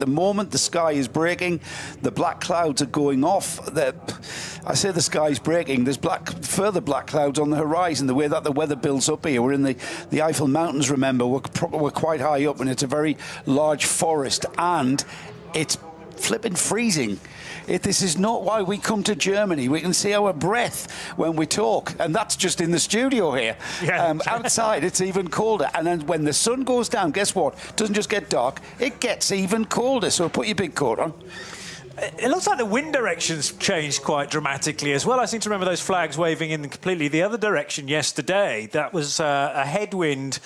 The moment the sky is breaking, the black clouds are going off. I say the sky's breaking, there's further black clouds on the horizon. The way that the weather builds up here, we're in the Eiffel Mountains, remember, we're quite high up, and it's a very large forest, and it's flipping freezing. This is not why we come to Germany. We can see our breath when we talk, and that's just in the studio here. Yeah. Outside, it's even colder. And then when the sun goes down, guess what? It doesn't just get dark, it gets even colder. So put your big coat on. It looks like the wind direction's changed quite dramatically as well. I seem to remember those flags waving in completely the other direction yesterday. That was a headwind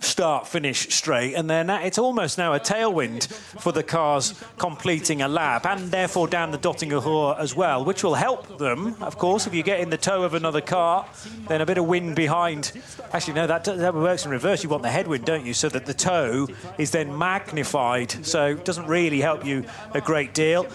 start-finish straight, and then it's almost now a tailwind for the cars completing a lap, and therefore down the Dottinger Ruhr as well, which will help them, of course. If you get in the tow of another car, then a bit of wind behind. Actually, no, that works in reverse. You want the headwind, don't you? So that the tow is then magnified, so it doesn't really help you a great deal.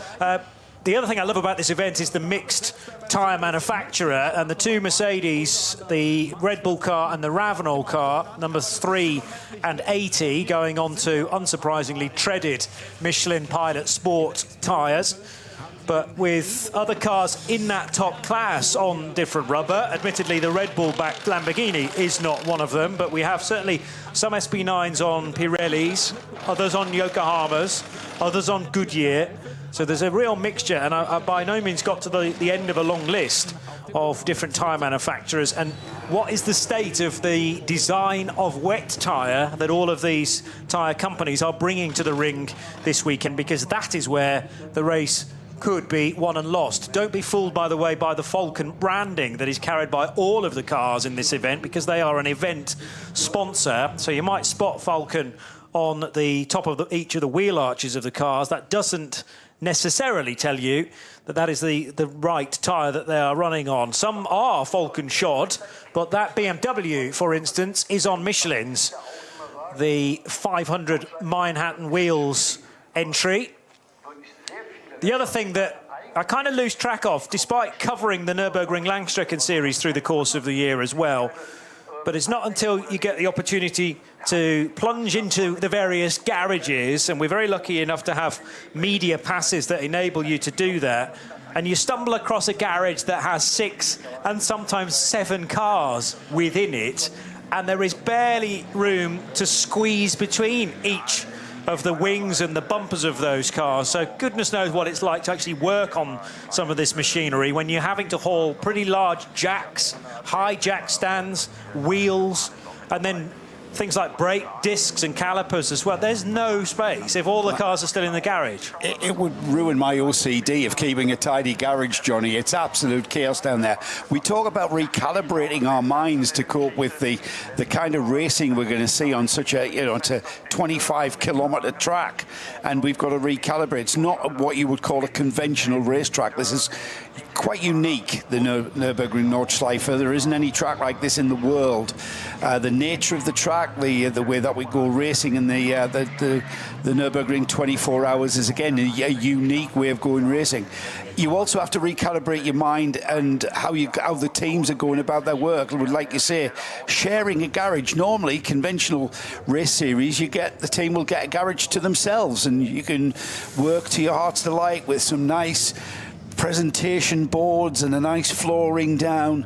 The other thing I love about this event is the mixed tyre manufacturer, and the two Mercedes, the Red Bull car and the Ravenol car, numbers 3 and 80, going on to, unsurprisingly, treaded Michelin Pilot Sport tyres. But with other cars in that top class on different rubber, admittedly the Red Bull-backed Lamborghini is not one of them, but we have certainly some SP9s on Pirellis, others on Yokohamas, others on Goodyear. So there's a real mixture, and I by no means got to the end of a long list of different tyre manufacturers. And what is the state of the design of wet tyre that all of these tyre companies are bringing to the ring this weekend? Because that is where the race could be won and lost. Don't be fooled, by the way, by the Falcon branding that is carried by all of the cars in this event, because they are an event sponsor. So you might spot Falcon on the top of each of the wheel arches of the cars. That doesn't necessarily tell you that that is the right tyre that they are running on. Some are Falcon shod, but that BMW, for instance, is on Michelin's. The 500 Manhattan wheels entry. The other thing that I kind of lose track of, despite covering the Nürburgring Langstrecken series through the course of the year as well, but it's not until you get the opportunity to plunge into the various garages, and we're very lucky enough to have media passes that enable you to do that, and you stumble across a garage that has 6 and sometimes 7 cars within it, and there is barely room to squeeze between each of the wings and the bumpers of those cars. So goodness knows what it's like to actually work on some of this machinery when you're having to haul pretty large jacks, high jack stands, wheels, and then things like brake discs and calipers as well. There's no space if all the cars are still in the garage. It would ruin my OCD of keeping a tidy garage, Johnny. It's absolute chaos down there. We talk about recalibrating our minds to cope with the kind of racing we're going to see on such a, it's a 25-kilometre track, and we've got to recalibrate. It's not what you would call a conventional racetrack. This is quite unique, the Nürburgring Nordschleife. There isn't any track like this in the world. The nature of the track, the way that we go racing in the Nürburgring 24 hours is, again, a unique way of going racing. You also have to recalibrate your mind and how the teams are going about their work. Like you say, sharing a garage. Normally, conventional race series, the team will get a garage to themselves, and you can work to your heart's delight with some nice presentation boards and a nice flooring down.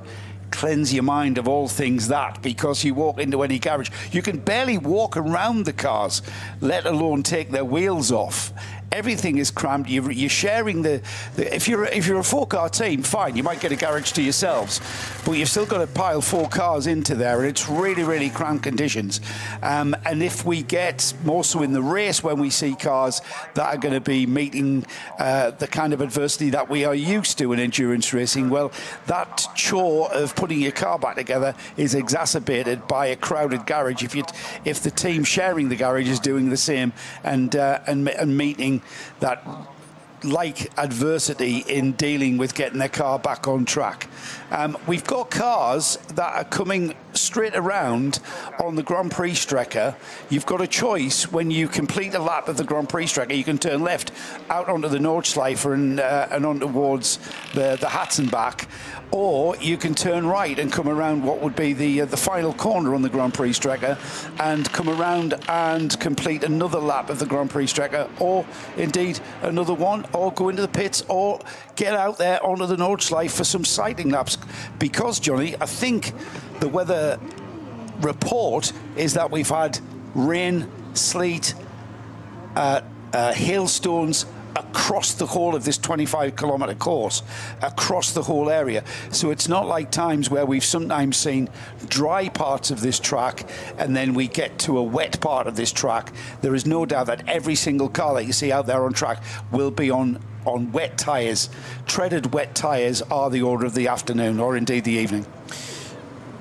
Cleanse your mind of all things that, because you walk into any garage, you can barely walk around the cars, let alone take their wheels off. Everything is cramped. You're sharing if you're a 4-car team, fine, you might get a garage to yourselves, but you've still got to pile 4 cars into there, and it's really, really cramped conditions. And if we get more so in the race, when we see cars that are going to be meeting the kind of adversity that we are used to in endurance racing, well, that chore of putting your car back together is exacerbated by a crowded garage. If the team sharing the garage is doing the same and meeting that like adversity in dealing with getting their car back on track. We've got cars that are coming straight around on the Grand Prix Strecker. You've got a choice when you complete a lap of the Grand Prix Strecker. You can turn left out onto the Nordschleife and on towards the Hatzenbach, or you can turn right and come around what would be the final corner on the Grand Prix Strecker and come around and complete another lap of the Grand Prix Strecker, or indeed another one, or go into the pits, or get out there onto the Nordschleife for some sighting laps. Because, Johnny, I think the weather report is that we've had rain, sleet, hailstones across the whole of this 25-kilometre course, across the whole area. So it's not like times where we've sometimes seen dry parts of this track and then we get to a wet part of this track. There is no doubt that every single car that you see out there on track will be on wet tyres. Treaded wet tyres are the order of the afternoon, or indeed the evening.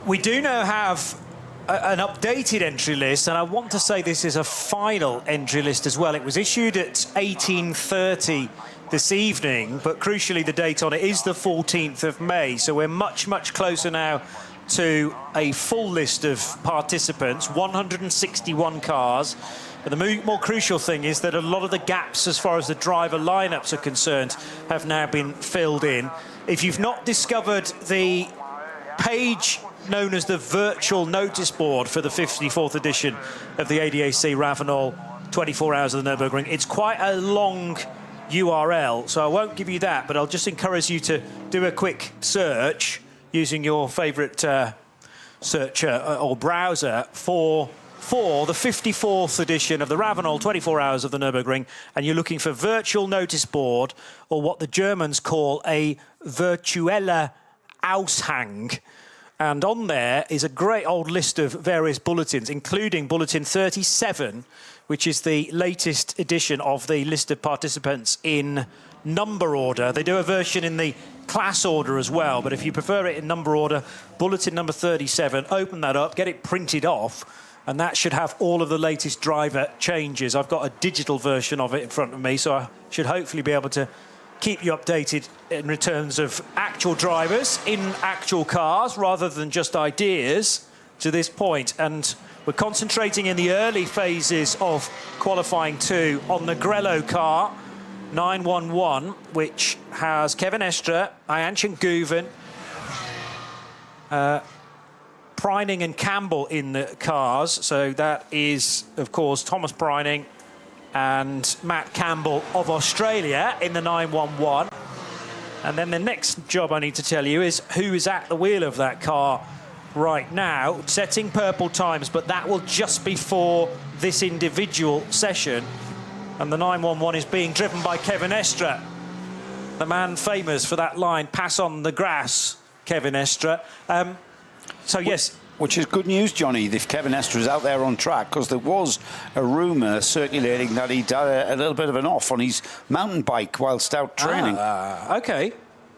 We do now have an updated entry list, and I want to say this is a final entry list as well. It was issued at 18:30 this evening, but crucially the date on it is the 14th of May, so we're much, much closer now to a full list of participants, 161 cars. But the more crucial thing is that a lot of the gaps as far as the driver lineups are concerned have now been filled in. If you've not discovered the page known as the virtual notice board for the 54th edition of the ADAC Ravenol 24 Hours of the Nürburgring, it's quite a long URL, so I won't give you that, but I'll just encourage you to do a quick search using your favourite searcher or browser for the 54th edition of the Ravenol 24 Hours of the Nürburgring, and you're looking for virtual notice board, or what the Germans call a virtuelle Aushang. And on there is a great old list of various bulletins, including Bulletin 37, which is the latest edition of the list of participants in number order. They do a version in the class order as well, but if you prefer it in number order, Bulletin number 37, open that up, get it printed off, and that should have all of the latest driver changes. I've got a digital version of it in front of me, so I should hopefully be able to keep you updated in terms of actual drivers in actual cars rather than just ideas to this point. And we're concentrating in the early phases of qualifying 2 on the Grello car 911, which has Kevin Estre, Ayanchen Guven, Preining and Campbell in the cars. So that is, of course, Thomas Preining and Matt Campbell of Australia in the 911. And then the next job I need to tell you is who is at the wheel of that car right now, setting purple times, but that will just be for this individual session. And the 911 is being driven by Kevin Estre, the man famous for that line, pass on the grass, Kevin Estre. So, yes. Which is good news, Johnny, if Kevin Estre is out there on track, because there was a rumour circulating that he'd had a little bit of an off on his mountain bike whilst out training. OK.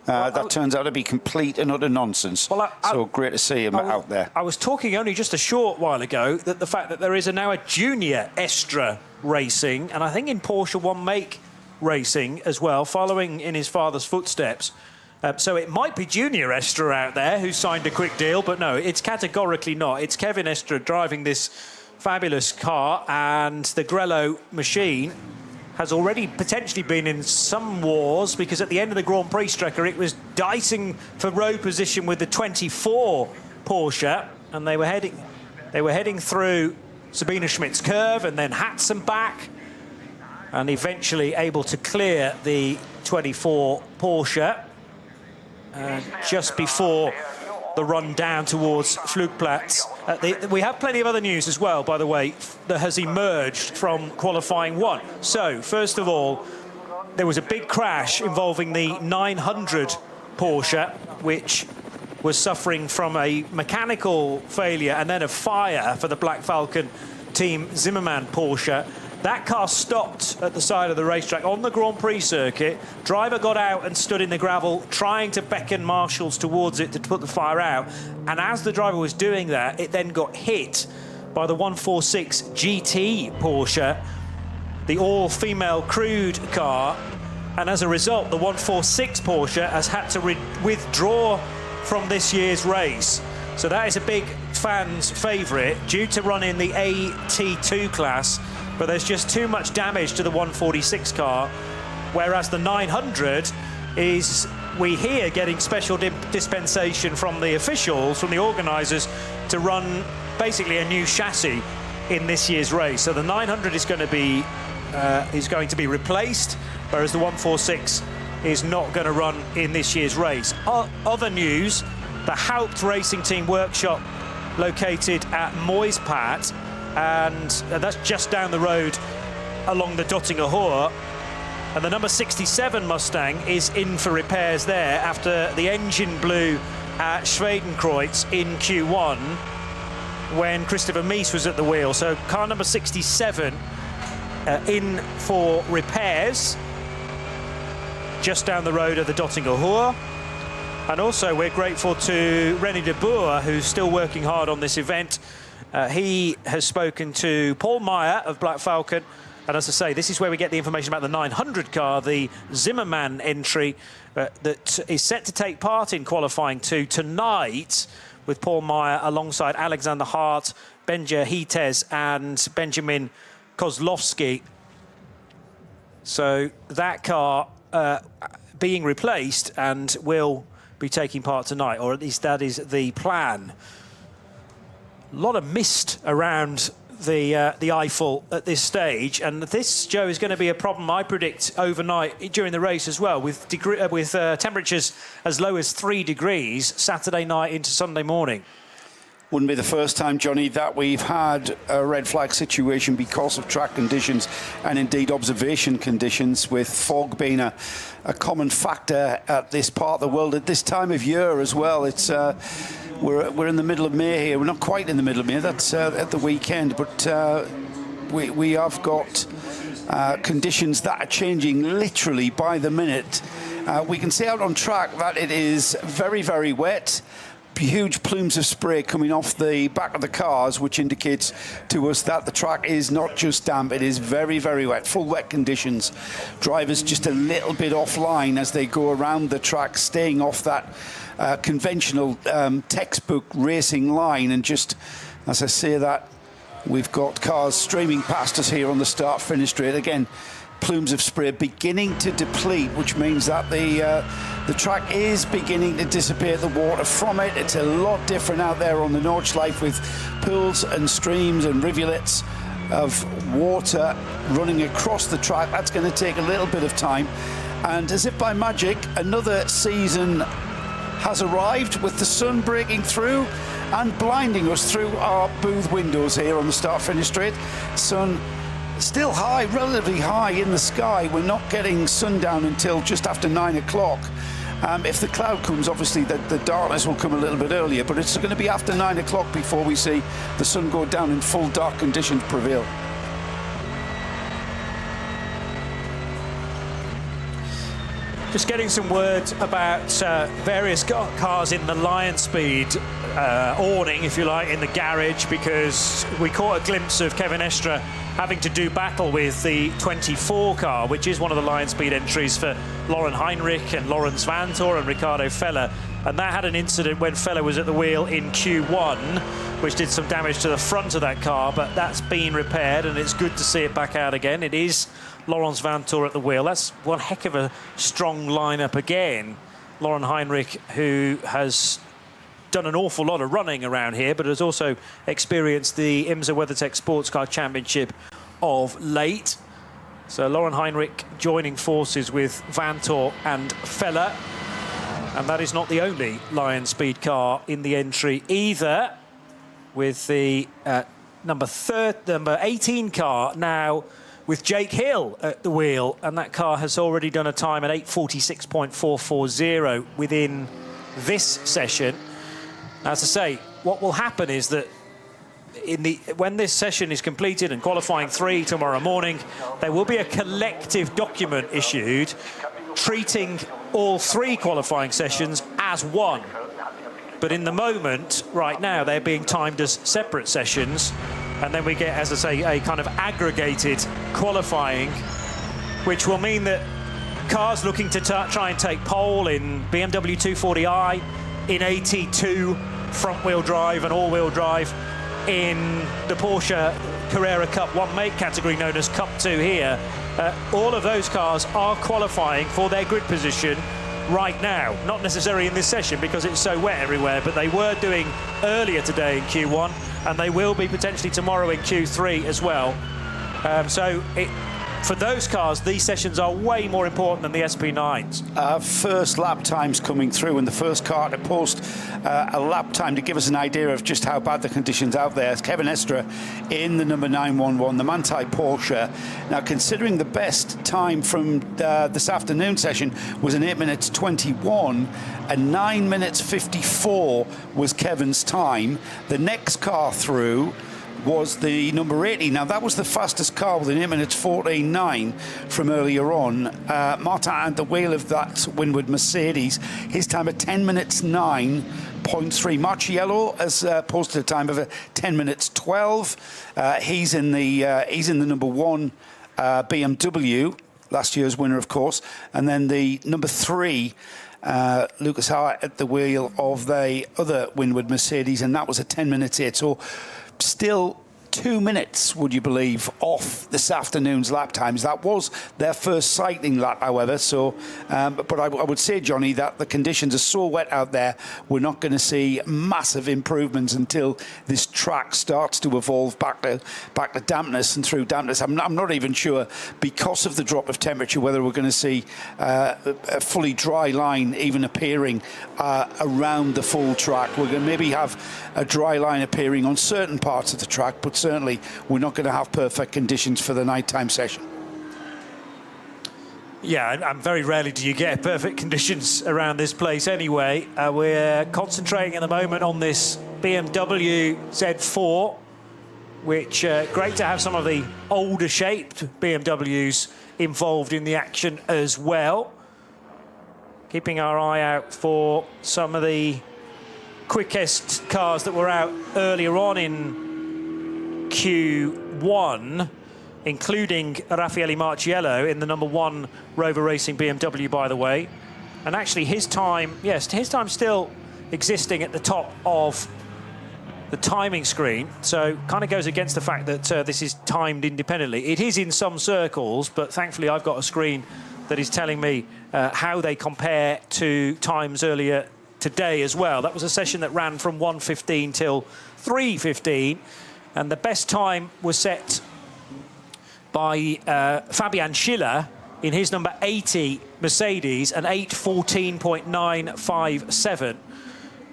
That turns out to be complete and utter nonsense. Well, so great to see him out there. I was talking only just a short while ago that the fact that there is now a junior Estre racing, and I think in Porsche One Make racing as well, following in his father's footsteps. So it might be Junior Estre out there who signed a quick deal, but no, it's categorically not. It's Kevin Estre driving this fabulous car, and the Grello machine has already potentially been in some wars, because at the end of the Grand Prix Strecker, it was dicing for road position with the 24 Porsche, and they were heading through Sabine Schmidt's curve and then Hatzenbach, and eventually able to clear the 24 Porsche. Just before the run down towards Flugplatz. We have plenty of other news as well, by the way, that has emerged from qualifying 1. So, first of all, there was a big crash involving the 900 Porsche, which was suffering from a mechanical failure and then a fire for the Black Falcon Team Zimmermann Porsche. That car stopped at the side of the racetrack on the Grand Prix circuit. Driver got out and stood in the gravel, trying to beckon marshals towards it to put the fire out. And as the driver was doing that, it then got hit by the 146 GT Porsche, the all-female crewed car, And as a result, the 146 Porsche has had to withdraw from this year's race. So that is a big fan's favourite, due to run in the AT2 class, but there's just too much damage to the 146 car, whereas the 900 is, we hear, getting special dispensation from the officials, from the organisers, to run basically a new chassis in this year's race. So the 900 is going to be replaced, whereas the 146 is not going to run in this year's race. Other news, the Haupt Racing Team workshop located at Moispat, and that's just down the road along the Dottinger Hohe. And the number 67 Mustang is in for repairs there after the engine blew at Schwedenkreuz in Q1 when Christopher Mies was at the wheel. So car number 67 in for repairs just down the road of the Dottinger Hohe. And also we're grateful to René de Boer, who's still working hard on this event. He has spoken to Paul Meyer of Black Falcon. And as I say, this is where we get the information about the 900 car, the Zimmermann entry that is set to take part in qualifying 2 tonight, with Paul Meyer alongside Alexander Hart, Benja Hites and Benjamin Kozlowski. So that car being replaced and will be taking part tonight, or at least that is the plan. A lot of mist around the Eiffel at this stage, and this, Joe, is going to be a problem, I predict, overnight during the race as well, with temperatures as low as 3 degrees Saturday night into Sunday morning. Wouldn't be the first time, Johnny, that we've had a red flag situation because of track conditions and indeed observation conditions, with fog being a common factor at this part of the world at this time of year as well. It's we're in the middle of May here. We're not quite in the middle of May. That's at the weekend, but we have got conditions that are changing literally by the minute. We can see out on track that it is very, very wet. Huge plumes of spray coming off the back of the cars, which indicates to us that the track is not just damp, it is very, very wet, full wet conditions. Drivers just a little bit offline as they go around the track, staying off that conventional textbook racing line. And just as I say that, we've got cars streaming past us here on the start-finish straight. Again, plumes of spray beginning to deplete, which means that the track is beginning to dissipate the water from it. It's a lot different out there on the Nordschleife, with pools and streams and rivulets of water running across the track. That's going to take a little bit of time. And as if by magic, another season has arrived, with the sun breaking through and blinding us through our booth windows here on the start-finish straight. Sun still high, relatively high in the sky. We're not getting sundown until just after 9 o'clock. If the cloud comes, obviously the darkness will come a little bit earlier, but it's going to be after 9 o'clock before we see the sun go down and full dark conditions prevail. Just getting some words about various cars in the Lion Speed awning, if you like, in the garage, because we caught a glimpse of Kevin Estre having to do battle with the 24 car, which is one of the Lion Speed entries for Lauren Heinrich and Lawrence Vantor and Ricardo Feller. And that had an incident when Feller was at the wheel in Q1, which did some damage to the front of that car, but that's been repaired, and it's good to see it back out again. It is Lawrence Vantor at the wheel. That's one heck of a strong lineup again. Lauren Heinrich, who has done an awful lot of running around here, but has also experienced the IMSA WeatherTech Sports Car Championship of late. So Lauren Heinrich joining forces with Vantor and Feller. And that is not the only Lion Speed car in the entry either, with the number 18 car now with Jake Hill at the wheel, and that car has already done a time at 8:46.440 within this session. As I say, what will happen is that when this session is completed and qualifying 3 tomorrow morning, there will be a collective document issued treating all 3 qualifying sessions as one. But in the moment, right now, they're being timed as separate sessions. And then we get, as I say, a kind of aggregated qualifying, which will mean that cars looking to try and take pole in BMW 240i, in AT2 front-wheel drive and all-wheel drive, in the Porsche Carrera Cup 1 Make category known as Cup 2 here. All of those cars are qualifying for their grid position right now. Not necessarily in this session because it's so wet everywhere, but they were doing earlier today in Q1, and they will be potentially tomorrow in Q3 as well. For those cars, these sessions are way more important than the SP9s. First lap times coming through, and the first car to post a lap time to give us an idea of just how bad the conditions out there. It's Kevin Estre in the number 911, the Manthey Porsche. Now, considering the best time from this afternoon session was an 8 minutes 21, and 9 minutes 54 was Kevin's time. The next car through was the number 80. Now, that was the fastest car with an 8 minutes 14.9 from earlier on. Martin at the wheel of that Winward Mercedes, his time at 10 minutes 9.3. Marciello has posted a time of 10 minutes 12. He's in the number 1 BMW, last year's winner, of course, and then the number 3. Lucas Hauer at the wheel of the other Winward Mercedes, and that was at 10 minutes 8. So still 2 minutes, would you believe, off this afternoon's lap times. That was their first cycling lap, however. So, but I would say, Johnny, that the conditions are so wet out there, we're not going to see massive improvements until this track starts to evolve back to dampness and through dampness. I'm not even sure, because of the drop of temperature, whether we're going to see a fully dry line even appearing around the full track. We're going to maybe have a dry line appearing on certain parts of the track, but certainly we're not going to have perfect conditions for the nighttime session. Yeah, and very rarely do you get perfect conditions around this place anyway. We're concentrating at the moment on this BMW Z4, which great to have some of the older shaped BMWs involved in the action as well. Keeping our eye out for some of the quickest cars that were out earlier on in Q1, including Raffaele Marciello in the number 1 Rover Racing BMW, by the way. And actually his time, yes, his time still existing at the top of the timing screen. So kind of goes against the fact that this is timed independently. It is in some circles, but thankfully I've got a screen that is telling me how they compare to times earlier today as well. That was a session that ran from 1:15 till 3:15. And the best time was set by Fabian Schiller in his number 80 Mercedes, an 8:14.957.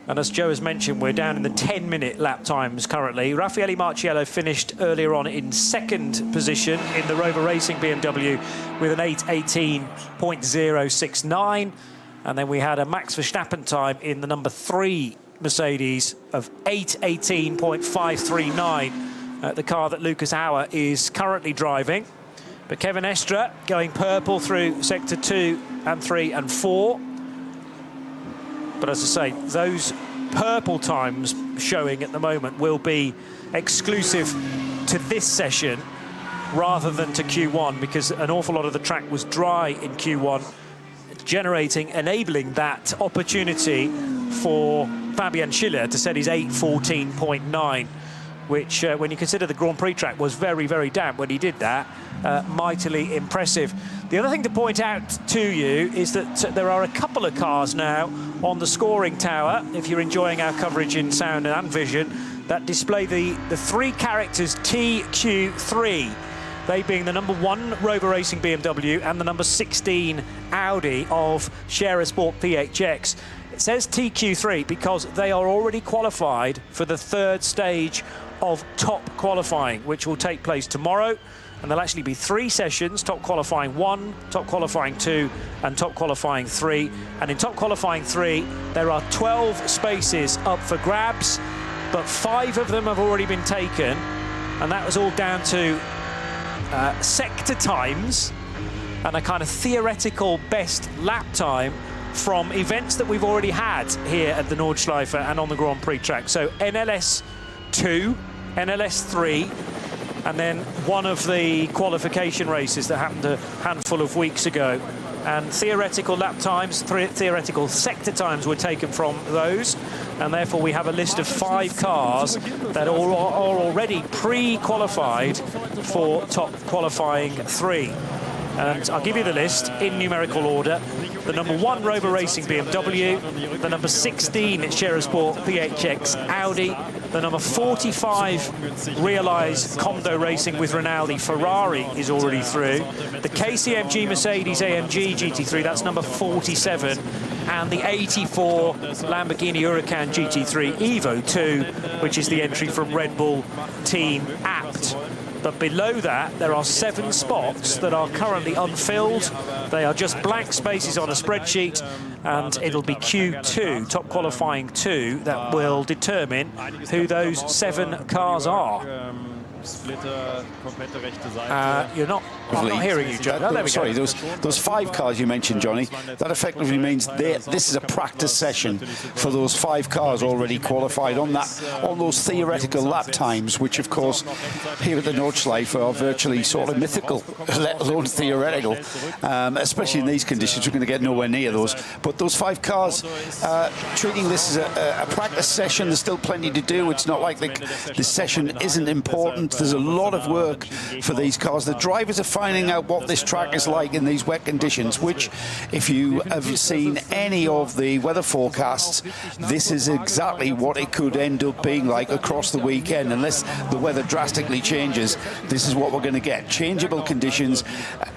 And as Joe has mentioned, we're down in the 10-minute lap times currently. Raffaele Marciello finished earlier on in second position in the Rover Racing BMW with an 8:18.069. And then we had a Max Verstappen time in the number 3 Mercedes of 8:18.539, the car that Lucas Hauer is currently driving. But Kevin Estre going purple through sector 2 and 3 and 4. But as I say, those purple times showing at the moment will be exclusive to this session rather than to Q1, because an awful lot of the track was dry in Q1, enabling that opportunity for Fabian Schiller to set his 8:14.9, which, when you consider the Grand Prix track was very, very damp when he did that, mightily impressive. The other thing to point out to you is that there are a couple of cars now on the scoring tower, if you're enjoying our coverage in sound and vision, that display the 3 characters TQ3. They being the number 1 Rover Racing BMW and the number 16 Audi of Scherer Sport PHX. It says TQ3 because they are already qualified for the 3rd stage of top qualifying, which will take place tomorrow. And there'll actually be 3 sessions: top qualifying 1, top qualifying 2, and top qualifying 3. And in top qualifying 3, there are 12 spaces up for grabs, but 5 of them have already been taken. And that was all down to sector times and a kind of theoretical best lap time from events that we've already had here at the Nordschleife and on the Grand Prix track. So NLS 2, NLS 3, and then one of the qualification races that happened a handful of weeks ago. And theoretical lap times, theoretical sector times were taken from those, and therefore we have a list of 5 cars that are already pre-qualified for top qualifying 3. And I'll give you the list in numerical order. The number 1 Rover Racing BMW, the number 16 Scherer Sport PHX Audi, the number 45 Realize Condo Racing with Rinaldi Ferrari is already through. The KCMG Mercedes AMG GT3, that's number 47, and the 84 Lamborghini Huracan GT3 Evo 2, which is the entry from Red Bull Team Apt. But below that, there are 7 spots that are currently unfilled. They are just blank spaces on a spreadsheet, and it'll be Q2, top qualifying 2, that will determine who those 7 cars are. You're not. I'm not hearing you, Joe. Oh, there we Sorry, go. those 5 cars you mentioned, Johnny, that effectively means this is a practice session for those 5 cars already qualified on those theoretical lap times, which of course here at the Nordschleife are virtually sort of mythical, let alone theoretical. Especially in these conditions, we're going to get nowhere near those. But those 5 cars, treating this as a practice session, there's still plenty to do. It's not like the session isn't important. There's a lot of work for these cars. The drivers are finding out what this track is like in these wet conditions, which, if you have seen any of the weather forecasts, this is exactly what it could end up being like across the weekend. Unless the weather drastically changes, this is what we're going to get. Changeable conditions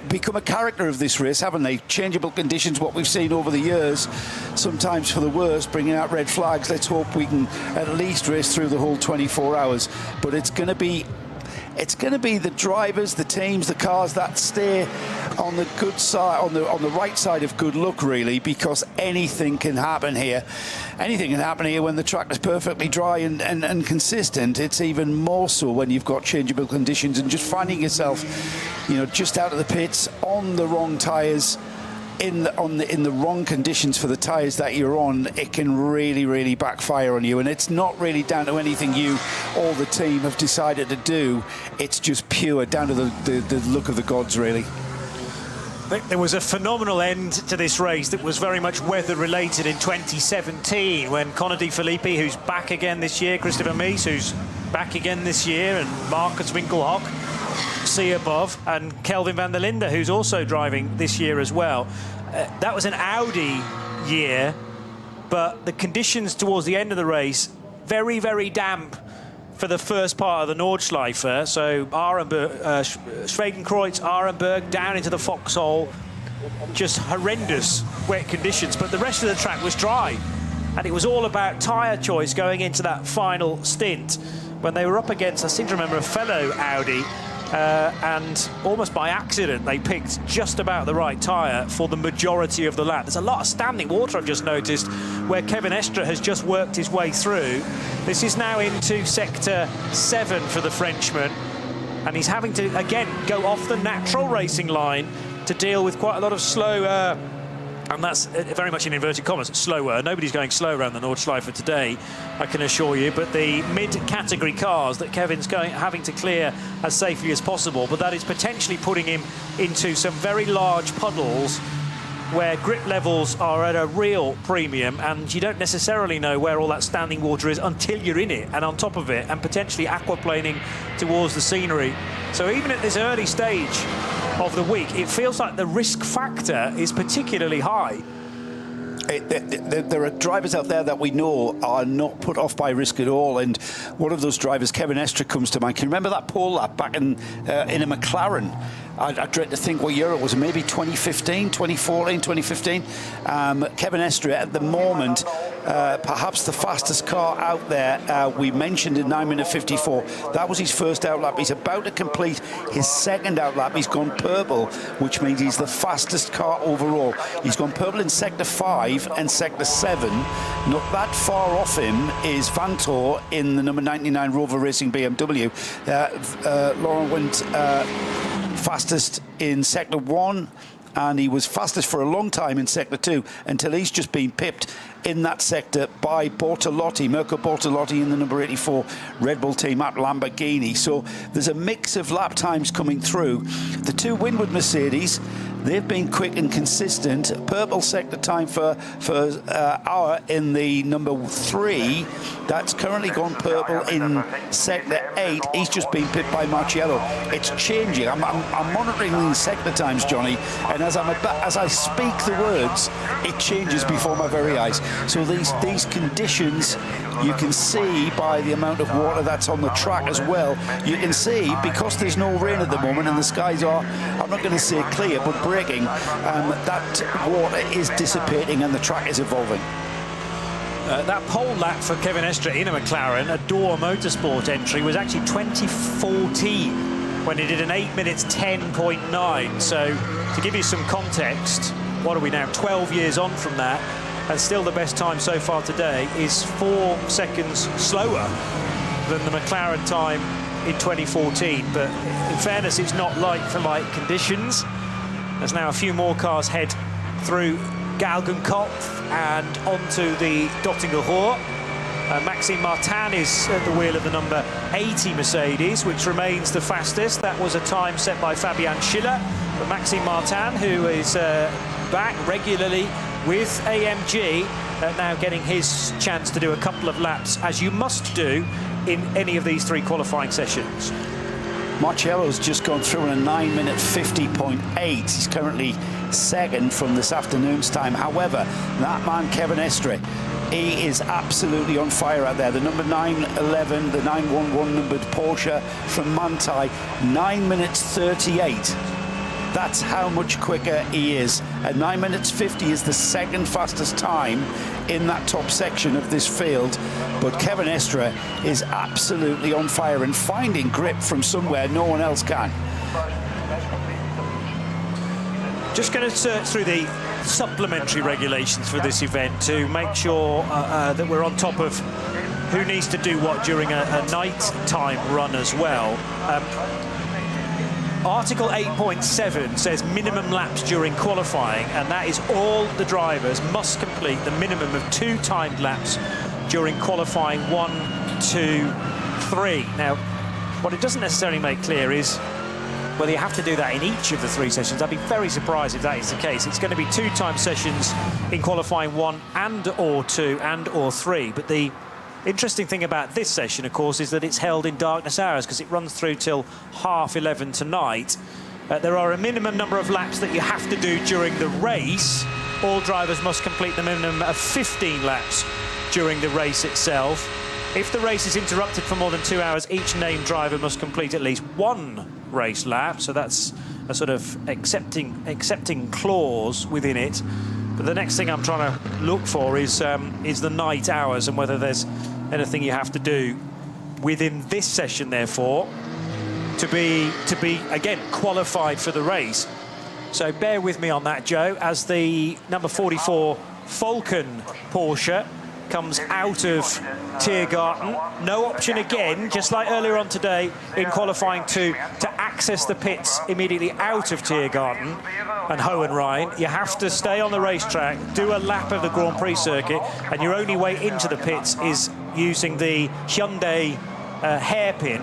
become a character of this race, haven't they? Changeable conditions, what we've seen over the years, sometimes for the worst, bringing out red flags. Let's hope we can at least race through the whole 24 hours. But it's going to be the drivers, the teams, the cars that stay on the good side, on the right side of good luck, really, because anything can happen here. Anything can happen here when the track is perfectly dry and consistent. It's even more so when you've got changeable conditions and just finding yourself, just out of the pits on the wrong tyres. In the wrong conditions for the tyres that you're on, it can really, really backfire on you. And it's not really down to anything you or the team have decided to do. It's just pure down to the look of the gods, really. There was a phenomenal end to this race that was very much weather-related in 2017 when Conor De Phillippi, who's back again this year, Christopher Mies, who's back again this year, and Marcus Winkelhock, see above, and Kelvin van der Linde, who's also driving this year as well. That was an Audi year, but the conditions towards the end of the race, very, very damp for the first part of the Nordschleife. So Schwedenkreuz, Arenberg, down into the foxhole, just horrendous wet conditions. But the rest of the track was dry, and it was all about tyre choice going into that final stint when they were up against, I seem to remember, a fellow Audi. And almost by accident, they picked just about the right tyre for the majority of the lap. There's a lot of standing water, I've just noticed, where Kevin Estre has just worked his way through. This is now into sector 7 for the Frenchman, and he's having to, again, go off the natural racing line to deal with quite a lot of slow, and that's very much in inverted commas, slower. Nobody's going slow around the Nordschleife today, I can assure you. But the mid-category cars that Kevin's having to clear as safely as possible. But that is potentially putting him into some very large puddles where grip levels are at a real premium, and you don't necessarily know where all that standing water is until you're in it and on top of it, and potentially aquaplaning towards the scenery. So even at this early stage of the week, it feels like the risk factor is particularly high. There are drivers out there that we know are not put off by risk at all, and one of those drivers, Kevin Estre, comes to mind. Can you remember that pole lap back in a McLaren? I dread to think what year it was, maybe 2015, 2014, 2015. Kevin Estre, at the moment, perhaps the fastest car out there. We mentioned in 9 minute 54. That was his first outlap. He's about to complete his second outlap. He's gone purple, which means he's the fastest car overall. He's gone purple in sector 5 and sector 7. Not that far off him is Vantor in the number 99 Rover Racing BMW. Laurent went fastest in sector 1, and he was fastest for a long time in sector 2 until he's just been pipped in that sector by Bortolotti, Mirko Bortolotti in the number 84 Red Bull team at Lamborghini. So there's a mix of lap times coming through. The two Windward Mercedes, they've been quick and consistent. Purple sector time for our in the number 3. That's currently gone purple in sector 8. He's just been pipped by Marciello. It's changing. I'm monitoring these sector times, Johnny, and as I speak the words, it changes before my very eyes. So these conditions, you can see by the amount of water that's on the track as well. You can see, because there's no rain at the moment and the skies are, I'm not going to say clear, but breaking, that water is dissipating and the track is evolving. That pole lap for Kevin Estre in a McLaren, a Door Motorsport entry, was actually 2014 when he did an 8 minutes 10.9. So to give you some context, what are we now, 12 years on from that, and still the best time so far today is 4 seconds slower than the McLaren time in 2014. But in fairness, it's not like-for-like conditions. There's now a few more cars head through Galgenkopf and onto the Dottinger Hoor. Maxime Martin is at the wheel of the number 80 Mercedes, which remains the fastest. That was a time set by Fabian Schiller. But Maxime Martin, who is back regularly with AMG, now getting his chance to do a couple of laps, as you must do in any of these 3 qualifying sessions. Marciello's just gone through in a 9 minute 50.8. He's currently second from this afternoon's time. However, that man Kevin Estre, he is absolutely on fire out there. The number 911, the 911 numbered Porsche from Manthey, 9 minutes 38. That's how much quicker he is. At 9 minutes 50 is the second fastest time in that top section of this field. But Kevin Estre is absolutely on fire and finding grip from somewhere no one else can. Just going to search through the supplementary regulations for this event to make sure that we're on top of who needs to do what during a night-time run as well. Article 8.7 says minimum laps during qualifying, and that is all the drivers must complete the minimum of 2 timed laps during qualifying 1, 2, 3. Now, what it doesn't necessarily make clear is whether you have to do that in each of the 3 sessions. I'd be very surprised if that is the case. It's going to be 2 time sessions in qualifying 1 and or 2 and or 3. But the interesting thing about this session, of course, is that it's held in darkness hours because it runs through till 11:30 tonight. There are a minimum number of laps that you have to do during the race. All drivers must complete the minimum of 15 laps during the race itself. If the race is interrupted for more than 2 hours, each named driver must complete at least 1 race lap. So that's a sort of accepting clause within it. But the next thing I'm trying to look for is the night hours and whether there's anything you have to do within this session, therefore, to be again qualified for the race. So bear with me on that, Joe, as the number 44 Falcon Porsche comes out of Tiergarten. No option again, just like earlier on today in qualifying 2, to access the pits immediately out of Tiergarten and Hohenrhein. You have to stay on the racetrack, do a lap of the Grand Prix circuit, and your only way into the pits is using the Hyundai hairpin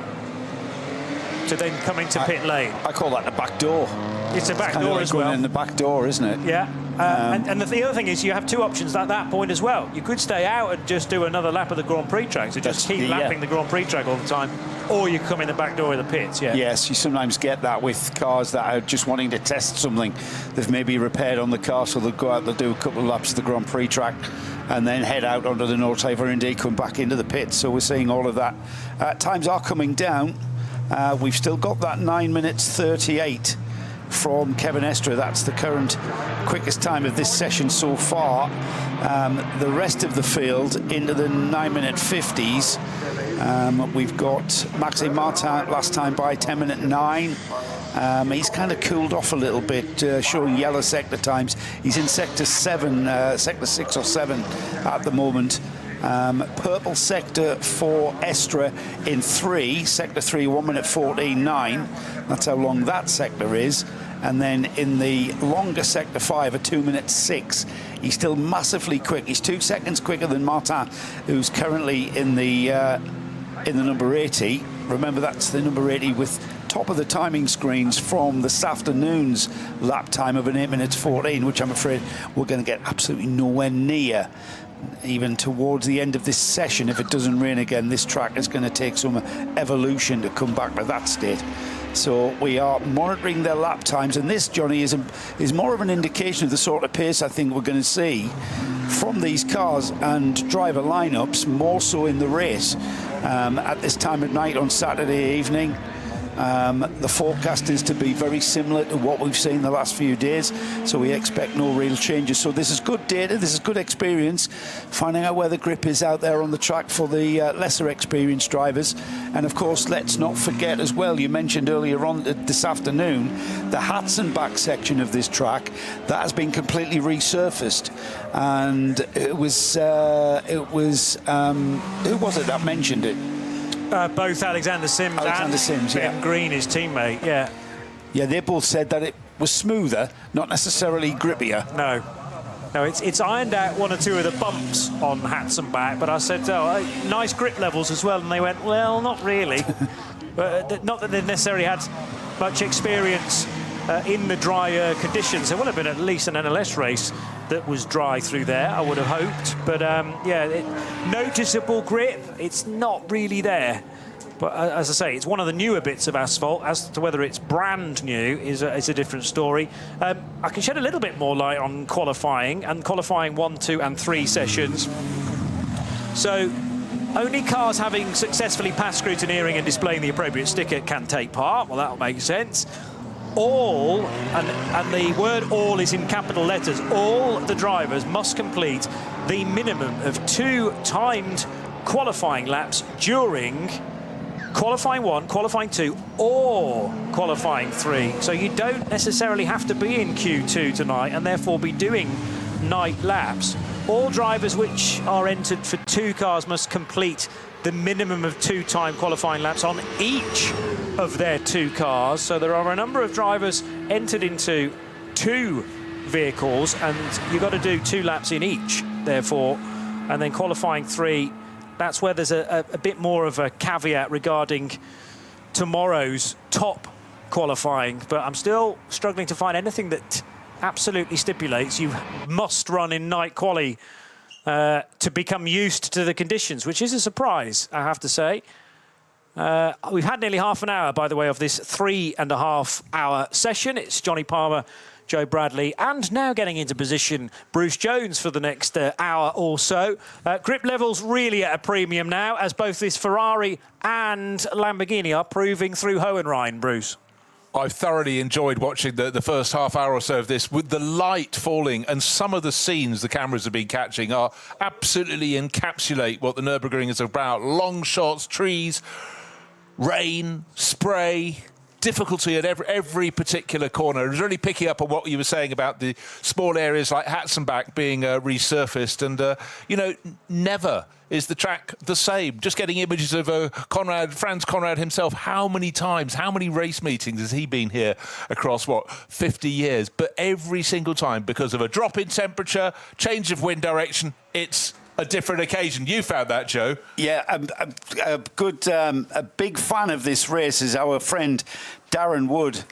to then come into pit lane. I call that the back door. It's a back door like as well. Going in the back door, isn't it? Yeah. And the other thing is you have 2 options at that point as well. You could stay out and just do another lap of the Grand Prix track, so just keep lapping the Grand Prix track all the time, or you come in the back door of the pits. Yeah. Yes, you sometimes get that with cars that are just wanting to test something. They've maybe repaired on the car, so they'll go out, they'll do a couple of laps of the Grand Prix track and then head out onto the Nordschleife and come back into the pits. So we're seeing all of that. Times are coming down. We've still got that 9 minutes 38 from Kevin Estre. That's the current quickest time of this session so far. The rest of the field into the 9 minute 50s. We've got Maxime Martin last time by 10 minute 9. He's kind of cooled off a little bit, showing yellow sector times. He's in sector 7, sector 6 or 7 at the moment. Purple sector for Estre in 3, sector 3, 1 minute 14.9. That's how long that sector is. And then in the longer sector 5 at 2:06, he's still massively quick. He's 2 seconds quicker than Martin, who's currently in the number 80. Remember, that's the number 80 with top of the timing screens from this afternoon's lap time of an 8:14, which I'm afraid we're going to get absolutely nowhere near. Even towards the end of this session, if it doesn't rain again, this track is going to take some evolution to come back to that state. So we are monitoring their lap times, and this, Johnny, is more of an indication of the sort of pace I think we're going to see from these cars and driver lineups, more so in the race at this time of night on Saturday evening. The forecast is to be very similar to what we've seen the last few days, so we expect no real changes. So this is good data, this is good experience, finding out where the grip is out there on the track for the lesser experienced drivers. And of course, let's not forget as well, you mentioned earlier on this afternoon, the Hatzenbach section of this track that has been completely resurfaced. And it was who was it that mentioned it? Both Alexander Sims and Ben Green, his teammate, yeah. Yeah, they both said that it was smoother, not necessarily grippier. No, it's ironed out one or two of the bumps on Hatzenbach, but I said, nice grip levels as well, and they went, well, not really. But not that they've necessarily had much experience in the drier conditions. There would have been at least an NLS race that was dry through there, I would have hoped. But noticeable grip, it's not really there. But as I say, it's one of the newer bits of asphalt. As to whether it's brand new is a different story. I can shed a little bit more light on qualifying 1, 2 and 3 sessions. So only cars having successfully passed scrutineering and displaying the appropriate sticker can take part. Well, that'll make sense. All, and the word all is in capital letters, all the drivers must complete the minimum of 2 timed qualifying laps during qualifying 1, qualifying 2, or qualifying 3. So you don't necessarily have to be in Q2 tonight and therefore be doing night laps. All drivers which are entered for 2 cars must complete the minimum of 2 time qualifying laps on each of their 2 cars. So there are a number of drivers entered into 2 vehicles, and you've got to do 2 laps in each, therefore. And then qualifying 3, that's where there's a bit more of a caveat regarding tomorrow's top qualifying. But I'm still struggling to find anything that absolutely stipulates you must run in night quali to become used to the conditions, which is a surprise, I have to say. We've had nearly half an hour, by the way, of this 3.5-hour session. It's Johnny Palmer, Joe Bradley, and now getting into position, Bruce Jones for the next hour or so. Grip levels really at a premium now, as both this Ferrari and Lamborghini are proving through Hohenrhein, Bruce. I've thoroughly enjoyed watching the first half hour or so of this, with the light falling, and some of the scenes the cameras have been catching are absolutely encapsulate what the Nürburgring is about. Long shots, trees, rain, spray, difficulty at every particular corner. It was really picking up on what you were saying about the small areas like Hatzenbach being resurfaced, and never is the track the same. Just getting images of Franz Conrad himself. How many times, how many race meetings has he been here across, 50 years? But every single time, because of a drop in temperature, change of wind direction, it's a different occasion. You found that, Joe. Yeah, a big fan of this race is our friend Darren Wood.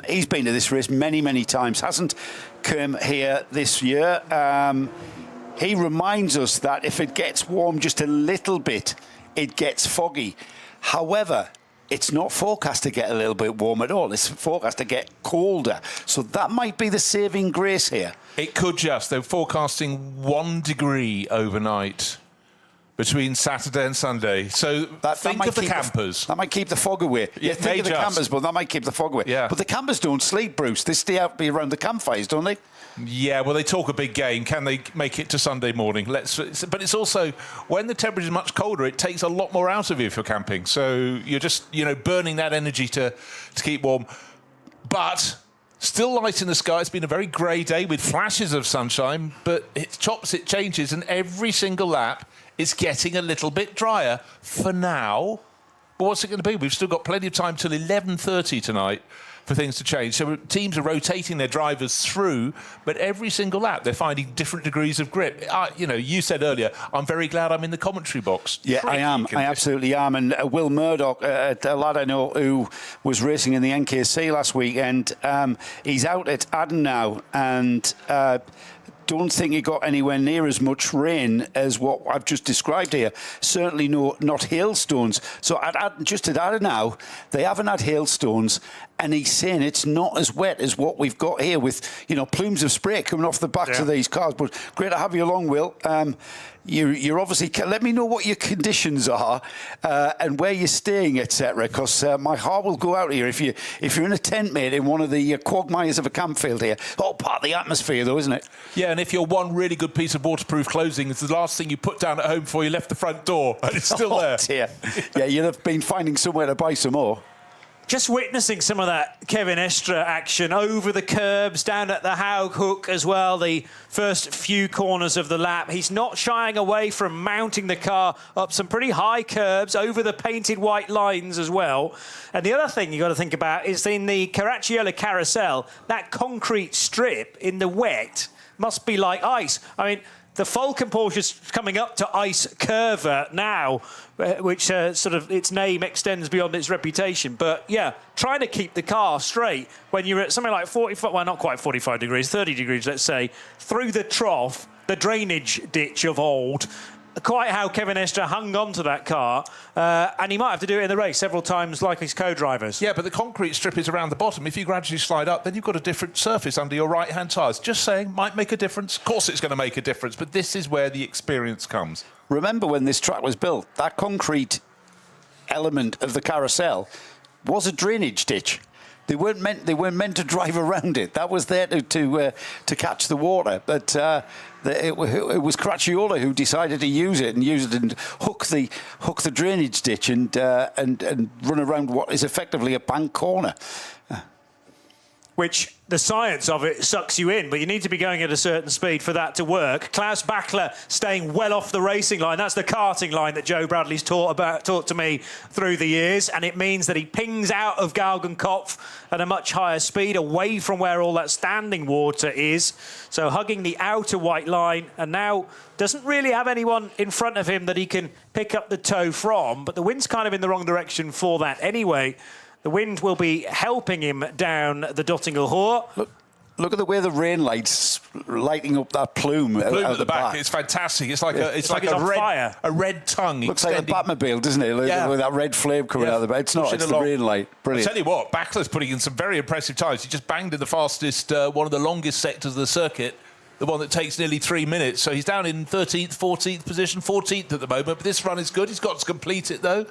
He's been to this race many, many times. Hasn't come here this year. He reminds us that if it gets warm just a little bit, it gets foggy. However, it's not forecast to get a little bit warm at all. It's forecast to get colder. So that might be the saving grace here. It could just. They're forecasting 1 degree overnight between Saturday and Sunday. So think of the campers. That might keep the fog away. Yeah, think of the campers, but that might keep the fog away. Yeah. But the campers don't sleep, Bruce. They stay out around the campfires, don't they? Yeah, well, they talk a big game. Can they make it to Sunday morning? But it's also, when the temperature is much colder, it takes a lot more out of you if you're camping. So you're just, burning that energy to keep warm. But still light in the sky. It's been a very grey day with flashes of sunshine, but it chops, it changes, and every single lap is getting a little bit drier for now. But what's it going to be? We've still got plenty of time till 11:30 tonight for things to change. So teams are rotating their drivers through, but every single lap they're finding different degrees of grip. You said earlier, I'm very glad I'm in the commentary box. Yeah, I am. I absolutely am. And Will Murdoch, a lad I know who was racing in the NKC last weekend, he's out at Aden now, and don't think he got anywhere near as much rain as what I've just described here. Certainly not hailstones. So just at Aden now, they haven't had hailstones, and he's saying it's not as wet as what we've got here with, plumes of spray coming off the backs of these cars. But great to have you along, Will. You're obviously... Let me know what your conditions are and where you're staying, etc. Because my heart will go out here if you're in a tent, mate, in one of the quagmires of a campfield here. All part of the atmosphere, though, isn't it? Yeah, and if your one really good piece of waterproof clothing is the last thing you put down at home before you left the front door, and it's still there. Dear. Yeah, you'll have been finding somewhere to buy some more. Just witnessing some of that Kevin Estre action over the curbs, down at the Haug hook as well, the first few corners of the lap. He's not shying away from mounting the car up some pretty high curbs, over the painted white lines as well. And the other thing you've got to think about is in the Caracciolo carousel, that concrete strip in the wet must be like ice. I mean, the Falcon Porsche's coming up to ice curver now, which its name extends beyond its reputation. But yeah, trying to keep the car straight when you're at something like 45, well, not quite 45 degrees, 30 degrees, let's say, through the trough, the drainage ditch of old. Quite how Kevin Estre hung on to that car, and he might have to do it in the race several times like his co-drivers. Yeah, but the concrete strip is around the bottom. If you gradually slide up, then you've got a different surface under your right-hand tyres. Just saying, might make a difference. Of course it's going to make a difference, but this is where the experience comes. Remember when this track was built, that concrete element of the carousel was a drainage ditch. They weren't meant to drive around it. That was there to catch the water. But it was Caracciolo who decided to use it and hook the drainage ditch and run around what is effectively a bank corner. Which the science of it sucks you in, but you need to be going at a certain speed for that to work. Klaus Bachler staying well off the racing line. That's the karting line that Joe Bradley's taught to me through the years, and it means that he pings out of Galgenkopf at a much higher speed, away from where all that standing water is. So hugging the outer white line, and now doesn't really have anyone in front of him that he can pick up the toe from, but the wind's kind of in the wrong direction for that anyway. The wind will be helping him down the Dottinger Hoor. Look at the way the rain lights lighting up that plume at the back. back. It's fantastic. It's like a red tongue. Looks like a Batmobile, doesn't it? With that red flame coming out of the back. It's not. It's the rain light. Brilliant. I'll tell you what, Bachler's putting in some very impressive times. He just banged in the fastest, one of the longest sectors of the circuit, the one that takes nearly 3 minutes. So he's down in 13th, 14th position, 14th at the moment. But this run is good. He's got to complete it, though.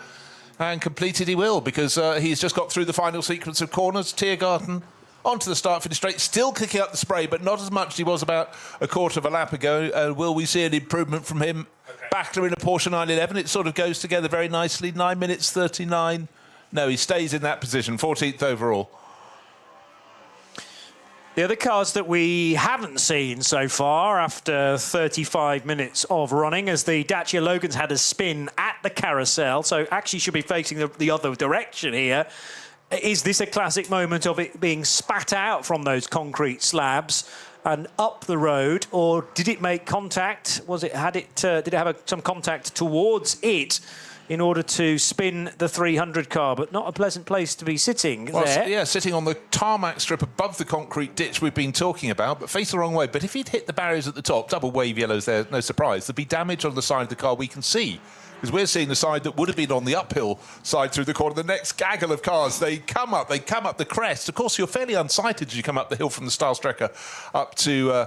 And completed he will, because he's just got through the final sequence of corners. Tiergarten onto the start-finish straight, still kicking up the spray, but not as much as he was about a quarter of a lap ago. Will we see an improvement from him? Okay. Bachler in a Porsche 911, it sort of goes together very nicely. 9 minutes 39. No, he stays in that position, 14th overall. The other cars that we haven't seen so far after 35 minutes of running, as the Dacia Logan's had a spin at the carousel, so actually should be facing the other direction here. Is this a classic moment of it being spat out from those concrete slabs and up the road, or did it make contact? Did it have some contact towards it in order to spin the 300 car, but not a pleasant place to be sitting there. Yeah, sitting on the tarmac strip above the concrete ditch we've been talking about, but faced the wrong way. But if he'd hit the barriers at the top, double wave yellows there, no surprise, there'd be damage on the side of the car we can see. Because we're seeing the side that would have been on the uphill side through the corner. The next gaggle of cars, they come up the crest. Of course, you're fairly unsighted as you come up the hill from the Stahlstrecke up to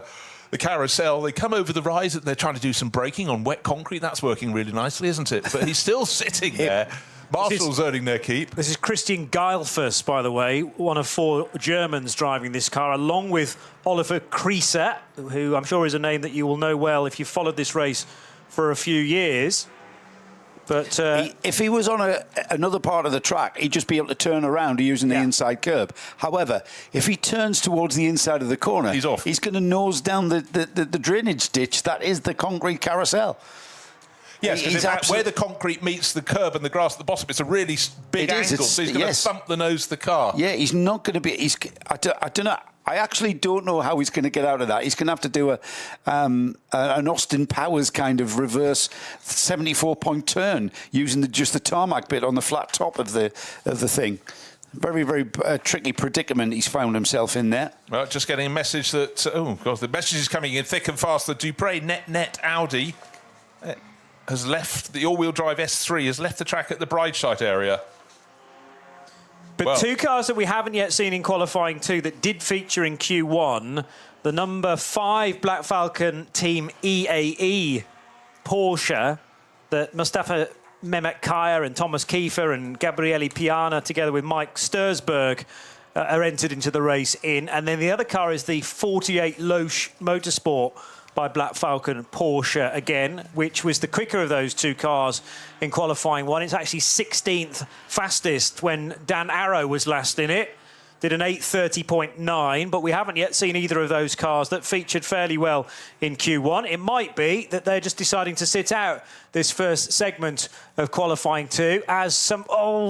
the carousel. They come over the rise and they're trying to do some braking on wet concrete. That's working really nicely, isn't it? But he's still sitting there. Marshall's earning their keep. This is Christian Geilfuss, by the way, one of 4 Germans driving this car, along with Oliver Krieser, who I'm sure is a name that you will know well if you've followed this race for a few years. But if he was on another part of the track, he'd just be able to turn around using the inside curb. However, if he turns towards the inside of the corner, he's off. He's going to nose down the drainage ditch that is the concrete carousel. Yes, because where the concrete meets the curb and the grass at the bottom, it's a really big angle, so he's going to thump the nose of the car. Yeah, he's not going to be... I don't know. I actually don't know how he's going to get out of that. He's going to have to do an Austin Powers kind of reverse 74-point turn using just the tarmac bit on the flat top of the thing. Very, very tricky predicament he's found himself in there. Well, just getting a message that... Oh, God, the message is coming in thick and fast. The Dupre net Audi has left... The all-wheel drive S3 has left the track at the Bridesite area. But two cars that we haven't yet seen in qualifying 2 that did feature in Q1, the number 5 Black Falcon Team EAE Porsche that Mustafa Mehmet Kaya and Thomas Kiefer and Gabriele Piana, together with Mike Stursberg, are entered into the race in. And then the other car is the 48 Loesch Motorsport by Black Falcon Porsche again, which was the quicker of those two cars in qualifying 1. It's actually 16th fastest when Dan Arrow was last in it. Did an 8:30.9, but we haven't yet seen either of those cars that featured fairly well in Q1. It might be that they're just deciding to sit out this first segment of qualifying 2 as some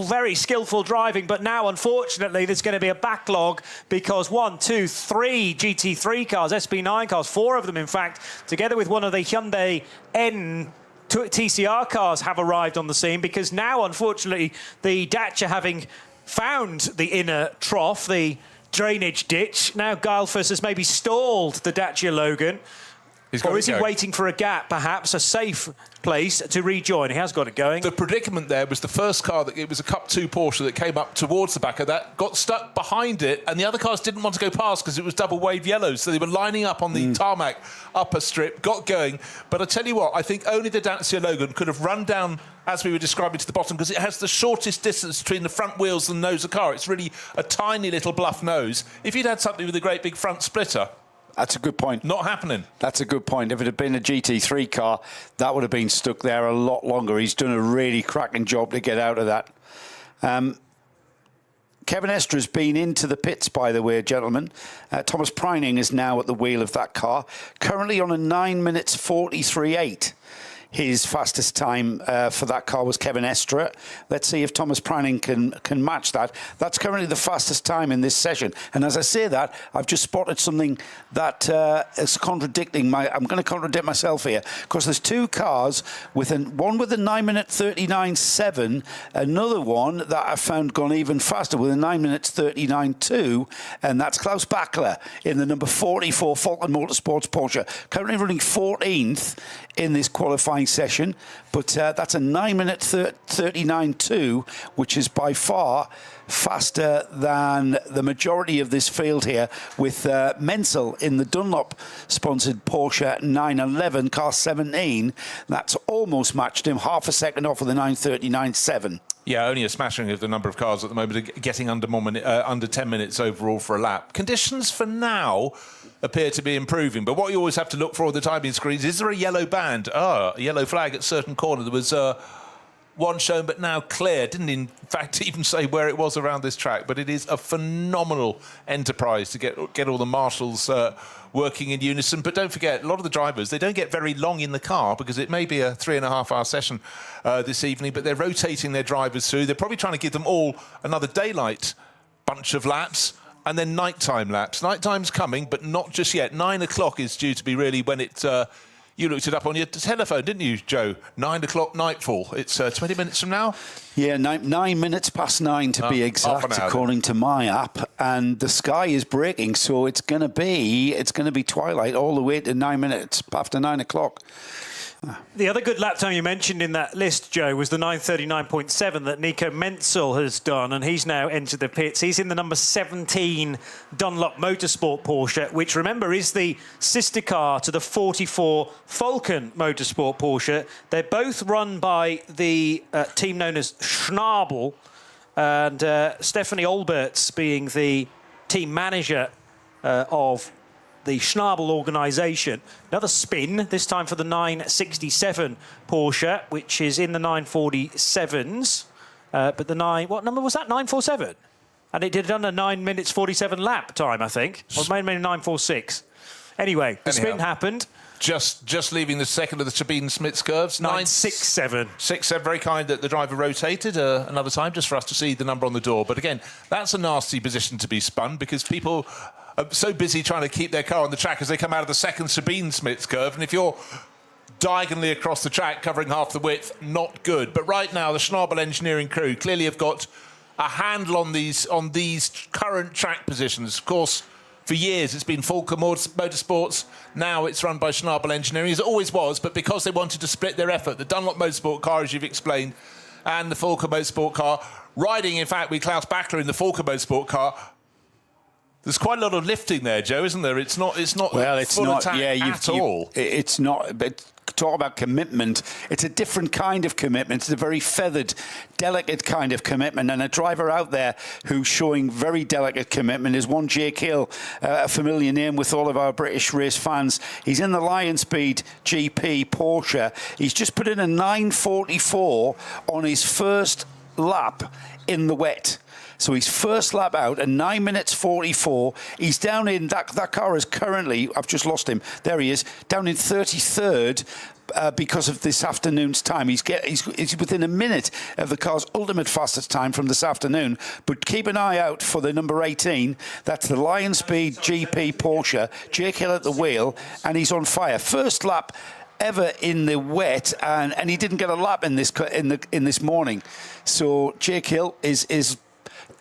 very skillful driving, but now unfortunately there's going to be a backlog because 1, 2, 3 GT3 cars, SB9 cars, 4 of them in fact, together with one of the Hyundai N TCR cars have arrived on the scene, because now unfortunately the Dacia, having found the inner trough, the drainage ditch. Now Guilfus has maybe stalled the Dacia Logan. Or is he waiting for a gap, perhaps, a safe place to rejoin? He has got it going. The predicament there was the first car, it was a Cup 2 Porsche that came up towards the back of that, got stuck behind it, and the other cars didn't want to go past because it was double wave yellow, so they were lining up on the tarmac upper strip, got going. But I tell you what, I think only the Dacia Logan could have run down, as we were describing, to the bottom, because it has the shortest distance between the front wheels and the nose of the car. It's really a tiny little bluff nose. If you'd had something with a great big front splitter... That's a good point. Not happening. That's a good point. If it had been a GT3 car, that would have been stuck there a lot longer. He's done a really cracking job to get out of that. Kevin Estra's been into the pits, by the way, gentlemen. Thomas Preining is now at the wheel of that car, currently on a 9 minutes 43.8. His fastest time for that car was Kevin Estra. Let's see if Thomas Preining can match that. That's currently the fastest time in this session. And as I say that, I've just spotted something that is contradicting I'm going to contradict myself here, because there's two cars, one with a 9 minute 39.7, another one that I found gone even faster with a 9 minutes 39.2, and that's Klaus Bachler in the number 44 Falcon Motorsports Porsche, currently running 14th in this qualifying session, but that's a 9 minute 39.2, which is by far faster than the majority of this field here, with Menzel in the Dunlop sponsored Porsche 911 car 17. That's almost matched him, half a second off with a 9:39.7. Yeah, only a smashing of the number of cars at the moment, getting under 10 minutes overall for a lap. Conditions for now appear to be improving, but what you always have to look for on the timing screens, is there a yellow band? A yellow flag at certain corner. There was one shown but now clear. Didn't in fact even say where it was around this track, but it is a phenomenal enterprise to get all the marshals working in unison. But don't forget, a lot of the drivers, they don't get very long in the car, because it may be a 3.5 hour session this evening, but they're rotating their drivers through. They're probably trying to give them all another daylight bunch of laps, and then nighttime laps. Nighttime's coming, but not just yet. 9 o'clock is due to be really when it... you looked it up on your telephone, didn't you, Joe? 9 o'clock nightfall. It's 20 minutes from now? Yeah, 9 minutes past 9 to be exact, according to my app. And the sky is breaking, so it's going to be twilight all the way to 9 minutes after 9 o'clock. The other good lap time you mentioned in that list, Joe, was the 9:39.7 that Nico Menzel has done, and he's now entered the pits. He's in the number 17 Dunlop Motorsport Porsche, which, remember, is the sister car to the 44 Falcon Motorsport Porsche. They're both run by the team known as Schnabel, and Stephanie Olberts being the team manager of the Schnabel organisation. Another spin, this time for the 967 Porsche, which is in the 947s. But what number was that? 947? And it did it under 9 minutes 47 lap time, I think. Or maybe 946. Anyway, the spin Anyhow. happened. Just leaving the second of the Sabine-Smits curves. 9.67. 6.7, very kind that the driver rotated another time just for us to see the number on the door. But again, that's a nasty position to be spun because people are so busy trying to keep their car on the track as they come out of the second Sabine-Smits curve. And if you're diagonally across the track, covering half the width, not good. But right now, the Schnabel engineering crew clearly have got a handle on these current track positions. Of course, for years, it's been Fulker Motorsports. Now it's run by Schnabel Engineering, as it always was, but because they wanted to split their effort, the Dunlop Motorsport car, as you've explained, and the Fulker Motorsport car, riding, in fact, with Klaus Bachler in the Fulker Motorsport car, there's quite a lot of lifting there, Joe, isn't there? It's not Well, it's full not. attack Yeah, at all. It's not. But talk about commitment. It's a different kind of commitment. It's a very feathered, delicate kind of commitment. And a driver out there who's showing very delicate commitment is one Jake Hill, a familiar name with all of our British race fans. He's in the Lion Speed GP Porsche. He's just put in a 9:44 on his first lap in the wet. So his first lap out, a 9 minutes 44. He's down in, that car is currently, I've just lost him, there he is, down in 33rd because of this afternoon's time. He's within a minute of the car's ultimate fastest time from this afternoon. But keep an eye out for the number 18. That's the Lion Speed GP Porsche. Jake Hill at the wheel, and he's on fire. First lap ever in the wet, and he didn't get a lap in this morning. So Jake Hill is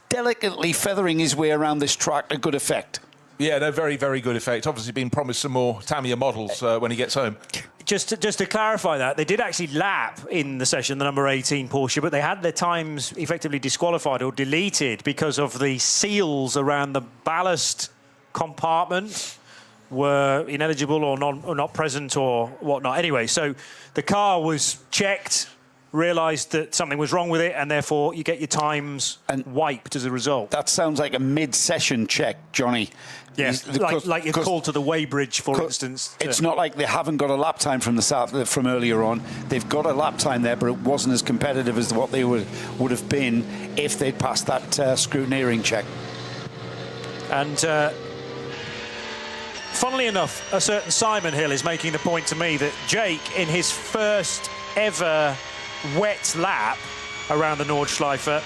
delicately feathering his way around this track to good effect. Yeah, no, very, very good effect. Obviously been promised some more Tamiya models when he gets home. Just to clarify that, they did actually lap in the session, the number 18 Porsche, but they had their times effectively disqualified or deleted because of the seals around the ballast compartment were ineligible or not present or whatnot. Anyway, so the car was checked, realised that something was wrong with it, and therefore you get your times wiped as a result. That sounds like a mid-session check, Johnny. Yes, like your call to the weighbridge, for instance. It's not like they haven't got a lap time from from earlier on. They've got a lap time there, but it wasn't as competitive as what they would have been if they'd passed that scrutineering check. And funnily enough, a certain Simon Hill is making the point to me that Jake, in his first ever wet lap around the Nordschleife,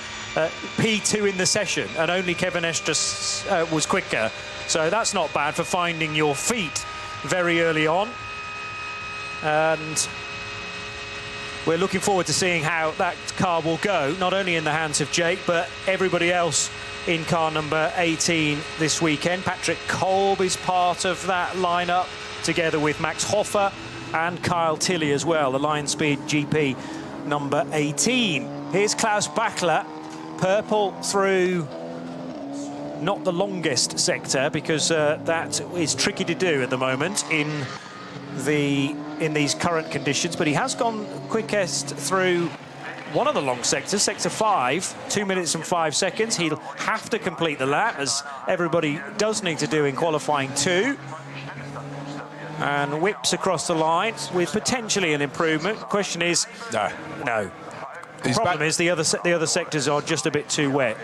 P2 in the session, and only Kevin Estres was quicker. So that's not bad for finding your feet very early on. And we're looking forward to seeing how that car will go, not only in the hands of Jake, but everybody else in car number 18 this weekend. Patrick Kolb is part of that lineup, together with Max Hoffer and Kyle Tilley as well, the Lion Speed GP number 18. Here's Klaus Bachler, purple through not the longest sector, because that is tricky to do at the moment in these current conditions, but he has gone quickest through one of the long sectors, sector 5, 2 minutes and 5 seconds. He'll have to complete the lap, as everybody does need to do in qualifying 2. And whips across the line with potentially an improvement. The question is, no. The problem is the other sectors are just a bit too wet.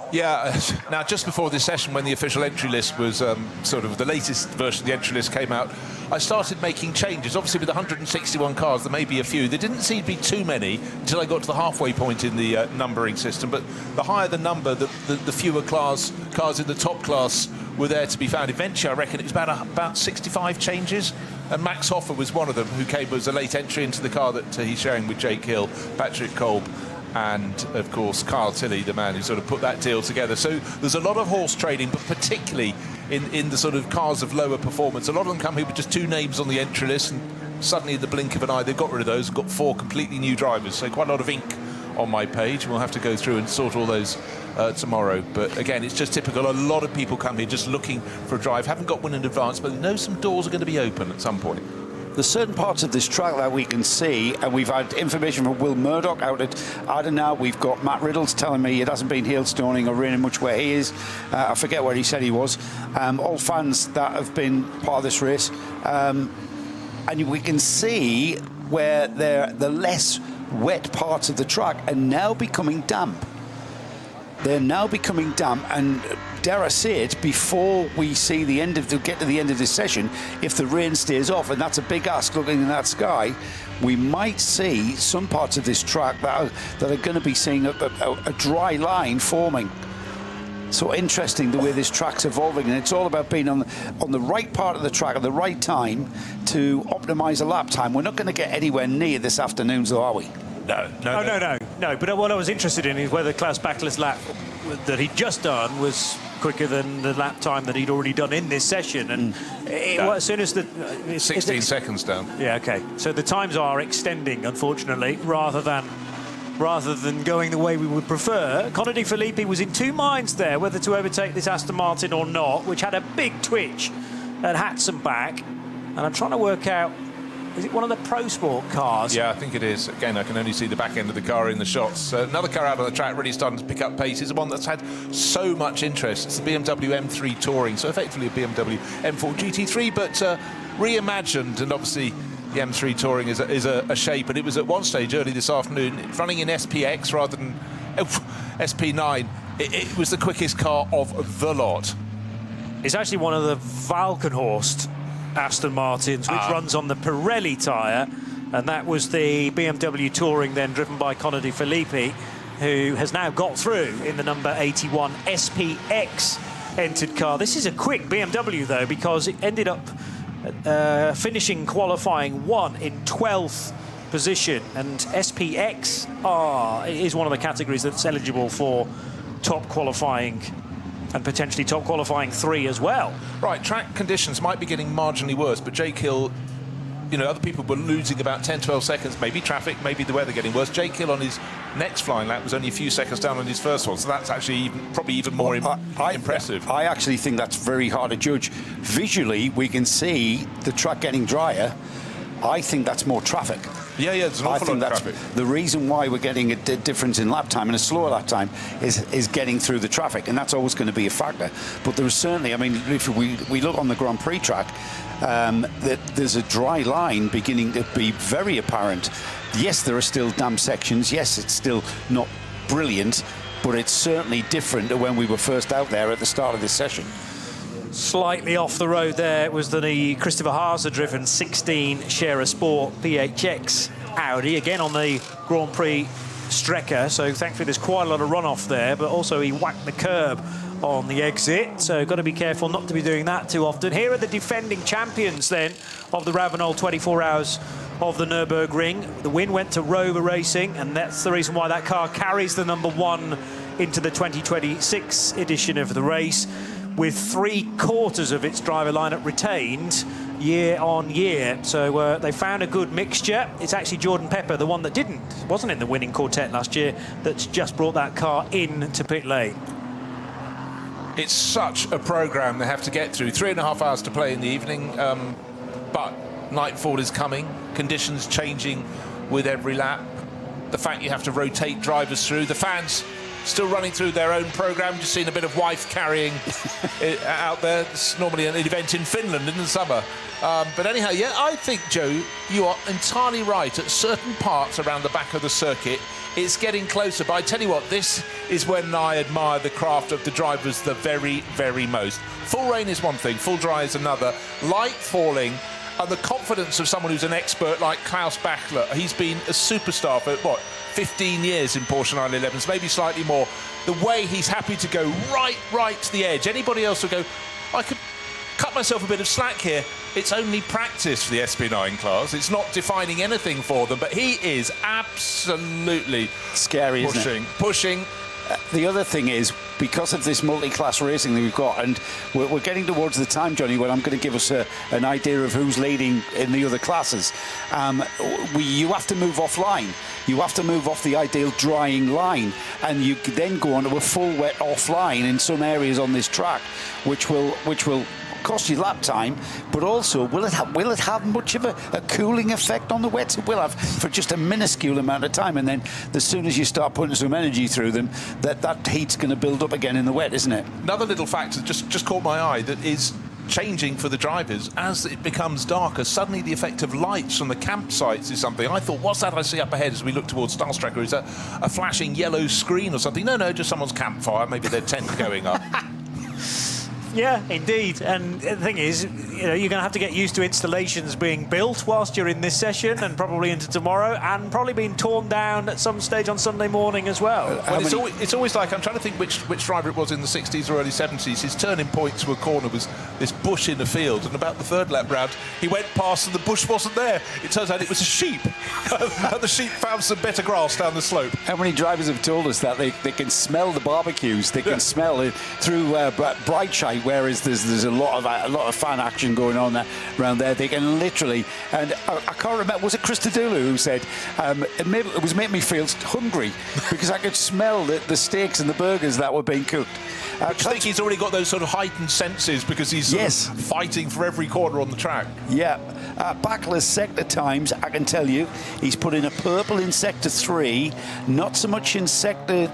Yeah, now just before this session, when the official entry list was sort of the latest version of the entry list came out, I started making changes. Obviously, with 161 cars, there may be a few. There didn't seem to be too many until I got to the halfway point in the numbering system. But the higher the number, the fewer cars in the top class were there to be found. Eventually, I reckon it was about 65 changes. And Max Hoffer was one of them, who came as a late entry into the car that he's sharing with Jake Hill, Patrick Kolb, and, of course, Kyle Tilley, the man who sort of put that deal together. So there's a lot of horse trading, but particularly in the sort of cars of lower performance. A lot of them come here with just 2 names on the entry list, and suddenly, in the blink of an eye, they've got rid of those and got 4 completely new drivers. So quite a lot of ink on my page. We'll have to go through and sort all those tomorrow. But again, it's just typical. A lot of people come here just looking for a drive, haven't got one in advance, but they know some doors are going to be open at some point. There's certain parts of this track that we can see, and we've had information from Will Murdoch out at Adenauer. We've got Matt Riddles telling me it hasn't been hailstoning or raining much where he is. I forget where he said he was. All fans that have been part of this race. And we can see where the less wet parts of the track are now becoming damp. They're now becoming damp, and dare I say it, before we see get to the end of this session, if the rain stays off, and that's a big ask looking in that sky, we might see some parts of this track that are going to be seeing a dry line forming. So interesting the way this track's evolving, and it's all about being on the right part of the track at the right time to optimise a lap time. We're not going to get anywhere near this afternoon's, though, are we? No. But what I was interested in is whether Klaus Bachler's lap that he'd just done was quicker than the lap time that he'd already done in this session. And as soon as 16 seconds down. Yeah, OK. So the times are extending, unfortunately, rather than going the way we would prefer. Connor De Phillippi was in two minds there, whether to overtake this Aston Martin or not, which had a big twitch at Hatzenbach. And I'm trying to work out, is it one of the Pro Sport cars? Yeah, I think it is. Again, I can only see the back end of the car in the shots. Another car out on the track really starting to pick up pace is the one that's had so much interest. It's the BMW M3 Touring, so effectively a BMW M4 GT3, but reimagined, and obviously the M3 Touring is a shape, and it was at one stage early this afternoon running in SPX rather than SP9. It was the quickest car of the lot. It's actually one of the Valkenhorst Aston Martins, which runs on the Pirelli tyre, and that was the BMW Touring then driven by Connor De Phillippi, who has now got through in the number 81 SPX entered car. This is a quick BMW though, because it ended up finishing qualifying 1 in 12th position, and SPX is one of the categories that's eligible for top qualifying and potentially top qualifying 3 as well. Right, track conditions might be getting marginally worse, but Jake Hill, other people were losing about 10, 12 seconds, maybe traffic, maybe the weather getting worse. Jake Hill on his next flying lap was only a few seconds down on his first one, so that's actually probably even more impressive. I actually think that's very hard to judge. Visually, we can see the track getting drier. I think that's more traffic. Yeah, there's an awful lot of traffic. The reason why we're getting a difference in lap time and a slower lap time is getting through the traffic, and that's always going to be a factor. But there's certainly, if we look on the Grand Prix track, that there's a dry line beginning to be very apparent. Yes, there are still damp sections. Yes, it's still not brilliant, but it's certainly different to when we were first out there at the start of this session. Slightly off the road there was the Christopher Haase-driven 16 Scherer Sport PHX Audi, again on the Grand Prix Strecker, so thankfully there's quite a lot of runoff there, but also he whacked the curb on the exit, so got to be careful not to be doing that too often. Here are the defending champions then of the Ravenel 24 Hours of the Nürburgring. The win went to Rover Racing, and that's the reason why that car carries the number 1 into the 2026 edition of the race, with 3/4 of its driver lineup retained year on year. So they found a good mixture. It's actually Jordan Pepper, the one that wasn't in the winning quartet last year, that's just brought that car into pit lane. It's such a programme they have to get through. 3.5 hours to play in the evening, but nightfall is coming. Conditions changing with every lap. The fact you have to rotate drivers through. The fans still running through their own programme. Just seen a bit of wife carrying out there. It's normally an event in Finland in the summer. But anyhow, yeah, I think, Joe, you are entirely right. At certain parts around the back of the circuit, it's getting closer. But I tell you what, this is when I admire the craft of the drivers the very, very most. Full rain is one thing, full dry is another. Light falling, and the confidence of someone who's an expert like Klaus Bachler. He's been a superstar for, 15 years in Porsche 911s, maybe slightly more. The way he's happy to go right to the edge. Anybody else would go, I could cut myself a bit of slack here. It's only practice for the SP9 class. It's not defining anything for them, but he is absolutely scary, pushing. The other thing is, because of this multi-class racing that we've got, and we're getting towards the time, Johnny, when I'm going to give us an idea of who's leading in the other classes. You have to move offline. You have to move off the ideal drying line, and you then go onto a full wet offline in some areas on this track, which will cost you lap time, but also will it have much of a cooling effect on the wets? It will have for just a minuscule amount of time, and then as soon as you start putting some energy through them, that heat's going to build up again in the wet, isn't it? Another little factor just caught my eye that is changing for the drivers as it becomes darker. Suddenly the effect of lights from the campsites is something. I thought, what's that I see up ahead as we look towards Starstracker? Is that a flashing yellow screen or something? No, just someone's campfire, maybe their tent going up. Yeah, indeed. And the thing is, you're going to have to get used to installations being built whilst you're in this session and probably into tomorrow, and probably being torn down at some stage on Sunday morning as well. Well, it's always like, I'm trying to think which driver it was in the 60s or early 70s. His turning point to a corner was this bush in the field, and about the third lap round, he went past and the bush wasn't there. It turns out it was a sheep. And the sheep found some better grass down the slope. How many drivers have told us that they can smell the barbecues, they can smell it through bright shade, whereas there's a lot of fan action going on around there. They can literally, and I can't remember, was it Christodoulou who said it was making me feel hungry because I could smell the steaks and the burgers that were being cooked. I think he's already got those sort of heightened senses because he's sort of fighting for every corner on the track. Yeah. Backla's sector times, I can tell you, he's put in a purple in sector 3, not so much in sector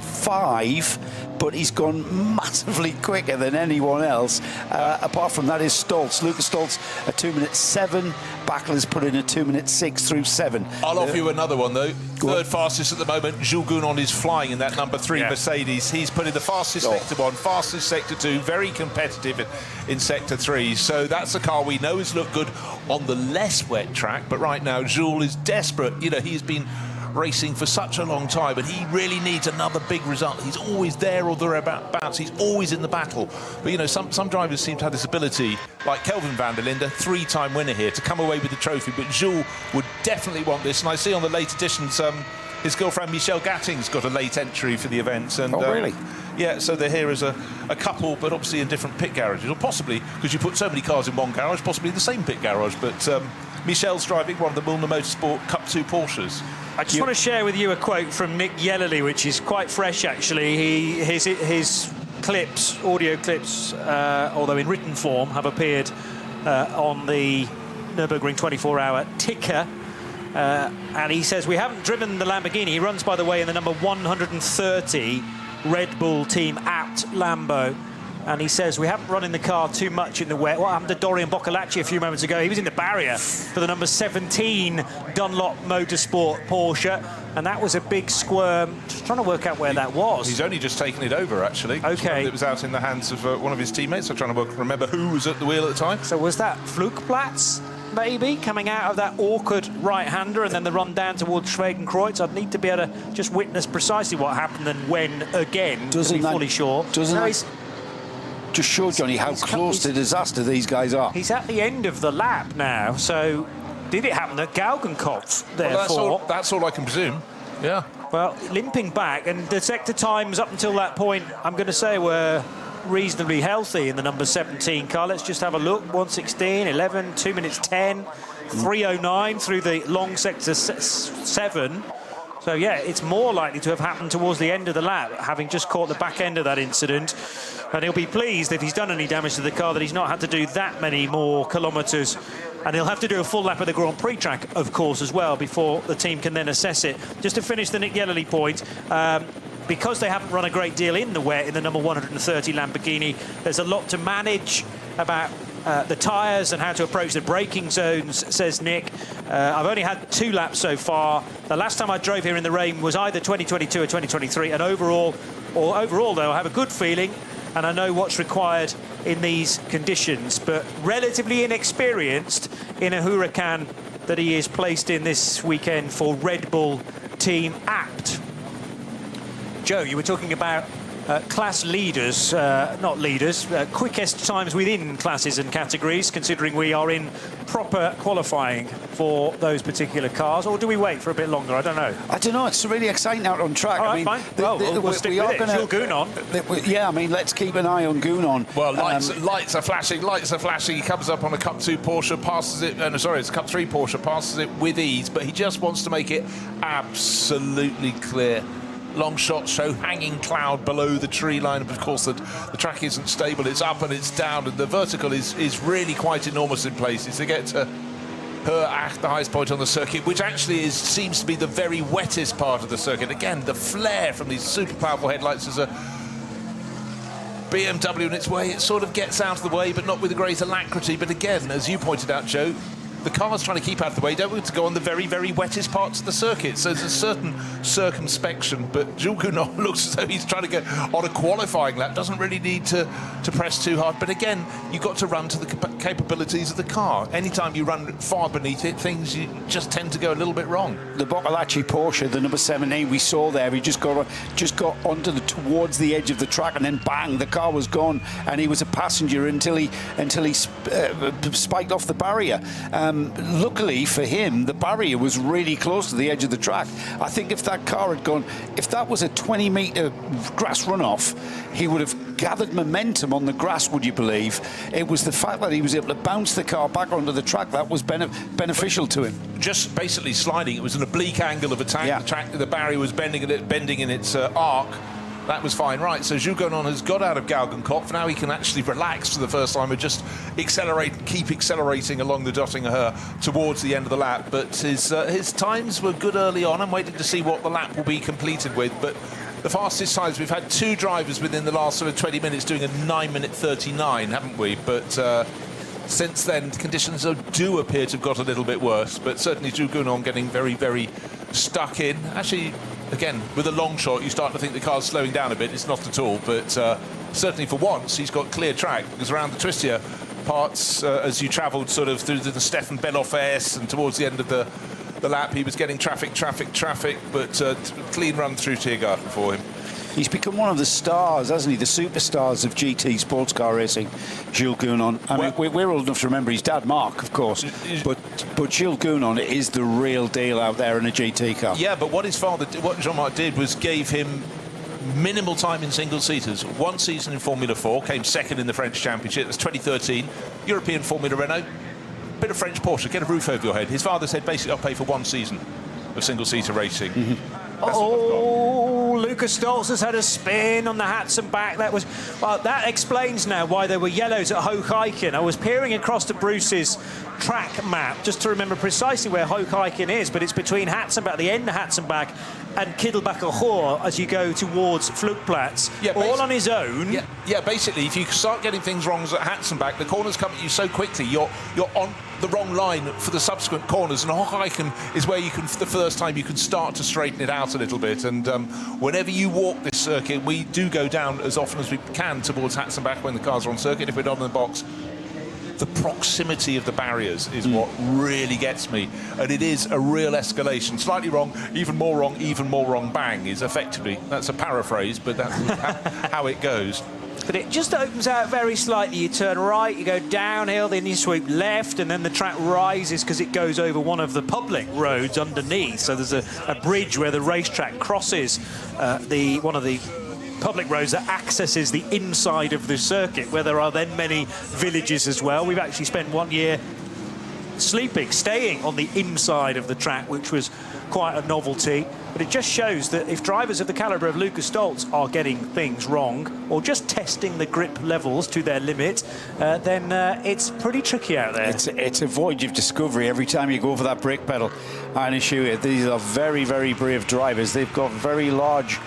5, but he's gone massively quicker than anyone else. Apart from that is Stoltz. Lucas Stoltz, a 2:07. Backla's put in a 2:06 through 7. I'll offer you another one, though. Third fastest at the moment, Jules Gounon is flying in that number 3 Mercedes. He's put in the fastest sector 1, fastest sector 2, very competitive in sector 3. So that's a car we know has looked good on the less wet track, but right now Jules is desperate. He's been racing for such a long time, but he really needs another big result. He's always there or thereabouts. He's always in the battle. But some drivers seem to have this ability, like Kelvin van der Linde, 3-time winner here, to come away with the trophy. But Jules would definitely want this. And I see on the late editions, his girlfriend Michelle Gatting's got a late entry for the event. And, really? Yeah, so they're here as a couple, but obviously in different pit garages, or possibly, because you put so many cars in one garage, possibly the same pit garage. But Michelle's driving one of the Milner Motorsport Cup 2 Porsches. I just want to share with you a quote from Nick Yellerly, which is quite fresh, actually. His clips, audio clips, although in written form, have appeared on the Nürburgring 24-hour ticker. And he says, we haven't driven the Lamborghini. He runs, by the way, in the number 130 Red Bull Team Apt Lambo. And he says, we haven't run in the car too much in the wet. What happened to Dorian Boccolacci a few moments ago? He was in the barrier for the number 17 Dunlop Motorsport Porsche. And that was a big squirm. Just trying to work out where that was. He's only just taken it over, actually. OK. It was out in the hands of one of his teammates. I'm trying to remember who was at the wheel at the time. So was that Flugplatz, maybe, coming out of that awkward right-hander and then the run down towards Schwedenkreuz? I'd need to be able to just witness precisely what happened and when again, to be fully sure. Just show Johnny how close to disaster these guys are. He's at the end of the lap now, so did it happen at Galgenkopf, therefore? Well, that's all I can presume, yeah. Well, limping back, and the sector times up until that point, I'm going to say, were reasonably healthy in the number 17 car. Let's just have a look. 1:16, 11, 2 minutes 10, 3:09 through the long sector 7. So, yeah, it's more likely to have happened towards the end of the lap, having just caught the back end of that incident. And he'll be pleased if he's done any damage to the car that he's not had to do that many more kilometres. And he'll have to do a full lap of the Grand Prix track, of course, as well, before the team can then assess it. Just to finish the Nick Yellerly point, because they haven't run a great deal in the wet in the number 130 Lamborghini, there's a lot to manage about the tyres and how to approach the braking zones, says Nick. I've only had 2 laps so far. The last time I drove here in the rain was either 2022 or 2023, and overall though, I have a good feeling and I know what's required in these conditions, but relatively inexperienced in a huracan that he is placed in this weekend for Red Bull Team Apt. Joe, you were talking about class leaders, not leaders, quickest times within classes and categories, considering we are in proper qualifying for those particular cars, or do we wait for a bit longer? I don't know. I don't know. It's really exciting out on track. All right, fine. We'll stick with it. Jules Gounon. Yeah, I mean, let's keep an eye on Gounon. Well, lights are flashing, lights are flashing. He comes up on a Cup 2 Porsche, passes it, it's a Cup 3 Porsche, passes it with ease, but he just wants to make it absolutely clear. Long shots show hanging cloud below the tree line. Of course, the track isn't stable. It's up and it's down, and the vertical is really quite enormous in places. To get to the highest point on the circuit, which actually seems to be the very wettest part of the circuit. Again, the flare from these super powerful headlights as a BMW in its way. It sort of gets out of the way, but not with a great alacrity. But again, as you pointed out, Joe, the car's trying to keep out of the way. You don't want to go on the very, very wettest parts of the circuit. So there's a certain circumspection. But Jules Gounon looks as though he's trying to get on a qualifying lap. Doesn't really need to press too hard. But again, you've got to run to the capabilities of the car. Anytime you run far beneath it, things you just tend to go a little bit wrong. The Boccolacci Porsche, the number 17 we saw there, he just got onto towards the edge of the track, and then bang, the car was gone, and he was a passenger until he spiked off the barrier. Luckily for him, the barrier was really close to the edge of the track. I think if that car had gone, if that was a 20-metre grass runoff, he would have gathered momentum on the grass, would you believe? It was the fact that he was able to bounce the car back onto the track that was beneficial to him. Just basically sliding. It was an oblique angle of attack. Yeah. The barrier was bending in its arc. That was fine, right? So Jules Gounon has got out of Galgenkopf. Now he can actually relax for the first time and just keep accelerating along the Dottinger towards the end of the lap. But his times were good early on. I'm waiting to see what the lap will be completed with. But the fastest times, we've had 2 drivers within the last sort of 20 minutes doing a 9-minute 39, haven't we? But since then, conditions do appear to have got a little bit worse. But certainly Jules Gounon getting very, very stuck in. Actually, again, with a long shot, you start to think the car's slowing down a bit. It's not at all, but certainly for once, he's got clear track, because around the twistier parts, as you travelled sort of through the Stefan Beloff S and towards the end of the lap, he was getting traffic, but clean run through Tiergarten for him. He's become one of the stars, hasn't he? The superstars of GT sports car racing, Jules Gounon. I mean, we're old enough to remember his dad, Mark, of course. But Jules Gounon is the real deal out there in a GT car. Yeah, but what Jean-Marc did was gave him minimal time in single-seaters. 1 season in Formula 4, came second in the French Championship. That's 2013. European Formula Renault. Bit of French Porsche, get a roof over your head. His father said, basically, I'll pay for 1 season of single-seater racing. Oh, Lucas Stoltz has had a spin on the Hatzenbach. That explains now why there were yellows at Hoogeiken. I was peering across to Bruce's track map just to remember precisely where Hoogeiken is, but it's between Hatzenbach, the end of Hatzenbach, and Kiddelbacher Hoor as you go towards Flugplatz, all on his own. Yeah, basically, if you start getting things wrong at Hatzenbach, the corners come at you so quickly, you're on the wrong line for the subsequent corners, and Hoogeiken is where you can, for the first time, you can start to straighten it out a little bit. And whenever you walk this circuit, we do go down as often as we can towards Hatzenbach when the cars are on circuit. If we're not in the box, the proximity of the barriers is what really gets me, and it is a real escalation. Slightly wrong, even more wrong, bang is effectively, that's a paraphrase, but that's how it goes. But it just opens out very slightly. You turn right, you go downhill, then you sweep left, and then the track rises because it goes over one of the public roads underneath. So there's a bridge where the racetrack crosses one of the public roads that accesses the inside of the circuit, where there are then many villages as well. We've actually spent 1 year staying on the inside of the track, which was quite a novelty. But it just shows that if drivers of the calibre of Lucas Stoltz are getting things wrong, or just testing the grip levels to their limit, then it's pretty tricky out there. It's a voyage of discovery every time you go over that brake pedal. I assure you, these are very, very brave drivers. They've got very large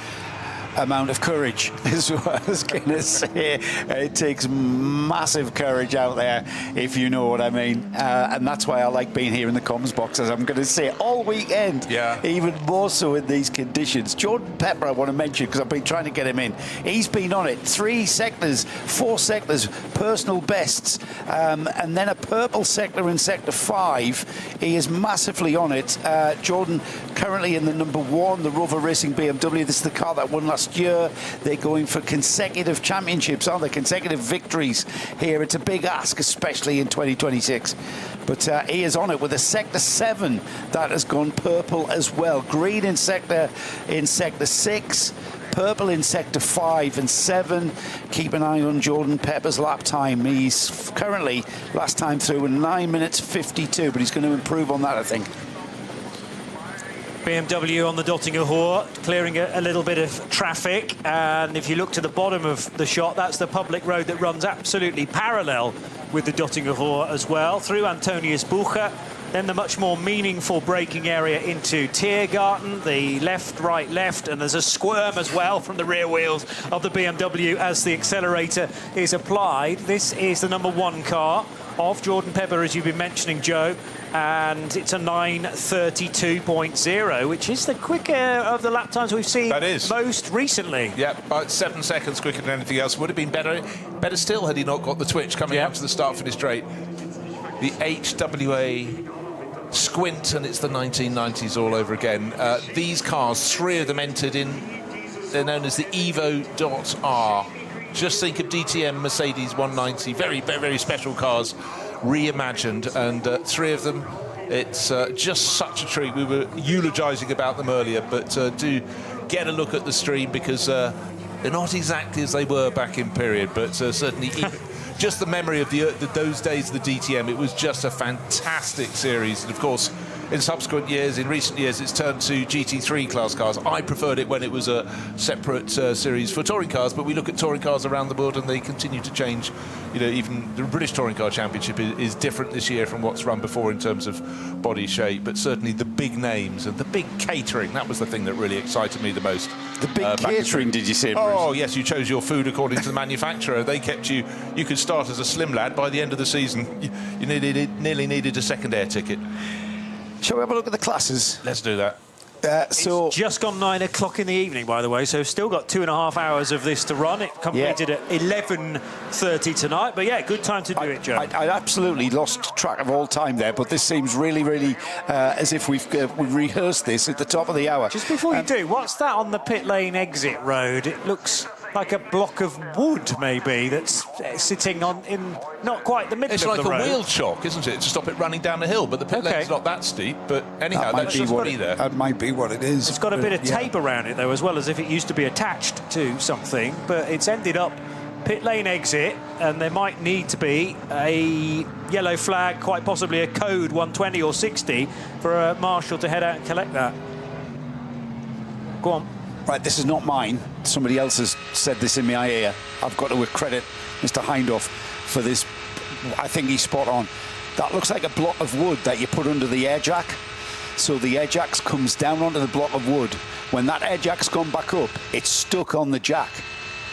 amount of courage, is what I was going to say. It takes massive courage out there, if you know what I mean. And that's why I like being here in the comms box, as I'm going to say, all weekend. Yeah. Even more so in these conditions. Jordan Pepper, I want to mention, because I've been trying to get him in. He's been on it. 3 sectors, 4 sectors, personal bests, and then a purple sector in sector 5. He is massively on it. Jordan currently in the number 1, the Rover Racing BMW. This is the car that won last year. They're going for consecutive championships, aren't they? Consecutive victories here. It's a big ask, especially in 2026. But he is on it with a sector 7 that has gone purple as well. Green in sector 6. Purple in sector 5 and 7. Keep an eye on Jordan Pepper's lap time. He's currently, last time through, in 9 minutes 52, but he's going to improve on that, I think. BMW on the Dottinger Hoor, clearing a little bit of traffic. And if you look to the bottom of the shot, that's the public road that runs absolutely parallel with the Dottinger Hoor as well, through Antonius Bucher. Then the much more meaningful braking area into Tiergarten, the left, right, left, and there's a squirm as well from the rear wheels of the BMW as the accelerator is applied. This is the number 1 car of Jordan Pepper, as you've been mentioning, Joe, and it's a 9:32.0, which is the quicker of the lap times we've seen most recently. Yeah, about 7 seconds quicker than anything else. Would have been better still had he not got the twitch coming out to the start-finish straight. The HWA squint, and it's the 1990s all over again. These cars, 3 of them entered in, they're known as the Evo.R. Just think of DTM Mercedes 190, very, very special cars, reimagined, and 3 of them. It's just such a treat. We were eulogising about them earlier, but do get a look at the stream, because they're not exactly as they were back in period, but certainly just the memory of those days of the DTM. It was just a fantastic series, and of course in subsequent years, in recent years, it's turned to GT3 class cars. I preferred it when it was a separate series for touring cars, but we look at touring cars around the world and they continue to change. You know, even the British Touring Car Championship is different this year from what's run before in terms of body shape, but certainly the big names and the big catering, that was the thing that really excited me the most. The big catering, did you say, Bruce? Oh, yes, you chose your food according to the manufacturer. They kept you could start as a slim lad. By the end of the season, you nearly needed a second air ticket. Shall we have a look at the classes? Let's do that. It's just gone 9 o'clock in the evening, by the way, so still got 2.5 hours of this to run. It completed at 11:30 tonight, but yeah, good time to do it, Joe. I absolutely lost track of all time there, but this seems really, really as if we've rehearsed this at the top of the hour. Just before you do, what's that on the pit lane exit road? It looks like a block of wood, maybe, that's sitting in not quite the middle of the road. It's like a wheel chock, isn't it, to stop it running down the hill, but the pit lane's not that steep, but anyhow, that's just funny there. That might be what it is. It's got a bit of tape around it, though, as well, as if it used to be attached to something, but it's ended up pit lane exit, and there might need to be a yellow flag, quite possibly a code 120 or 60, for a marshal to head out and collect that. Go on. Right, this is not mine. Somebody else has said this in my ear. I've got to credit Mr. Hindhoff for this. I think he's spot on. That looks like a block of wood that you put under the air jack. So the air jack comes down onto the block of wood. When that air jack's gone back up, it's stuck on the jack.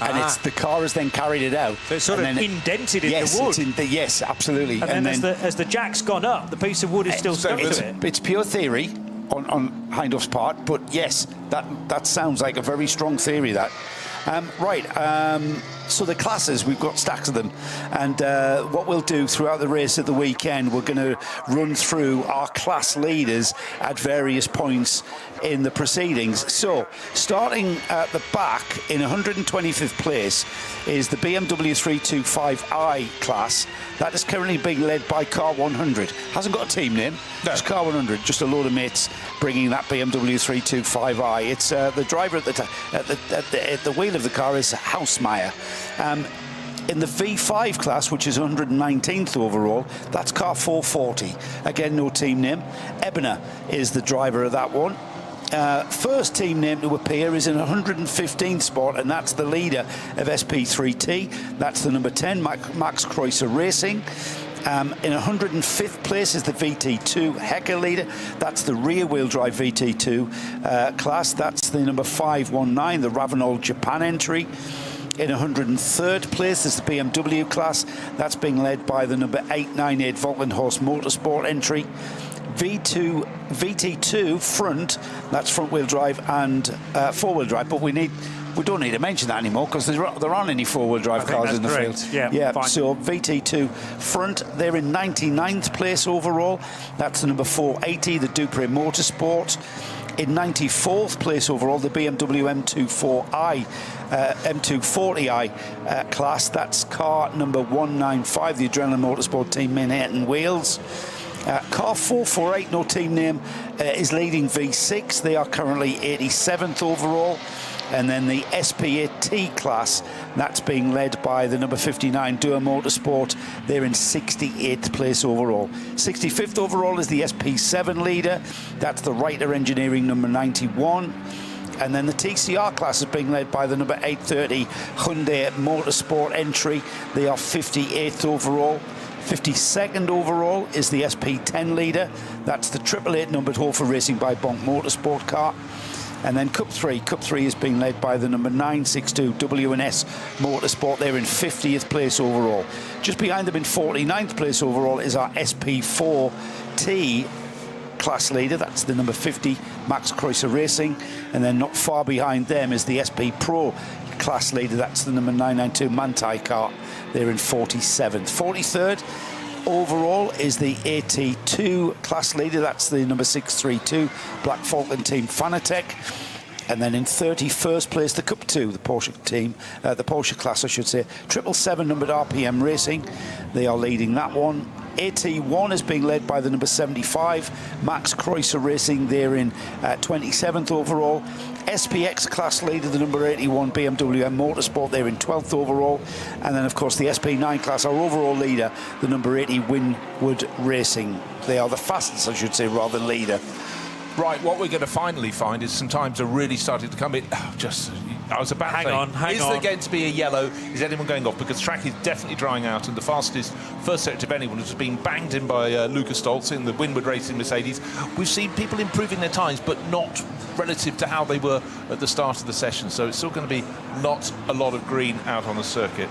And the car has then carried it out. So it's sort of indented in the wood. Yes, absolutely. And then as the jack's gone up, the piece of wood is still stuck to it. It's pure theory on Hindhoff's part, but yes, that sounds like a very strong theory, that. So the classes, we've got stacks of them, and what we'll do throughout the race at the weekend, we're going to run through our class leaders at various points in the proceedings. So starting at the back in 125th place is the BMW 325i class. That is currently being led by Car 100. Hasn't got a team name, just Car 100, just a load of mates bringing that BMW 325i. It's the driver at the wheel of the car is Hausmeyer. In the V5 class, which is 119th overall, that's car 440. Again, no team name. Ebner is the driver of that one. First team name to appear is in 115th spot, and that's the leader of SP3T. That's the number 10, Max Kreuzer Racing. In 105th place is the VT2 Hecker leader. That's the rear-wheel drive VT2 class. That's the number 519, the Ravenol Japan entry. In 103rd place is the BMW class. That's being led by the number 898 Volkenhorst Motorsport entry. VT2 front, that's front-wheel drive and four-wheel drive, but we don't need to mention that anymore because there aren't any four-wheel drive cars in the field. Yeah, fine. So VT2 front, they're in 99th place overall. That's the number 480, the Dupre Motorsport. In 94th place overall, the BMW M240i class. That's car number 195, the Adrenaline Motorsport Team Manhattan Wales. Car 448, no team name, is leading V6. They are currently 87th overall. And then the SP8T class, that's being led by the number 59 Dua Motorsport. They're in 68th place overall. 65th overall is the SP7 leader. That's the Reiter Engineering number 91. And then the TCR class is being led by the number 830 Hyundai Motorsport entry. They are 58th overall. 52nd overall is the SP10 leader. That's the 888 numbered Hofer Racing by Bonk Motorsport car. And then Cup 3 is being led by the number 962 W&S Motorsport. They're in 50th place overall. Just behind them in 49th place overall is our SP4T class leader. That's the number 50 Max Kreuzer Racing. And then not far behind them is the SP Pro class leader. That's the number 992 Manthey car. They're in 47th. 43rd overall is the AT2 class leader. That's the number 632 Black Falcon Team Fanatec. And then in 31st place, the Cup 2, the Porsche team, the Porsche class, I should say, 777 numbered RPM Racing. They are leading that one. AT1 is being led by the number 75 Max Kreuzer Racing. They're in 27th overall. SPX class leader, the number 81 BMW M Motorsport. They're in 12th overall. And then, of course, the SP9 class, our overall leader, the number 80 Winwood Racing. They are the fastest, I should say, rather than leader. Right, what we're going to finally find is some times are really starting to come in. I was about to say, is there going to be a yellow? Is anyone going off? Because track is definitely drying out, and the fastest first sector of anyone has been banged in by Lucas Stoltz in the Winwood Racing Mercedes. We've seen people improving their times, but not relative to how they were at the start of the session. So it's still going to be not a lot of green out on the circuit.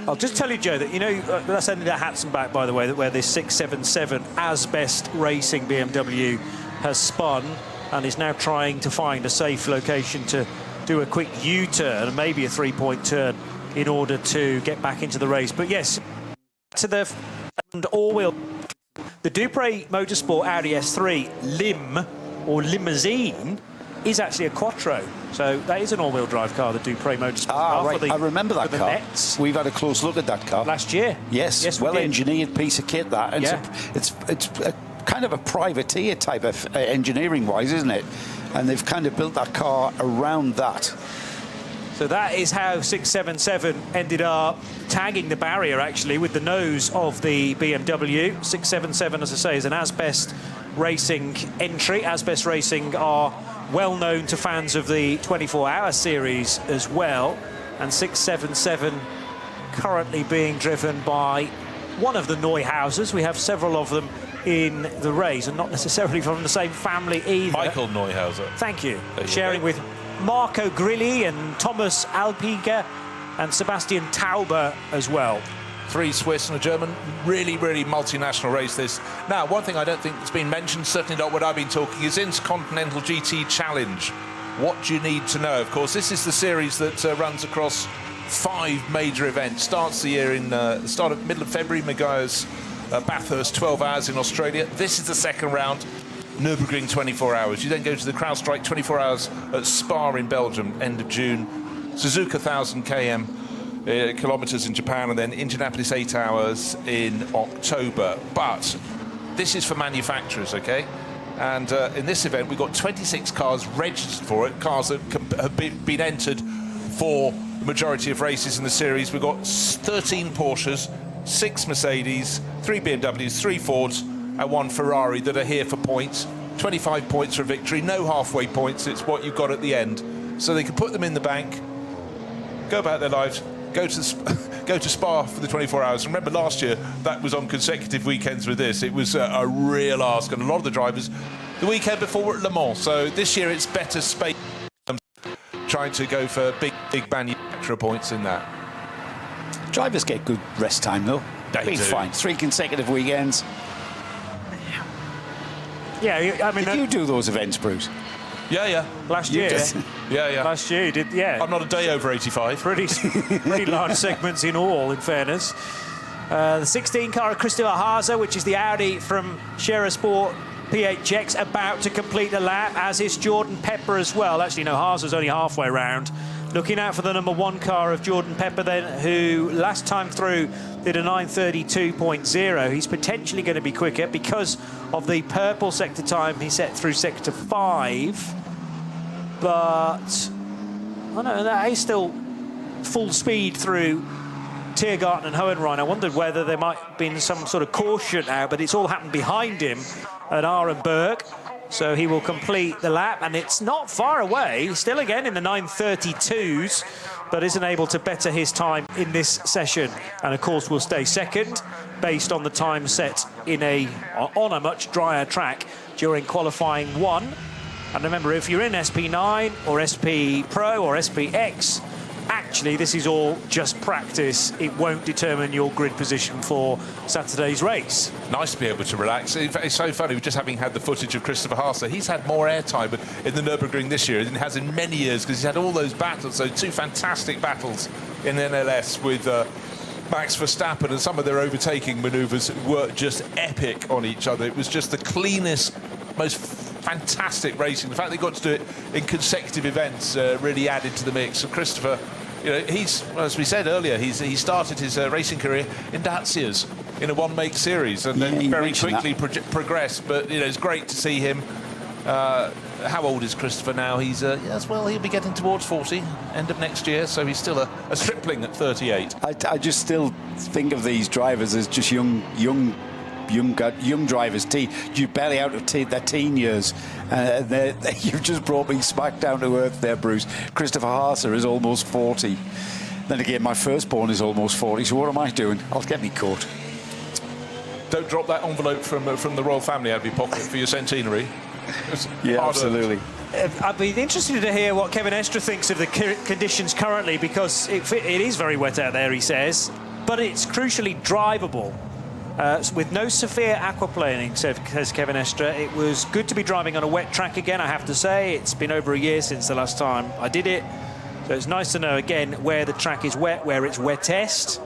I'll just tell you, Joe, that, you know, that's only the Hatzenbach, by the way, where this 677 Asbest Racing BMW has spun and is now trying to find a safe location to do a quick U-turn and maybe a three-point turn in order to get back into the race. But yes, to the all-wheel, the Dupre Motorsport Audi S3 Lim, or Limousine, is actually a Quattro. So that is an all-wheel drive car, the Dupre Motorsport car. Right. I remember that car. Nets. We've had a close look at that car. Last year. Yes, well-engineered piece of kit, that. And yeah. It's a kind of a privateer type of engineering-wise, isn't it? And they've kind of built that car around that. So that is how 677 ended up tagging the barrier, actually, with the nose of the BMW. 677, as I say, is an Asbest Racing entry. Asbest Racing are well known to fans of the 24-hour series as well. And 677 currently being driven by one of the Neuhausers. We have several of them in the race, and not necessarily from the same family either. Michael Neuhauser. Thank you. Sharing with Marco Grilli and Thomas Alpiger and Sebastian Tauber as well. 3 Swiss and a German. Really, really multinational race, this. Now, one thing I don't think that's been mentioned, certainly not what I've been talking, is Intercontinental GT Challenge. What do you need to know? Of course, this is the series that runs across 5 major events. Starts the year in the start of middle of February, Maguire's Bathurst, 12 hours in Australia. This is the second round, Nürburgring 24 hours. You then go to the CrowdStrike 24 hours at Spa in Belgium, end of June. Suzuka 1000 kilometres in Japan, and then Indianapolis 8 hours in October. But this is for manufacturers, okay? And in this event, we've got 26 cars registered for it, cars that have been entered for the majority of races in the series. We've got 13 Porsches, 6 Mercedes, 3 BMWs, 3 Fords, and 1 Ferrari that are here for points. 25 points for victory, no halfway points. It's what you've got at the end. So they can put them in the bank, go about their lives, go to Spa for the 24 hours. Remember last year, that was on consecutive weekends with this. It was a real ask, and a lot of the drivers the weekend before were at Le Mans. So this year it's better space, trying to go for big manufacturer points in that. Drivers get good rest time, though. They Been do. fine. 3 consecutive weekends. Yeah, I mean... Did you do those events, Bruce? Yeah. Last year. Yeah. Last year you did, yeah. I'm not a day over 85. Pretty large segments in all, in fairness. The 16 car of Christopher Haase, which is the Audi from Scherer Sport PHX, about to complete the lap, as is Jordan Pepper as well. Actually, no, Haase's only halfway round. Looking out for the number 1 car of Jordan Pepper then, who last time through did a 9:32.0. He's potentially going to be quicker because of the purple sector time he set through sector 5. But, oh no, that is still full speed through Tiergarten and Hohenrhein. I wondered whether there might have been some sort of caution now, but it's all happened behind him at Arenberg. So he will complete the lap, and it's not far away. Still again in the 9:32s, but isn't able to better his time in this session. And of course will stay second, based on the time set on a much drier track during qualifying 1. And remember, if you're in SP9 or SP Pro or SPX, actually, this is all just practice. It won't determine your grid position for Saturday's race. Nice to be able to relax. In fact, it's so funny, just having had the footage of Christopher Haase, he's had more airtime in the Nürburgring this year than he has in many years, because he's had all those battles, so 2 fantastic battles in NLS with Max Verstappen, and some of their overtaking manoeuvres were just epic on each other. It was just the cleanest, most fantastic racing. The fact they got to do it in consecutive events really added to the mix. So Christopher, you know, he's, as we said earlier, he started his racing career in Dacias in a one-make series, and then very quickly progressed. But you know, it's great to see him. How old is Christopher now? He's yes, well, he'll be getting towards 40 end of next year, so he's still a stripling at 38. I just still think of these drivers as just young drivers. You're barely out of their teen years. You've just brought me smack down to earth there, Bruce. Christopher Haase is almost 40. Then again, my firstborn is almost 40, so what am I doing? I'll get me caught. Don't drop that envelope from the royal family out of your pocket for your centenary. Yeah, absolutely. I'd be interested to hear what Kevin Estre thinks of the conditions currently, because it is very wet out there, he says, but it's crucially drivable. With no severe aquaplaning, says Kevin Estre. It was good to be driving on a wet track again, I have to say. It's been over a year since the last time I did it. So it's nice to know again where the track is wet, where it's wettest,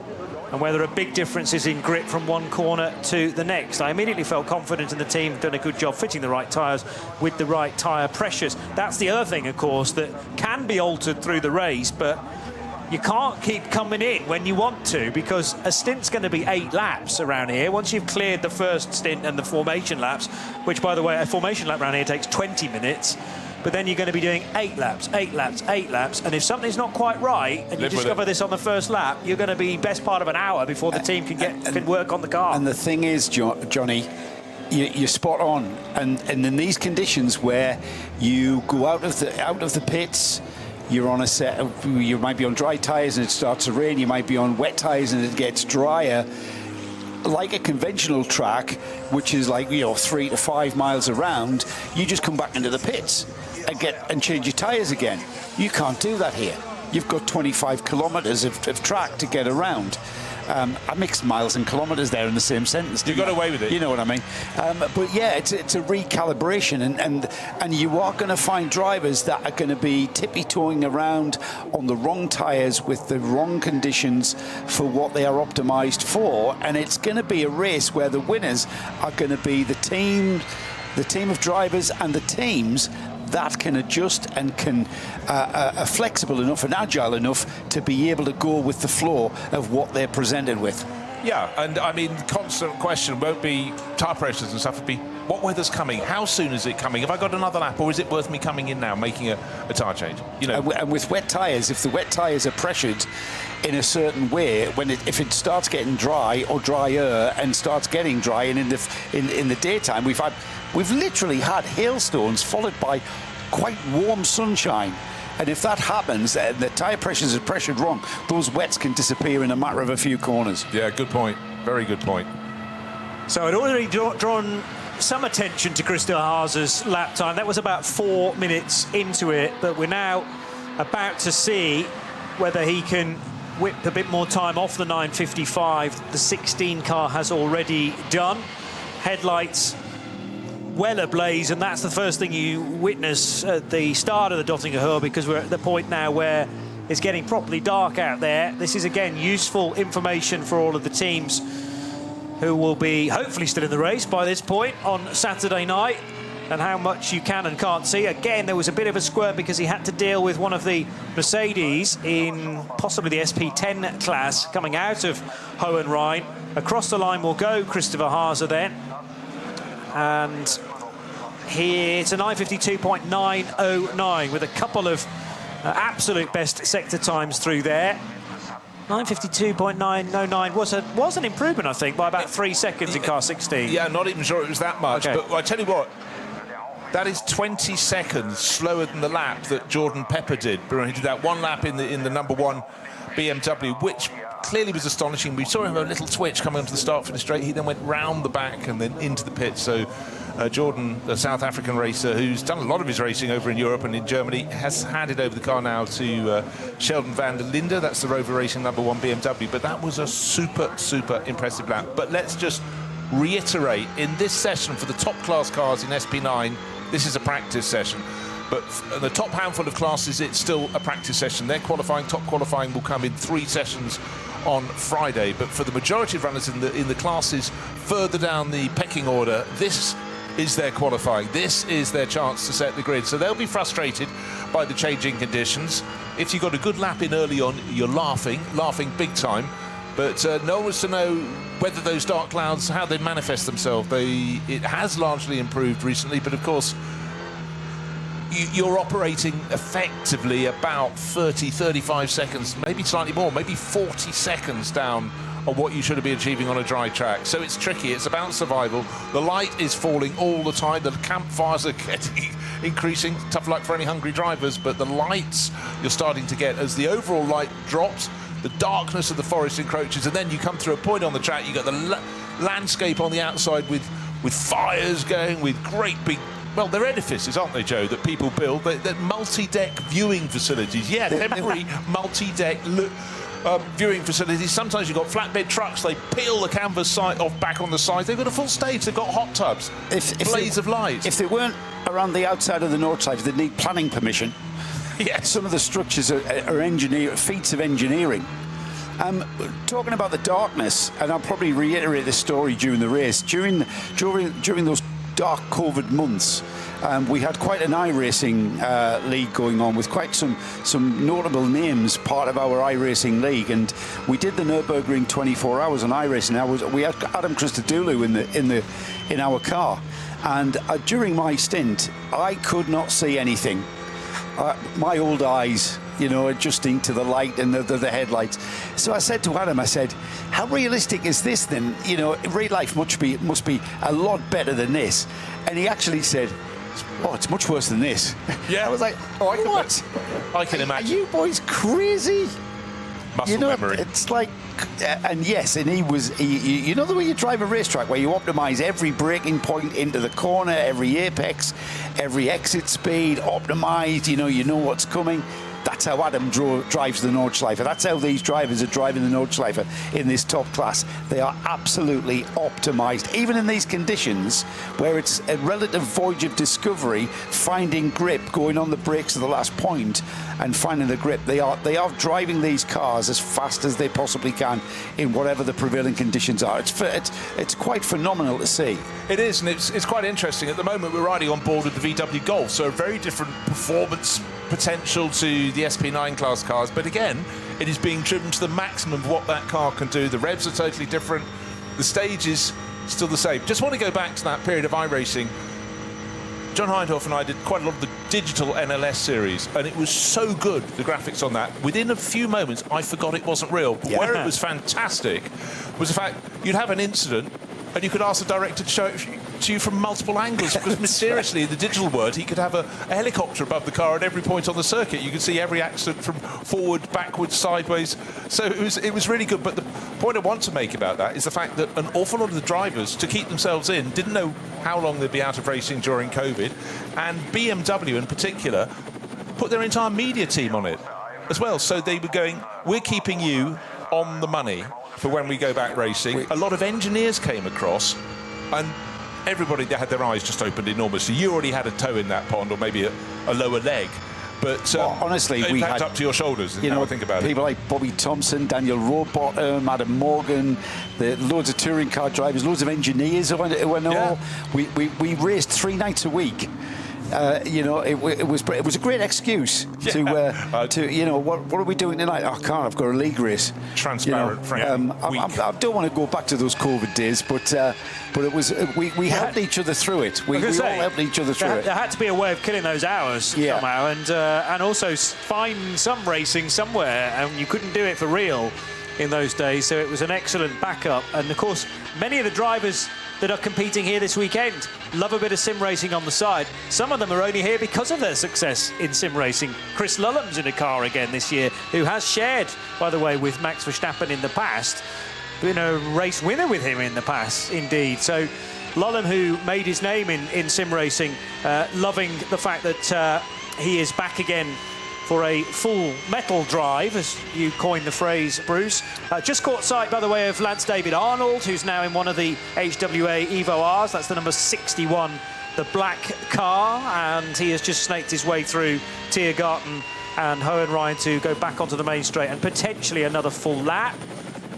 and where there are big differences in grip from one corner to the next. I immediately felt confident in the team, done a good job fitting the right tyres with the right tyre pressures. That's the other thing, of course, that can be altered through the race, but you can't keep coming in when you want to, because a stint's going to be 8 laps around here. Once you've cleared the first stint and the formation laps, which, by the way, a formation lap around here takes 20 minutes, but then you're going to be doing 8 laps, 8 laps, 8 laps, and if something's not quite right, and you discover this on the first lap, you're going to be best part of an hour before the team can work on the car. And the thing is, Johnny, you're spot on. And in these conditions where you go out of the pits, you're on a set of, you might be on dry tyres and it starts to rain, you might be on wet tyres and it gets drier. Like a conventional track, which is like 3 to 5 miles around, you just come back into the pits and change your tyres again. You can't do that here. You've got 25 kilometres of track to get around. I mixed miles and kilometres there in the same sentence. You got away with it. You know what I mean? But yeah, it's a recalibration, and you are going to find drivers that are going to be tippy-toeing around on the wrong tyres with the wrong conditions for what they are optimised for, and it's going to be a race where the winners are going to be the team of drivers and the teams that can adjust and are flexible enough and agile enough to be able to go with the flow of what they're presented with. Yeah, and I mean, the constant question won't be tyre pressures and stuff, it'll be what weather's coming, how soon is it coming, have I got another lap, or is it worth me coming in now, making a tyre change? You know. And with wet tyres, if the wet tyres are pressured in a certain way, if it starts getting dry or drier and starts getting dry, and in the daytime we've literally had hailstones followed by quite warm sunshine. And if that happens, the tyre pressures are pressured wrong, those wets can disappear in a matter of a few corners. Yeah, good point. Very good point. So I'd already drawn some attention to Christopher Haase's lap time. That was about 4 minutes into it, but we're now about to see whether he can whip a bit more time off the 9:55 the 16 car has already done. Headlights well ablaze, and that's the first thing you witness at the start of the Dottinger Hill, because we're at the point now where it's getting properly dark out there. This is again useful information for all of the teams who will be hopefully still in the race by this point on Saturday night, and how much you can and can't see. Again, there was a bit of a squirt because he had to deal with one of the Mercedes in possibly the SP10 class coming out of Hohenrhein. Across the line will go Christopher Haase then, and it's a 9:52.909 with a couple of absolute best sector times through there. 9:52.909 was an improvement, I think, by about 3 seconds in car 16. Yeah, not even sure it was that much. Okay. But I tell you what, that is 20 seconds slower than the lap that Jordan Pepper did. He did that one lap in the number 1 BMW, which clearly was astonishing. We saw him have a little twitch coming onto the start-finish straight. He then went round the back and then into the pit. So Jordan, the South African racer who's done a lot of his racing over in Europe and in Germany, has handed over the car now to Sheldon van der Linde. That's the Rover Racing #1 BMW. But that was a super, super impressive lap. But let's just reiterate, in this session for the top class cars in SP9, this is a practice session. But the top handful of classes, it's still a practice session. Their top qualifying will come in 3 sessions on Friday. But for the majority of runners in the classes further down the pecking order, this is their qualifying. This is their chance to set the grid. So they'll be frustrated by the changing conditions. If you got a good lap in early on, you're laughing big time. But no one wants to know whether those dark clouds, how they manifest themselves. It has largely improved recently, but of course, you're operating effectively about 30, 35 seconds, maybe slightly more, maybe 40 seconds down on what you should be achieving on a dry track. So it's tricky. It's about survival. The light is falling all the time. The campfires are increasing. Tough luck for any hungry drivers, but the lights you're starting to get as the overall light drops, the darkness of the forest encroaches, and then you come through a point on the track, you've got the landscape on the outside with fires going, with great big, well, they're edifices, aren't they, Joe, that people build? They're multi-deck viewing facilities. Yeah, temporary multi-deck viewing facilities. Sometimes you've got flatbed trucks, they peel the canvas side off back on the side. They've got a full stage, they've got hot tubs, blades of light. If they weren't around the outside of the Nordschleife, they'd need planning permission. Yes. Some of the structures are feats of engineering. Talking about the darkness, and I'll probably reiterate this story during the race. During those dark COVID months, we had quite an iRacing league going on with quite some notable names part of our iRacing league, and we did the Nürburgring 24 hours on iRacing. We had Adam Christodoulou in our car, and during my stint, I could not see anything. My old eyes, adjusting to the light and the headlights. So I said to Adam, how realistic is this then? Real life must be a lot better than this. And he actually said, oh, it's much worse than this. Yeah. I was like, what? I can imagine. Are you boys crazy? Muscle memory. It's like, and yes, and he the way you drive a racetrack where you optimize every braking point into the corner, every apex, every exit speed, optimized, you know what's coming. That's how Adam drives the Nordschleife. That's how these drivers are driving the Nordschleife in this top class. They are absolutely optimized. Even in these conditions where it's a relative voyage of discovery, finding grip, going on the brakes at the last point and finding the grip, they are driving these cars as fast as they possibly can in whatever the prevailing conditions are. It's quite phenomenal to see. It is, and it's quite interesting. At the moment, we're riding on board with the VW Golf, so a very different performance potential to the SP9 class cars, but again, it is being driven to the maximum of what that car can do. The revs are totally different. The stage is still the same. Just want to go back to that period of iRacing. John Hindhoff and I did quite a lot of the digital NLS series, and it was so good, the graphics on that. Within a few moments, I forgot it wasn't real. But where it was fantastic was the fact you'd have an incident, and you could ask the director to show it to you from multiple angles, because mysteriously in the digital world he could have a helicopter above the car at every point on the circuit. You could see every accident from forward, backwards, sideways. So it was really good. But the point I want to make about that is the fact that an awful lot of the drivers, to keep themselves in, didn't know how long they'd be out of racing during COVID, and BMW in particular put their entire media team on it as well. So they were going, we're keeping you on the money for when we go back racing. A lot of engineers came across, and everybody had their eyes just opened enormously. You already had a toe in that pond, or maybe a lower leg. But honestly, we had up to your shoulders. I think about people like Bobby Thompson, Daniel Rowbottom, Adam Morgan, loads of touring car drivers, loads of engineers who went all. We raced 3 nights a week. It was a great excuse to what are we doing tonight? Oh, I've got a league race. Transparent, I don't want to go back to those COVID days, but it was we helped each other through it. We all helped each other through it. There had to be a way of killing those hours somehow, and also find some racing somewhere, and you couldn't do it for real in those days. So it was an excellent backup, and of course, many of the drivers that are competing here this weekend love a bit of sim racing on the side. Some of them are only here because of their success in sim racing. Chris Lulham's in a car again this year, who has shared, by the way, with Max Verstappen in the past, been a race winner with him in the past, indeed. So Lolland, who made his name in sim racing, loving the fact that he is back again for a full metal drive, as you coined the phrase, Bruce. Just caught sight, by the way, of Lance David Arnold, who's now in one of the HWA Evo Rs. That's the number 61, the black car, and he has just snaked his way through Tiergarten and Hohen Ryan to go back onto the main straight and potentially another full lap.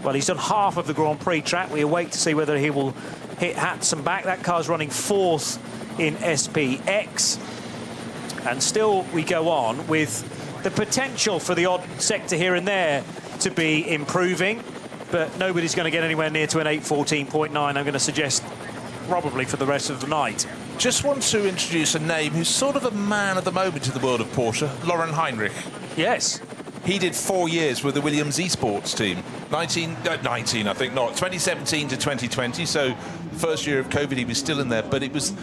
Well, he's done half of the Grand Prix track. We await to see whether he will hit Hatson back. That car's running 4th in SPX. And still we go on with the potential for the odd sector here and there to be improving, but nobody's going to get anywhere near to an 8:14.9, I'm going to suggest, probably for the rest of the night. Just want to introduce a name who's sort of a man at the moment in the world of Porsche, Lauren Heinrich. Yes. He did 4 years with the Williams eSports team. 19, I think not. 2017 to 2020, so first year of COVID, he was still in there. But it was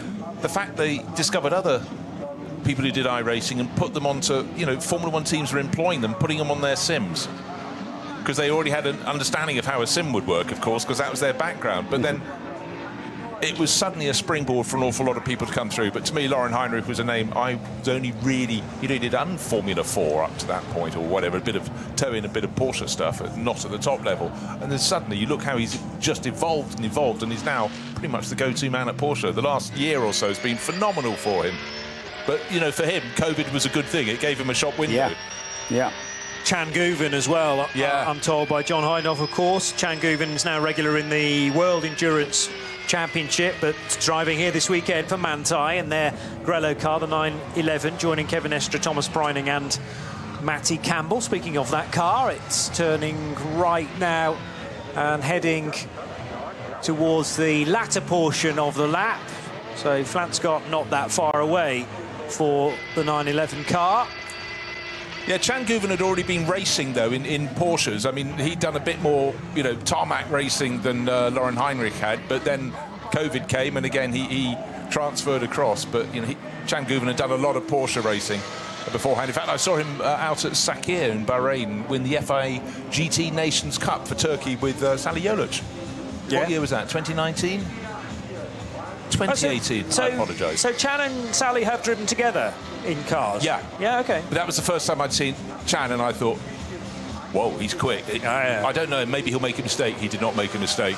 the fact they discovered other people who did iRacing and put them onto, you know, Formula One teams were employing them, putting them on their sims. Because they already had an understanding of how a sim would work, of course, because that was their background. But then it was suddenly a springboard for an awful lot of people to come through. But to me, Lauren Heinrich was a name I was only really, you know, he did Formula 4 up to that point or whatever, a bit of toe in, a bit of Porsche stuff, not at the top level. And then suddenly you look how he's just evolved, and he's now pretty much the go-to man at Porsche. The last year or so has been phenomenal for him. But, you know, for him, COVID was a good thing. It gave him a shop window. Yeah, yeah. Chan Guven as well, I'm told, by John Hindhoff, of course. Chan Guven is now regular in the World Endurance Championship, but driving here this weekend for Manthey and their Grello car, the 911, joining Kevin Estre, Thomas Preining and Matty Campbell. Speaking of that car, it's turning right now and heading towards the latter portion of the lap. So Flanscott not that far away for the 911 car. Yeah, Chan Guven had already been racing, though, in Porsches. I mean, he'd done a bit more, you know, tarmac racing than Lauren Heinrich had, but then COVID came, and again, he transferred across. But, you know, Chan Guven had done a lot of Porsche racing beforehand. In fact, I saw him out at Sakir in Bahrain win the FIA GT Nations Cup for Turkey with Sally Jolic. Yeah. What year was that, 2019? 2018, I apologise. So Chan and Sally have driven together in cars? Yeah. Yeah, OK. But that was the first time I'd seen Chan, and I thought, whoa, he's quick. I don't know, maybe he'll make a mistake. He did not make a mistake.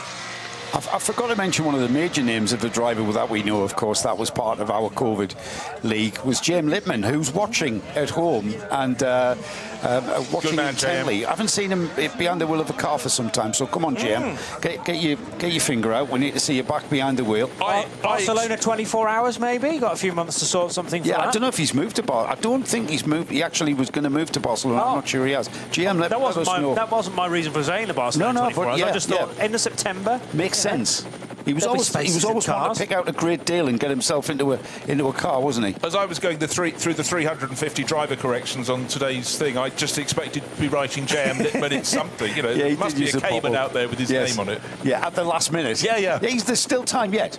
I forgot to mention one of the major names of the driver that we know, of course, that was part of our COVID league, was James Lippmann, who's watching at home and watching intently. I haven't seen him behind the wheel of a car for some time, so come on, Jim, get your finger out. We need to see you back behind the wheel. Barcelona 24 hours, maybe? Got a few months to sort something for that. I don't know if he's moved to Barcelona. I don't think he's moved. He actually was going to move to Barcelona. I'm not sure he has. GM, that wasn't my reason for saying the Barcelona 24 hours. I just thought end of September. Makes sense. He was always wanting to pick out a great deal and get himself into a car, wasn't he? As I was going through the 350 driver corrections on today's thing, I just expected to be writing JM Lippmann in something. You know, there must be a Cayman out there with his name on it. Yeah, at the last minute. Yeah. There's still time yet.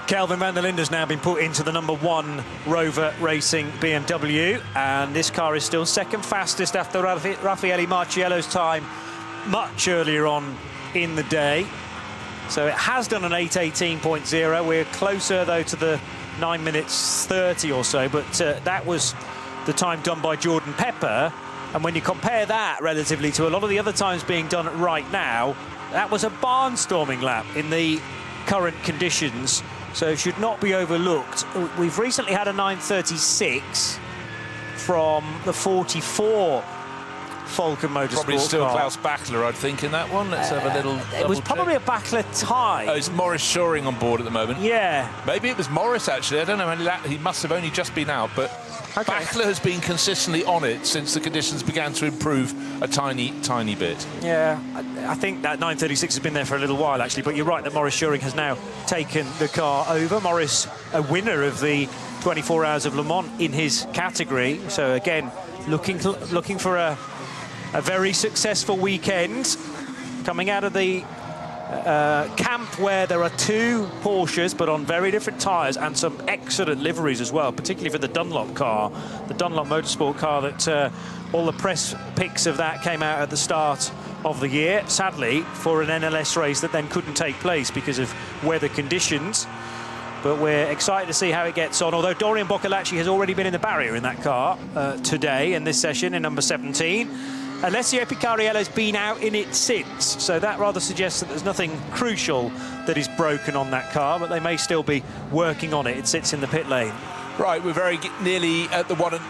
Kelvin van der Linde's now been put into the number 1 Rover Racing BMW, and this car is still second fastest after Raffaele Marciello's time much earlier on in the day. So it has done an 8:18.0. We're closer, though, to the 9 minutes 30 or so, but that was the time done by Jordan Pepper. And when you compare that relatively to a lot of the other times being done right now, that was a barnstorming lap in the current conditions, so it should not be overlooked. We've recently had a 9:36 from the 44 Falcon Motorsport Probably still car. Klaus Bachler, I'd think, in that one. Let's have a little It was probably a Bachler tie. Oh, it's Morris Shoring on board at the moment. Yeah. Maybe it was Morris, actually. I don't know. He must have only just been out, but Bachler has been consistently on it since the conditions began to improve a tiny, tiny bit. Yeah, I think that 936 has been there for a little while, actually, but you're right that Morris Shoring has now taken the car over. Morris, a winner of the 24 Hours of Le Mans in his category. So, again, looking for a very successful weekend, coming out of the camp where there are 2 Porsches but on very different tyres and some excellent liveries as well, particularly for the Dunlop car, the Dunlop Motorsport car that all the press pics of that came out at the start of the year, sadly, for an NLS race that then couldn't take place because of weather conditions. But we're excited to see how it gets on, although Dorian Boccolacci has already been in the barrier in that car today in this session in number 17. Alessio Picariello's been out in it since, so that rather suggests that there's nothing crucial that is broken on that car, but they may still be working on it. It sits in the pit lane. Right, we're very nearly at the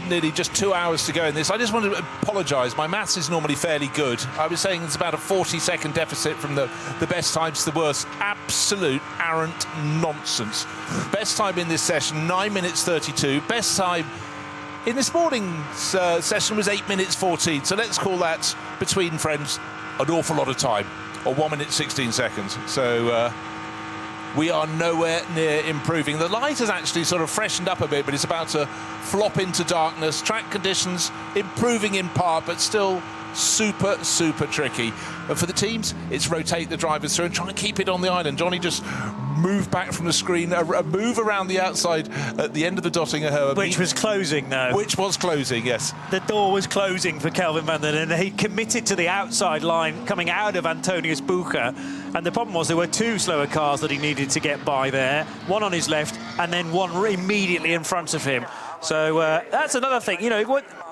nearly just 2 hours to go in this. I just want to apologise. My maths is normally fairly good. I was saying it's about a 40-second deficit from the best time to the worst. Absolute arrant nonsense. Best time in this session, 9 minutes 32. Best time in this morning's session was 8 minutes 14. So let's call that, between friends, an awful lot of time, or 1 minute 16 seconds. So we are nowhere near improving. The light has actually sort of freshened up a bit, but it's about to flop into darkness. Track conditions improving in part, but still super, super tricky. And for the teams, it's rotate the drivers through and try and keep it on the island. Johnny just moved back from the screen, a move around the outside at the end of the Dottinger Herb. Which was closing, though. Which was closing, yes. The door was closing for Kelvin van der Linde. He committed to the outside line coming out of Antonius Bucher. And the problem was there were two slower cars that he needed to get by there. One on his left and then one immediately in front of him. So that's another thing. You know,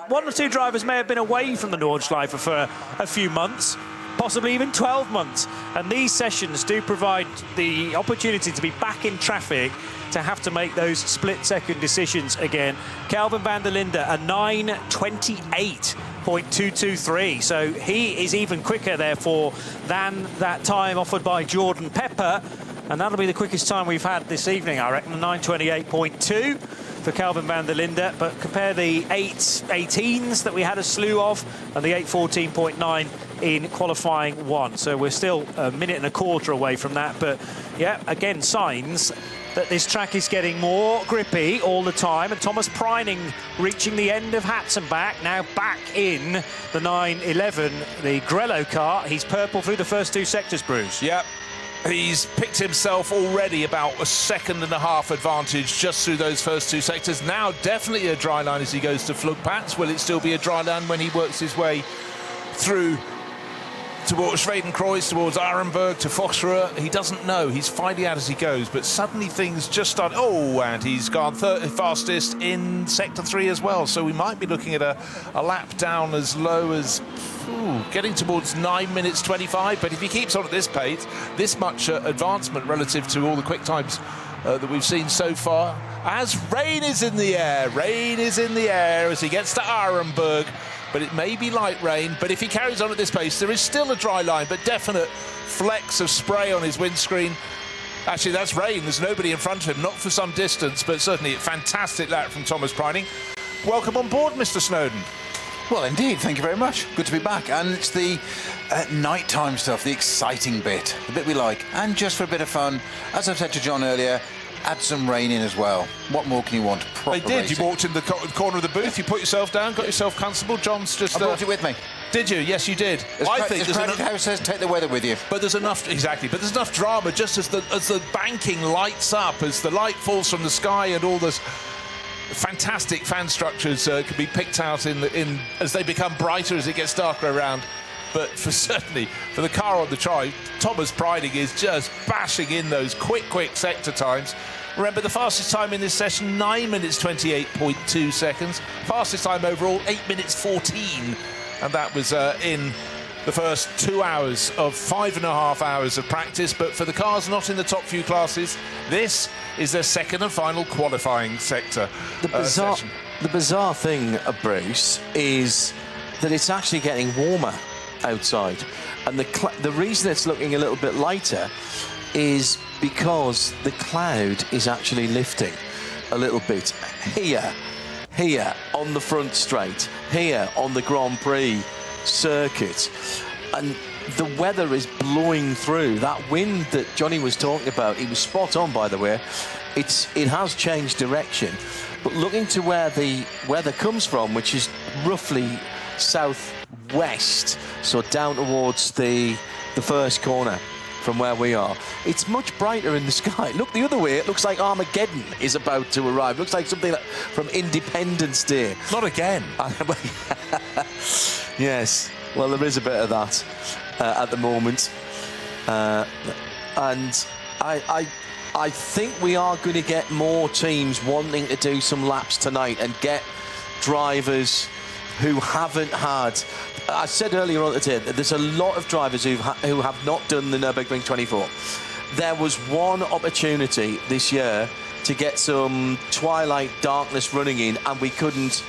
one or two drivers may have been away from the Nordschleife for a few months, possibly even 12 months. And these sessions do provide the opportunity to be back in traffic, to have to make those split-second decisions again. Kelvin van der Linde, a 9:28.223. So he is even quicker, therefore, than that time offered by Jordan Pepper. And that'll be the quickest time we've had this evening, I reckon, 9:28.2 for Kelvin van der Linde. But compare the 8:18s that we had a slew of and the 8:14.9 in qualifying one. So we're still a minute and a quarter away from that. But yeah, again, signs that this track is getting more grippy all the time. And Thomas Preining reaching the end of Hatzenbach, now back in the 911, the Grello car. He's purple through the first two sectors, Bruce. Yep. He's picked himself already about a second and a half advantage just through those first two sectors. Now definitely a dry line as he goes to Flugplatz. Will it still be a dry line when he works his way through towards Schwedenkreuz, towards Arenberg, to Foxruhe? He doesn't know. He's finding out as he goes, but suddenly things just start. Oh, and he's gone fastest in Sector 3 as well. So we might be looking at a lap down as low as getting towards 9 minutes 25. But if he keeps on at this pace, this much advancement relative to all the quick times that we've seen so far, as rain is in the air as he gets to Arenberg. But it may be light rain. But if he carries on at this pace, there is still a dry line, but definite flecks of spray on his windscreen. Actually, that's rain. There's nobody in front of him, not for some distance, but certainly a fantastic lap from Thomas Preining. Welcome on board, Mr. Snowden. Well, indeed, thank you very much. Good to be back. And it's the nighttime stuff, the exciting bit, the bit we like. And just for a bit of fun, as I've said to John earlier, add some rain in as well. What more can you want? Proper They did. racing. You walked in the corner of the booth, you put yourself down, got yourself comfortable. John's just... I brought it with me. Did you? Yes, you did. I think as Crowded House says, take the weather with you. But there's enough, exactly, but there's enough drama just as the banking lights up, as the light falls from the sky, and all this fantastic fan structures can be picked out in as they become brighter as it gets darker around. But certainly for the car on the tri, Thomas Preining is just bashing in those quick sector times. Remember, the fastest time in this session, 9 minutes 28.2 seconds. Fastest time overall, 8 minutes 14. And that was in the first 2 hours of 5.5 hours of practice. But for the cars not in the top few classes, this is their second and final qualifying sector. The bizarre thing, Bruce, is that it's actually getting warmer outside. And the reason it's looking a little bit lighter is because the cloud is actually lifting a little bit here on the front straight, here on the Grand Prix circuit, and the weather is blowing through. That wind that Johnny was talking about, he was spot on, by the way. It has changed direction, but looking to where the weather comes from, which is roughly southwest, so down towards the first corner from where we are, it's much brighter in the sky. Look the other way, it looks like Armageddon is about to arrive. Looks like something from Independence Day. Not again. Yes. Well, there is a bit of that at the moment. And I think we are going to get more teams wanting to do some laps tonight and get drivers who haven't had... I said earlier on today that there's a lot of drivers who have not done the Nürburgring 24. There was one opportunity this year to get some twilight darkness running in, and we couldn't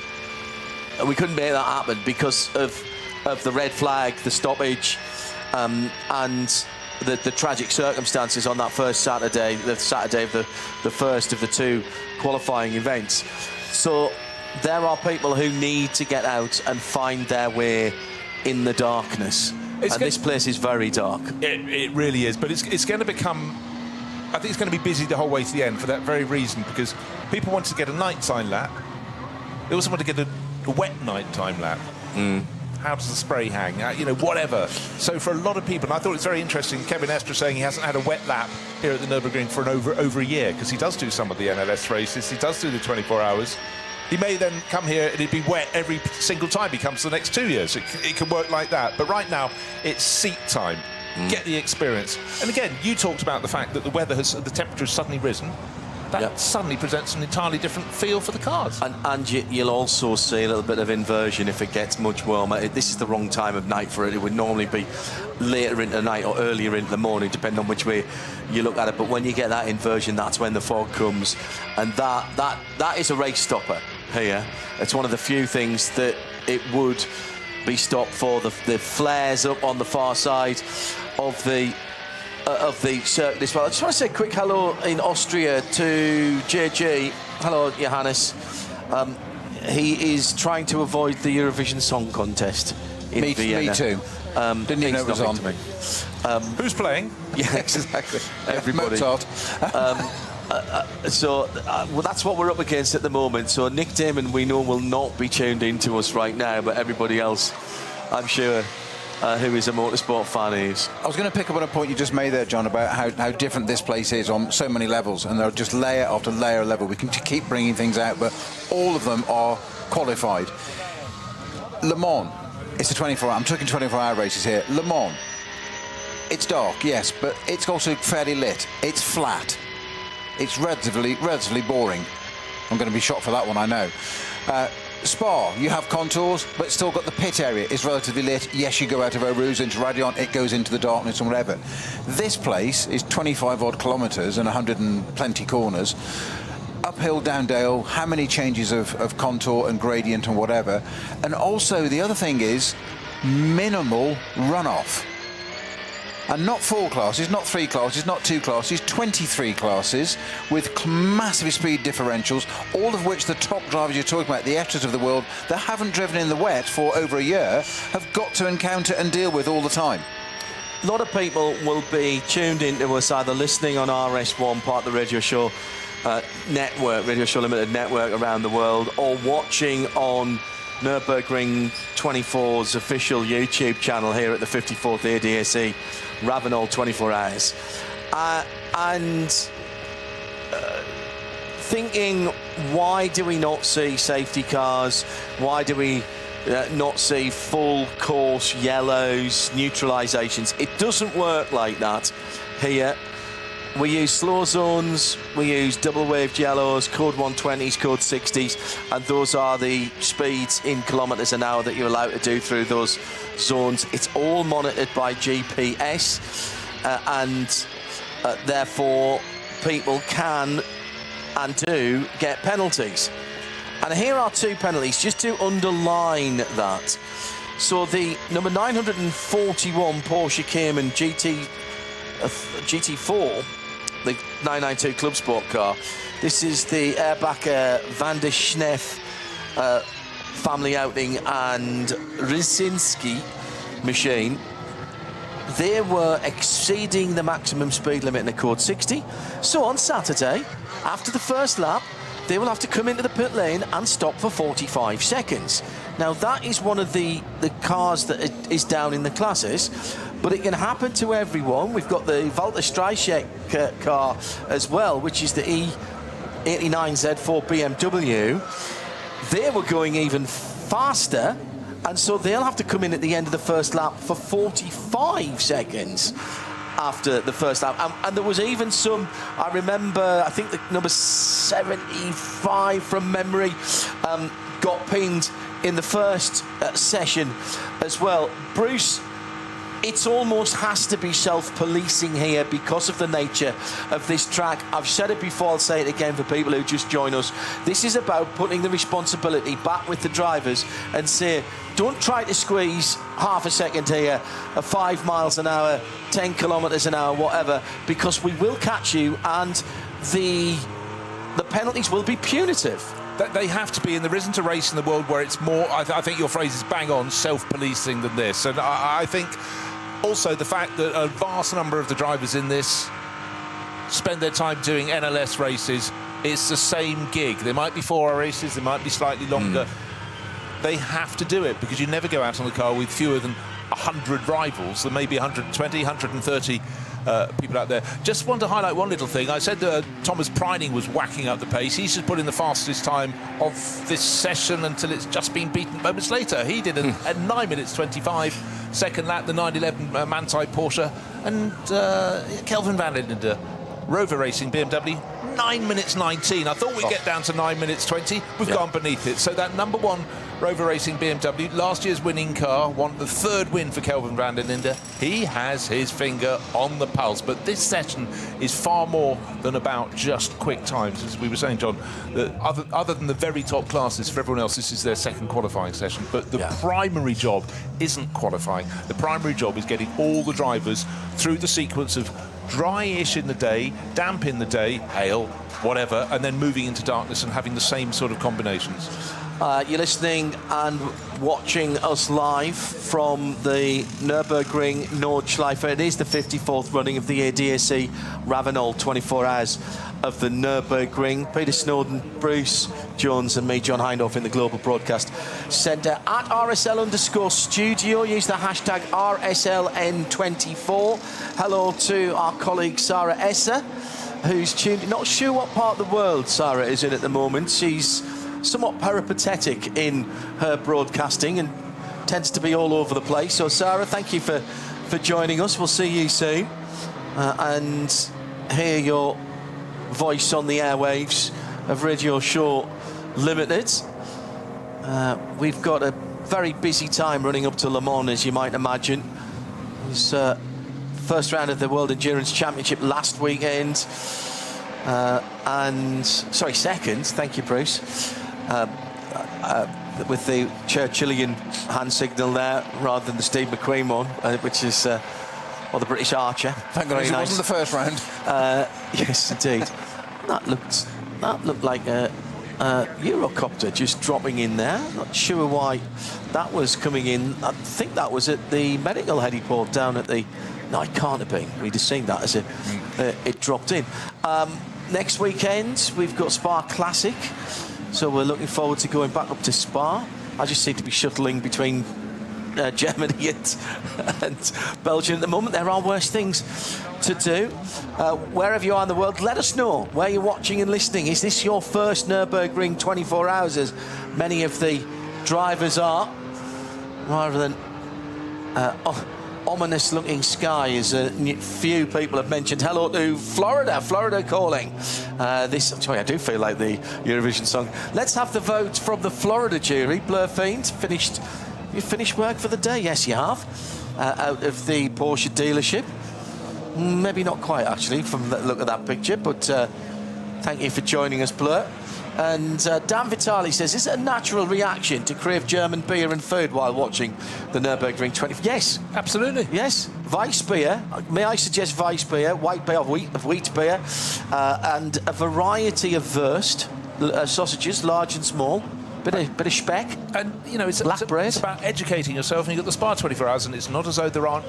make that happen because of the red flag, the stoppage, and the tragic circumstances on that first Saturday, the Saturday of the first of the two qualifying events. So there are people who need to get out and find their way in the darkness. This place is very dark. It really is, but it's going to become... I think it's going to be busy the whole way to the end for that very reason, because people want to get a nighttime lap. They also want to get a wet nighttime lap. How does the spray hang? Whatever. So for a lot of people, and I thought it's very interesting, Kevin Estre saying he hasn't had a wet lap here at the Nürburgring for over a year, because he does do some of the NLS races. He does do the 24 hours. He may then come here and it'd be wet every single time he comes for the next 2 years. It can work like that. But right now, it's seat time. Get the experience. And again, you talked about the fact that the temperature has suddenly risen. That suddenly presents an entirely different feel for the cars. And you'll also see a little bit of inversion if it gets much warmer. This is the wrong time of night for it. It would normally be later into the night or earlier into the morning, depending on which way you look at it. But when you get that inversion, that's when the fog comes. And that is a race stopper here. It's one of the few things that it would be stopped for. The flares up on the far side of the circuit as well. I just want to say a quick hello in Austria to JG. Hello, Johannes. He is trying to avoid the Eurovision Song Contest in Vienna. Me too. Didn't even know it was on. Who's playing? Yeah, exactly. Everybody. Mozart. Well, that's what we're up against at the moment. So Nick Damon, we know, will not be tuned into us right now, but everybody else, I'm sure, who is a motorsport fan is. I was going to pick up on a point you just made there, John, about how different this place is on so many levels, and they're just layer after layer of level. We can keep bringing things out, but all of them are qualified. Le Mans, it's a 24-hour. I'm talking 24-hour races here. Le Mans, it's dark, yes, but it's also fairly lit. It's flat. It's relatively boring. I'm going to be shot for that one, I know. Spa, you have contours, but still got the pit area. It's relatively lit. Yes, you go out of Eau Rouge into Radion, it goes into the darkness and whatever. This place is 25-odd kilometres and 100 and plenty corners. Uphill, down dale, how many changes of contour and gradient and whatever. And also, the other thing is minimal runoff. And not 4 classes, not 3 classes, not 2 classes, 23 classes with massive speed differentials, all of which the top drivers you're talking about, the Estras of the world, that haven't driven in the wet for over a year, have got to encounter and deal with all the time. A lot of people will be tuned into us either listening on RS1, part of the Radio Show network, Radio Show Limited network around the world, or watching on Nürburgring 24's official YouTube channel here at the 54th ADAC, Ravenel 24 Hours. Thinking, why do we not see safety cars? Why do we not see full course yellows, neutralisations? It doesn't work like that here. We use slow zones, we use double waved yellows, code 120s, code 60s, and those are the speeds in kilometres an hour that you're allowed to do through those zones. It's all monitored by GPS, and therefore people can and do get penalties. And here are 2 penalties, just to underline that. So the number 941 Porsche Cayman GT4, the 992 Club Sport car. This is the Airbacher Van der Schneef family outing and Rysinski machine. They were exceeding the maximum speed limit in the code 60. So on Saturday, after the first lap, they will have to come into the pit lane and stop for 45 seconds. Now, that is one of the cars that is down in the classes, but it can happen to everyone. We've got the Walter Streichek car as well, which is the E89 Z4 BMW. They were going even faster And so they'll have to come in at the end of the first lap for 45 seconds after the first lap. And there was even some, I remember, I think the number 75 from memory got pinged in the first session as well. Bruce, it almost has to be self-policing here because of the nature of this track. I've said it before, I'll say it again for people who just join us. This is about putting the responsibility back with the drivers and say, don't try to squeeze half a second here, 5 miles an hour, 10 kilometres an hour, whatever, because we will catch you and the penalties will be punitive. They have to be, and there isn't a race in the world where it's more, I think your phrase is bang on, self-policing than this. And I think also the fact that a vast number of the drivers in this spend their time doing NLS races, it's the same gig. There might be 4-hour races, they might be slightly longer. They have to do it because you never go out on the car with fewer than 100 rivals. There may be 120, 130 people out there. Just want to highlight one little thing. I said that Thomas Preining was whacking up the pace. He's just put in the fastest time of this session until it's just been beaten moments later. He did at 9 minutes 25. Second lap, the 911 Manthey Porsche. And Kelvin van Linde, Rover Racing BMW, 9 minutes 19. I thought we'd get down to 9 minutes 20. We've gone beneath it. So that number one Rover Racing BMW, last year's winning car, won the third win for Kelvin van der Linde. He has his finger on the pulse. But this session is far more than about just quick times. As we were saying, John, that other than the very top classes, for everyone else, this is their second qualifying session. But the primary job isn't qualifying. The primary job is getting all the drivers through the sequence of dry-ish in the day, damp in the day, hail, whatever, and then moving into darkness and having the same sort of combinations. You're listening and watching us live from the Nürburgring Nordschleife. It is the 54th running of the ADAC Ravenol 24 Hours of the Nürburgring. Peter Snowden, Bruce Jones and me, John Hindhaugh, in the Global Broadcast Centre. At RSL_studio, use the hashtag RSLN24. Hello to our colleague Sarah Esser, who's tuned in. Not sure what part of the world Sarah is in at the moment. She's somewhat peripatetic in her broadcasting and tends to be all over the place. So Sarah, thank you for joining us. We'll see you soon and hear your voice on the airwaves of Radio Show Limited. We've got a very busy time running up to Le Mans, as you might imagine. It was first round of the World Endurance Championship last weekend. Second, thank you, Bruce. With the Churchillian hand signal there rather than the Steve McQueen one, which is or the British Archer. Thank God it wasn't the first round. Yes, indeed. That looked like a Eurocopter just dropping in there. Not sure why that was coming in. I think that was at the medical heliport down at the. No, it can't have been. We'd have seen that as it dropped in. Next weekend we've got Spa Classic. So we're looking forward to going back up to Spa. I just seem to be shuttling between Germany and Belgium at the moment. There are worse things to do. Wherever you are in the world, let us know where you're watching and listening. Is this your first Nürburgring 24 hours, as many of the drivers are, rather than ominous-looking sky, as a few people have mentioned. Hello to Florida calling. Sorry, I do feel like the Eurovision song. Let's have the vote from the Florida jury. Blur Fiend, you finished work for the day? Yes, you have. Out of the Porsche dealership. Maybe not quite, actually, from the look at that picture, but thank you for joining us, Blur. And Dan Vitali says, is it a natural reaction to crave German beer and food while watching the Nürburgring 20? Yes. Absolutely. Yes. Weiss beer. May I suggest Weiss beer, white beer, wheat beer, and a variety of Wurst sausages, large and small. Bit of speck. And, you know, it's about educating yourself. And you've got the Spa 24 hours, and it's not as though there aren't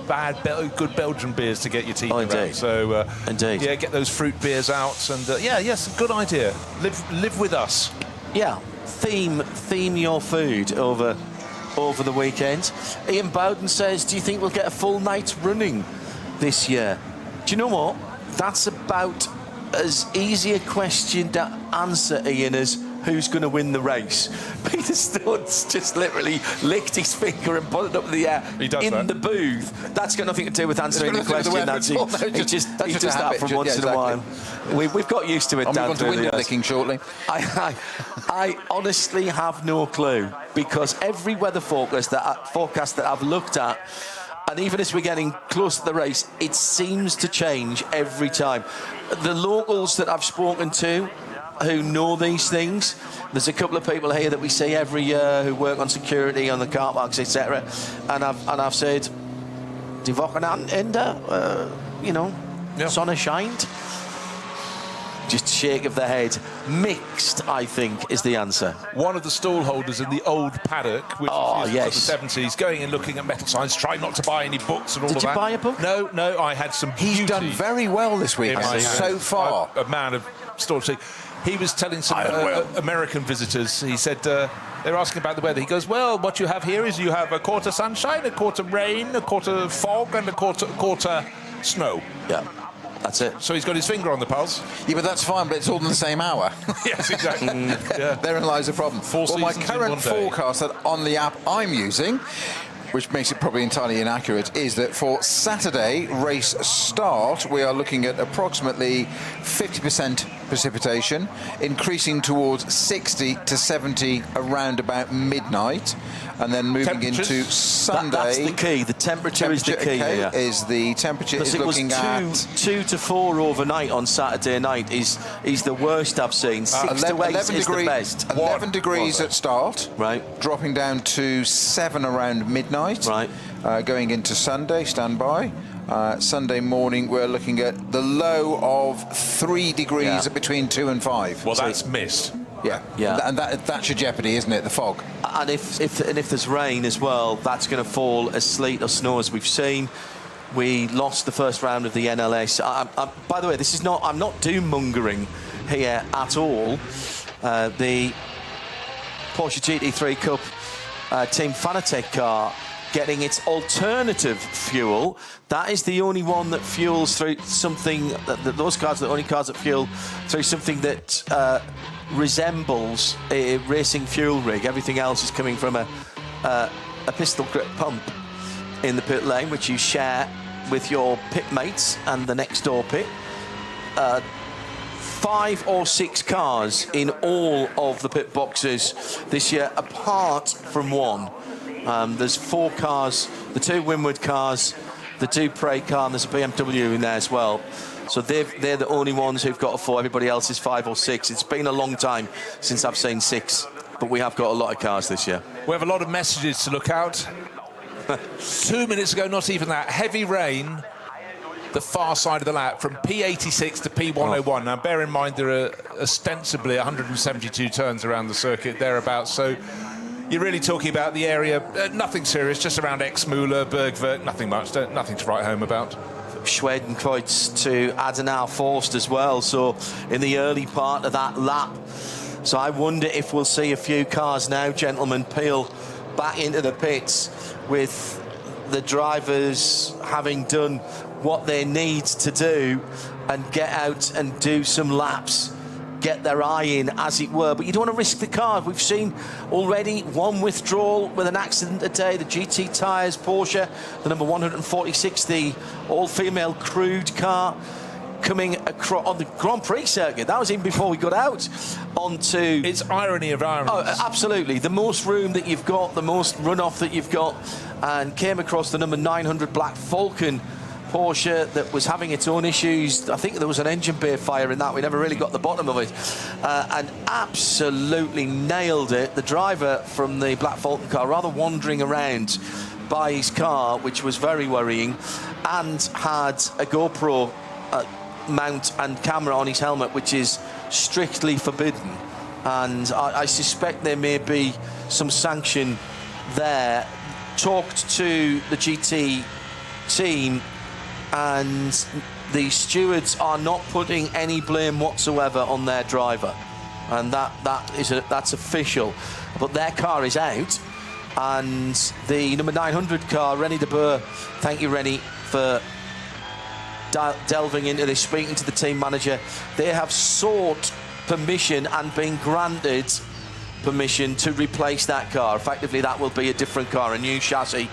good Belgian beers to get your teeth around. Indeed. So, indeed. Yeah, get those fruit beers out. And, yes, good idea. Live with us. Yeah. Theme your food over the weekend. Ian Bowden says, do you think we'll get a full night's running this year? Do you know what? That's about as easy a question to answer, Ian, as who's going to win the race. Peter Studd's just literally licked his finger and put it up in the air the booth. That's got nothing to do with answering the question, Nancy. He just does that from once in a while. We've got used to it, Dan. I'm going to window licking shortly. I honestly have no clue, because every weather forecast that I've looked at, and even as we're getting close to the race, it seems to change every time. The locals that I've spoken to who know these things, there's a couple of people here that we see every year who work on security on the car parks, etc. And I've said, "Die Wochenende, Sonne scheint." Just shake of the head. Mixed, I think, is the answer. One of the stall holders in the old paddock, which was yes. the 70s, going and looking at metal signs, trying not to buy any books and all of that. Did you buy a book? No, I had some beauty. He's done very well this week, so far. A man of staunch. He was telling some American visitors, he said, they're asking about the weather. He goes, well, what you have here is you have a quarter sunshine, a quarter rain, a quarter fog, and a quarter snow. Yeah. That's it. So he's got his finger on the pulse. Yeah, but that's fine, but it's all in the same hour. Yes, exactly. Yeah. Therein lies the problem. My current forecast that on the app I'm using, which makes it probably entirely inaccurate, is that for Saturday race start, we are looking at approximately 50% precipitation, increasing towards 60 to 70 around about midnight, and then moving into Sunday. That's the key. The temperature is the key. Okay, is the temperature is looking at 2 to 4 overnight on Saturday night is the worst I've seen. 6 to 8 is the best. 11 degrees at start, right? Dropping down to 7 around midnight, right? Going into Sunday, stand by. Sunday morning, we're looking at the low of 3 degrees at between 2 and 5. Well, that's missed. Yeah. And that's your jeopardy, isn't it? The fog. And if there's rain as well, that's going to fall as sleet or snow, as we've seen. We lost the first round of the NLS. By the way, I'm not doom mongering here at all. The Porsche GT3 Cup Team Fanatec car getting its alternative fuel. That is the only one that fuels through something. Those cars are the only cars that fuel through something that resembles a racing fuel rig. Everything else is coming from a pistol grip pump in the pit lane, which you share with your pit mates and the next door pit. 5 or 6 cars in all of the pit boxes this year, apart from one. There's 4 cars, the 2 Winward cars, the Dupre car, and there's a BMW in there as well. So they're the only ones who've got a 4. Everybody else is 5 or 6. It's been a long time since I've seen 6, but we have got a lot of cars this year. We have a lot of messages to look out. 2 minutes ago, not even that. Heavy rain, the far side of the lap, from P86 to P101. Now, bear in mind, there are ostensibly 172 turns around the circuit, thereabout. So you're really talking about the area, nothing serious, just around Exmüller, Bergwerk, nothing much, nothing to write home about. Schwedenkreuz to Adenauer Forst as well, so in the early part of that lap. So I wonder if we'll see a few cars now, gentlemen, peel back into the pits with the drivers having done what they need to do and get out and do some laps, get their eye in, as it were. But you don't want to risk the car. We've seen already one withdrawal with an accident today, the GT tyres Porsche, the number 146, the all-female crude car, coming across on the Grand Prix circuit. That was even before we got out onto... It's irony of ironies. Oh, absolutely. The most room that you've got, the most runoff that you've got, and came across the number 900 Black Falcon Porsche that was having its own issues. I think there was an engine bay fire in that. We never really got the bottom of it. And absolutely nailed it. The driver from the Black Falcon car, rather wandering around by his car, which was very worrying, and had a GoPro mount and camera on his helmet, which is strictly forbidden. And I suspect there may be some sanction there. Talked to the GT team, and the stewards are not putting any blame whatsoever on their driver, and that's official. But their car is out, and the number 900 car, Rennie de Boer, thank you, Rennie, for delving into this, speaking to the team manager. They have sought permission and been granted permission to replace that car. Effectively, that will be a different car, a new chassis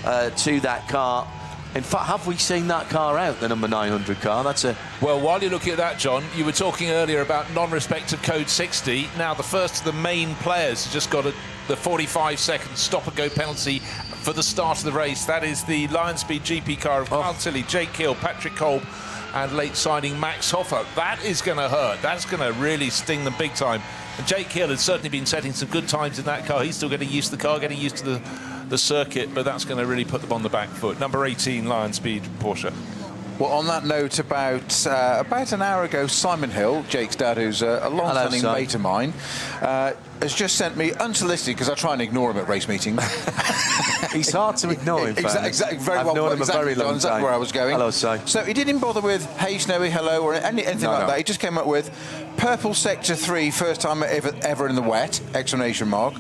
to that car. In fact, have we seen that car out, the number 900 car? That's a... Well, while you're looking at that, John, you were talking earlier about non-respect of Code 60. Now, the first of the main players has just got the 45-second stop-and-go penalty for the start of the race. That is the Lion Speed GP car of Carl Tilley, Jake Hill, Patrick Kolb, and late signing Max Hoffa. That is going to hurt. That's going to really sting them big time. And Jake Hill has certainly been setting some good times in that car. He's still getting used to the car, getting used to the circuit, but that's going to really put them on the back foot. Number 18, Lion Speed Porsche. Well, on that note, about an hour ago, Simon Hill, Jake's dad, who's a long-standing mate of mine, has just sent me unsolicited, because I try and ignore him at race meetings. He's hard to ignore, in fact. Exactly, very I've well. known him exactly, a very long exactly time. where I was going. Hello, Si. So he didn't bother with "Hey Snowy, hello" or anything like that. He just came up with "Purple Sector 3, first time ever in the wet!" Exclamation mark.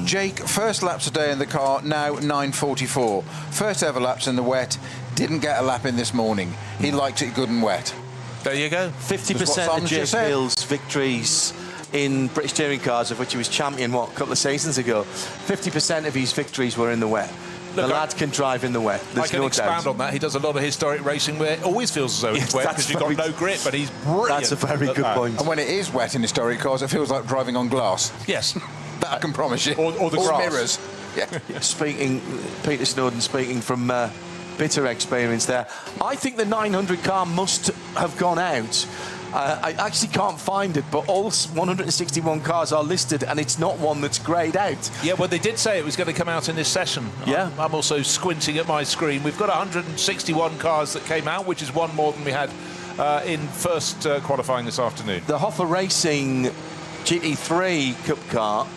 Jake, first laps a day in the car, now 9:44. First ever laps in the wet. Didn't get a lap in this morning. He liked it good and wet. There you go. 50% of Jake Hill's victories in British touring cars, of which he was champion, a couple of seasons ago, 50% of his victories were in the wet. Look, the lad can drive in the wet. There's I can expand on that. He does a lot of historic racing where it always feels as though it's wet because you've got no grip, but he's brilliant. That's a very good point. And when it is wet in historic cars, it feels like driving on glass. Yes. That I can promise you. Or the grass. Mirrors. Yeah. Peter Snowden speaking from bitter experience there. I think the 900 car must have gone out. I actually can't find it, but all 161 cars are listed, and it's not one that's greyed out. Yeah, well, they did say it was going to come out in this session. Yeah. I'm also squinting at my screen. We've got 161 cars that came out, which is one more than we had in first qualifying this afternoon. The Hoffa Racing GT3 Cup car,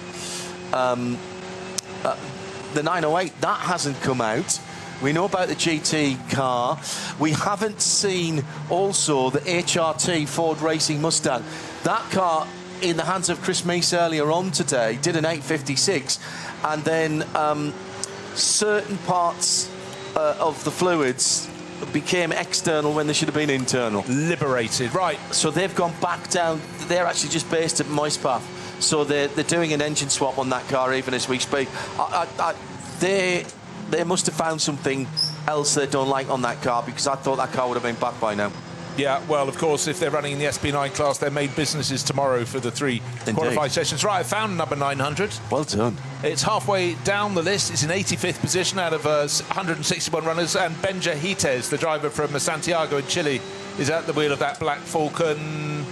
the 908, that hasn't come out. We know about the GT car. We haven't seen also the HRT Ford Racing Mustang. That car, in the hands of Chris Meese earlier on today, did an 8:56, and then certain parts of the fluids became external when they should have been internal. Liberated, right. So they've gone back down. They're actually just based at Moispath. So they're doing an engine swap on that car even as we speak. They must have found something else they don't like on that car, because I thought that car would have been back by now. Yeah, well, of course, if they're running in the SP9 class, their main business is tomorrow for the 3 qualified sessions. Right, I found number 900. Well done. It's halfway down the list. It's in 85th position out of 161 runners. And Benja Hites, the driver from Santiago in Chile, is at the wheel of that Black Falcon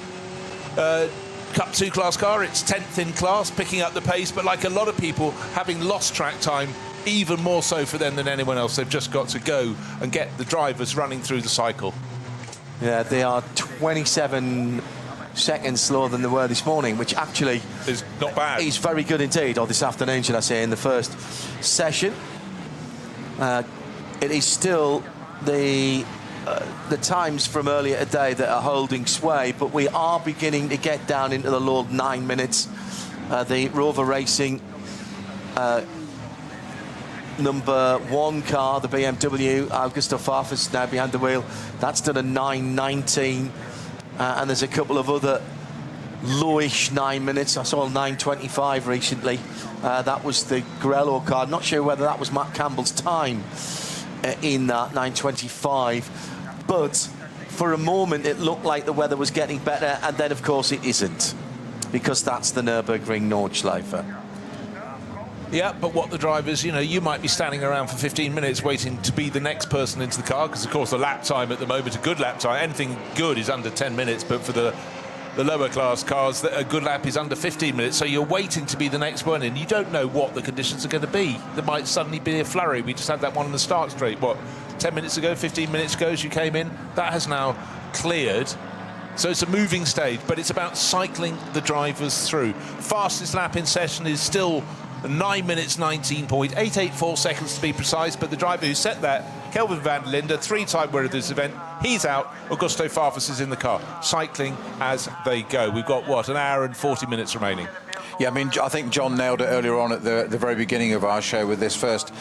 Cup 2 class car. It's 10th in class, picking up the pace. But like a lot of people, having lost track time, even more so for them than anyone else, they've just got to go and get the drivers running through the cycle. Yeah, they are 27 seconds slower than they were this morning, which actually is not bad. Is very good indeed, or this afternoon, should I say, in the first session. It is still the times from earlier today that are holding sway, but we are beginning to get down into the low 9 minutes. The Rover Racing number 1 car, the BMW, Augusto Farfus now behind the wheel. That's done a 9:19, and there's a couple of other lowish 9 minutes. I saw 9:25 recently. That was the Grello car. Not sure whether that was Matt Campbell's time in that 9:25, but for a moment it looked like the weather was getting better, and then of course it isn't, because that's the Nürburgring Nordschleife. Yeah, but what the drivers, you might be standing around for 15 minutes waiting to be the next person into the car, because, of course, the lap time at the moment, a good lap time, anything good is under 10 minutes, but for the lower class cars, a good lap is under 15 minutes, so you're waiting to be the next one in. You don't know what the conditions are going to be. There might suddenly be a flurry. We just had that one on the start straight, 10 minutes ago, 15 minutes ago as you came in? That has now cleared. So it's a moving stage, but it's about cycling the drivers through. Fastest lap in session is still 9 minutes 19.884 seconds to be precise, but the driver who set that, Kelvin van der Linde, 3-time winner of this event, he's out. Augusto Farfus is in the car, cycling as they go. We've got, an hour and 40 minutes remaining. Yeah, I mean, I think John nailed it earlier on at the very beginning of our show with this first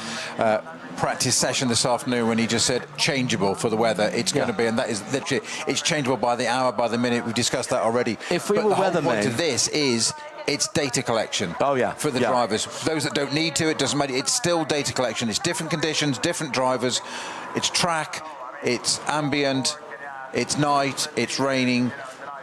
practice session this afternoon when he just said changeable for the weather. It's going to be, and that is literally, it's changeable by the hour, by the minute. We've discussed that already. If we but were the whole weathermen, point of this is it's data collection. Oh, yeah. For the drivers. Those that don't need to, it doesn't matter. It's still data collection. It's different conditions, different drivers. It's track, it's ambient, it's night, it's raining,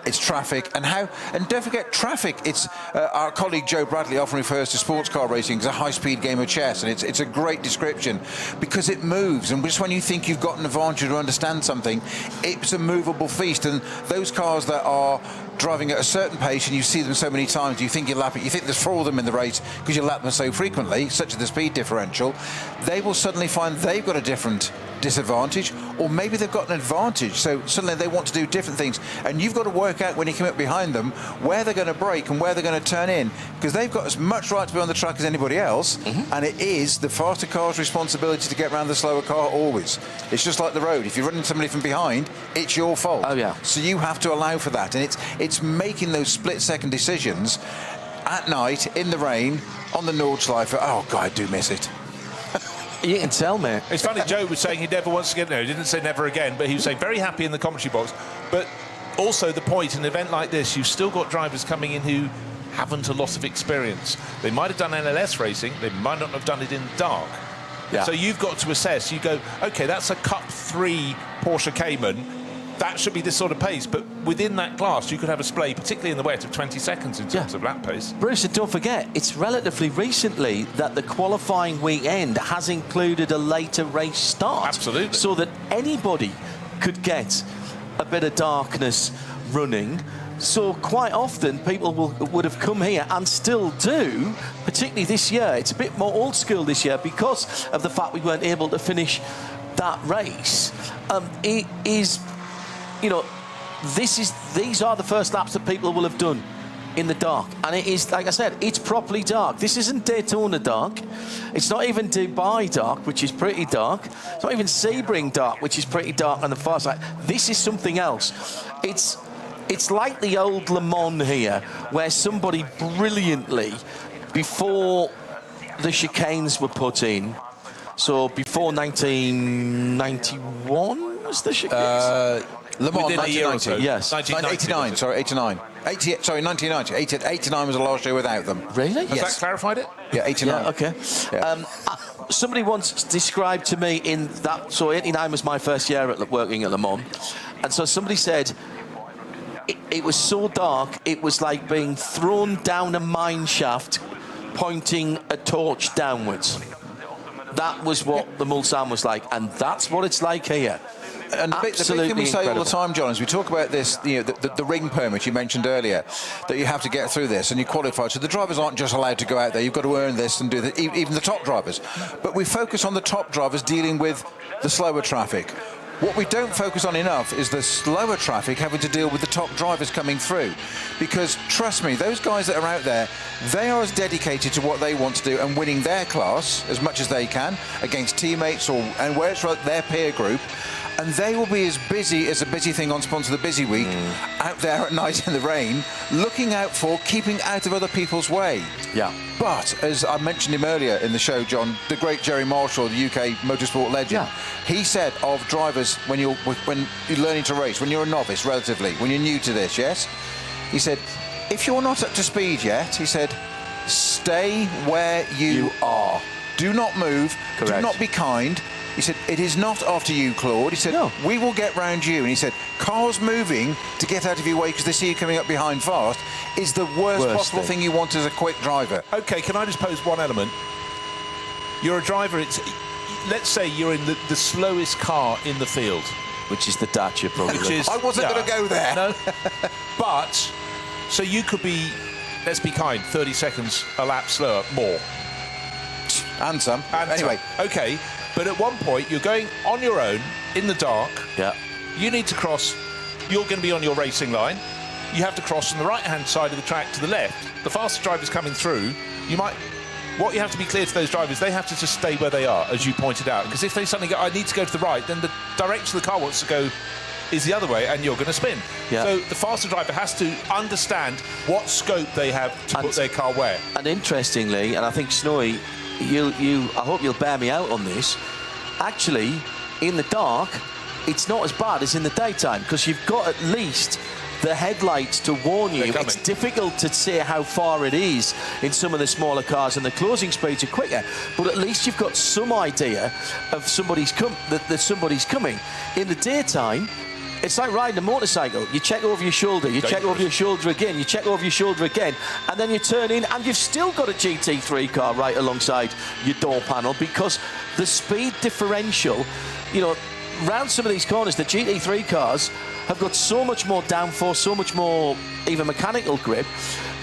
it's traffic, and don't forget traffic. It's our colleague Joe Bradley often refers to sports car racing as a high-speed game of chess, and it's a great description because it moves, and just when you think you've got an advantage to understand something, it's a movable feast. And those cars that are driving at a certain pace, and you see them so many times, you think you lap it, you think there's 4 of them in the race because you lap them so frequently, such as the speed differential, they will suddenly find they've got a different disadvantage, or maybe they've got an advantage, so suddenly they want to do different things, and you've got to work out when you come up behind them where they're going to brake and where they're going to turn in, because they've got as much right to be on the track as anybody else, and it is the faster car's responsibility to get around the slower car always. It's just like the road. If you're running somebody from behind, it's your fault. Oh, yeah. So you have to allow for that, and it's making those split-second decisions at night, in the rain, on the Nordschleife. Oh, God, I do miss it. You can tell, mate. It's funny, Joe was saying he never wants to get there. He didn't say never again, but he was saying very happy in the commentary box. But also the point, in an event like this, you've still got drivers coming in who haven't a lot of experience. They might have done NLS racing, they might not have done it in the dark. Yeah. So you've got to assess. You go, OK, that's a Cup 3 Porsche Cayman. That should be this sort of pace, but within that class, you could have a splay, particularly in the wet, of 20 seconds in terms of lap pace. Bruce, and don't forget, it's relatively recently that the qualifying weekend has included a later race start. Absolutely. So that anybody could get a bit of darkness running. So quite often, people would have come here and still do, particularly this year. It's a bit more old school this year because of the fact we weren't able to finish that race. It is... You know, these are the first laps that people will have done in the dark. And it is, like I said, it's properly dark. This isn't Daytona dark. It's not even Dubai dark, which is pretty dark. It's not even Sebring dark, which is pretty dark on the far side. This is something else. It's like the old Le Mans here, where somebody brilliantly, before the chicanes were put in, so before 1991 was the chicanes? Le Mans, within a year or so. 1990. Yes. 89, sorry, 89. 1990. 89 was the last year without them. Really? Has that clarified it? Yeah, 89. Yeah, okay. Yeah. Somebody once described to me in that, so 89 was my first year working at Le Mans, and so somebody said it was so dark, it was like being thrown down a mine shaft pointing a torch downwards. That was what the Mulsanne was like, and that's what it's like here. And the big thing we say all the time, John, is we talk about this, you know, the ring permit you mentioned earlier, that you have to get through this and you qualify. So the drivers aren't just allowed to go out there. You've got to earn this and do that, even the top drivers. But we focus on the top drivers dealing with the slower traffic. What we don't focus on enough is the slower traffic having to deal with the top drivers coming through. Because, trust me, those guys that are out there, they are as dedicated to what they want to do and winning their class as much as they can against teammates and where it's their peer group. And they will be as busy as a busy thing on Sponsor the Busy Week, out there at night in the rain, looking out for, keeping out of other people's way. Yeah. But, as I mentioned him earlier in the show, John, the great Jerry Marshall, the UK motorsport legend, he said of drivers, when you're learning to race, when you're a novice, relatively, when you're new to this, yes? He said, if you're not up to speed yet, he said, stay where you are. Do not move. Correct. Do not be kind. He said, it is not after you, Claude. He said, no, we will get round you. And he said, cars moving to get out of your way because they see you coming up behind fast is the worst possible thing you want as a quick driver. OK, can I just pose one element? You're a driver, let's say you're in the slowest car in the field. Which is the Dacia, probably. I wasn't going to go there. No. But, so you could be, let's be kind, 30 seconds a lap slower, more. And some. Anyway. OK. But at one point, you're going on your own, in the dark. Yeah. You need to cross. You're going to be on your racing line. You have to cross from the right-hand side of the track to the left. The faster driver's coming through. What you have to be clear to those drivers, they have to just stay where they are, as you pointed out. Because if they suddenly go, I need to go to the right, then the direction the car wants to go is the other way, and you're going to spin. Yeah. So the faster driver has to understand what scope they have to put their car where. And interestingly, and I think Snowy, I hope you'll bear me out on this. Actually, in the dark, it's not as bad as in the daytime because you've got at least the headlights to warn you. It's difficult to see how far it is in some of the smaller cars, and the closing speeds are quicker. But at least you've got some idea of that somebody's coming. In the daytime, it's like riding a motorcycle. You check over your shoulder, you check over your shoulder again, you check over your shoulder again, and then you turn in and you've still got a GT3 car right alongside your door panel because the speed differential, you know, round some of these corners, the GT3 cars have got so much more downforce, so much more even mechanical grip,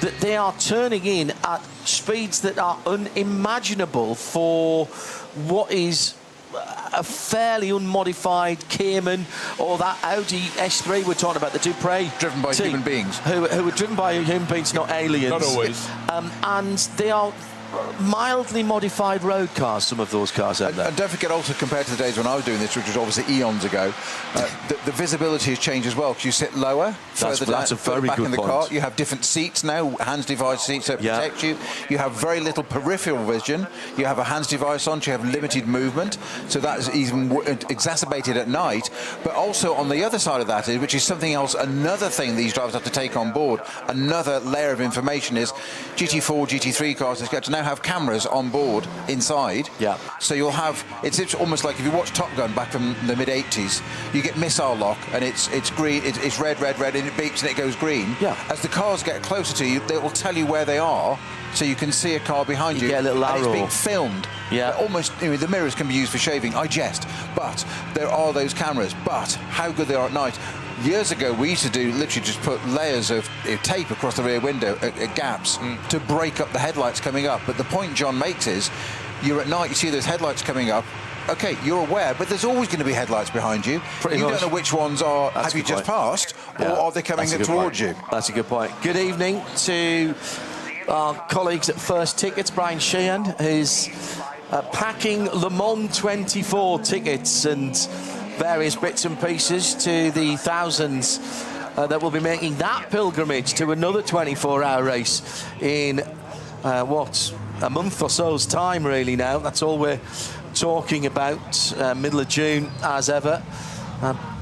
that they are turning in at speeds that are unimaginable for what is a fairly unmodified Cayman or that Audi S3 we're talking about, the Dupre driven by human beings, who are driven by human beings, not aliens. Not always. And they are mildly modified road cars, some of those cars out there. And don't forget also, compared to the days when I was doing this, which was obviously eons ago, the visibility has changed as well, because you sit lower, further back in the car. You have different seats now, hands device seats that protect you. You have very little peripheral vision. You have a hands device on, so you have limited movement. So that is even exacerbated at night. But also on the other side of that, which is something else, another thing these drivers have to take on board, another layer of information is GT4, GT3 cars is going to now have cameras on board inside. Yeah. So you'll have, it's almost like if you watch Top Gun back from the mid-80s, you get missile lock and it's green, it's red, and it beeps and it goes green. Yeah. As the cars get closer to you, they will tell you where they are, so you can see a car behind you. Get a little arrow. And it's being filmed. Yeah. Almost, you know, the mirrors can be used for shaving, I jest, but there are those cameras. But how good they are at night. Years ago, we used to do literally just put layers of tape across the rear window at gaps to break up the headlights coming up. But the point John makes is, you're at night, you see those headlights coming up. Okay, you're aware, but there's always going to be headlights behind you. You don't know which ones are, have you just passed, or are they coming towards you? That's a good point. Good evening to our colleagues at First Tickets. Brian Sheehan, who's packing Le Mans 24 tickets and various bits and pieces to the thousands that will be making that pilgrimage to another 24-hour race in a month or so's time, really. Now that's all we're talking about. Middle of June, as ever.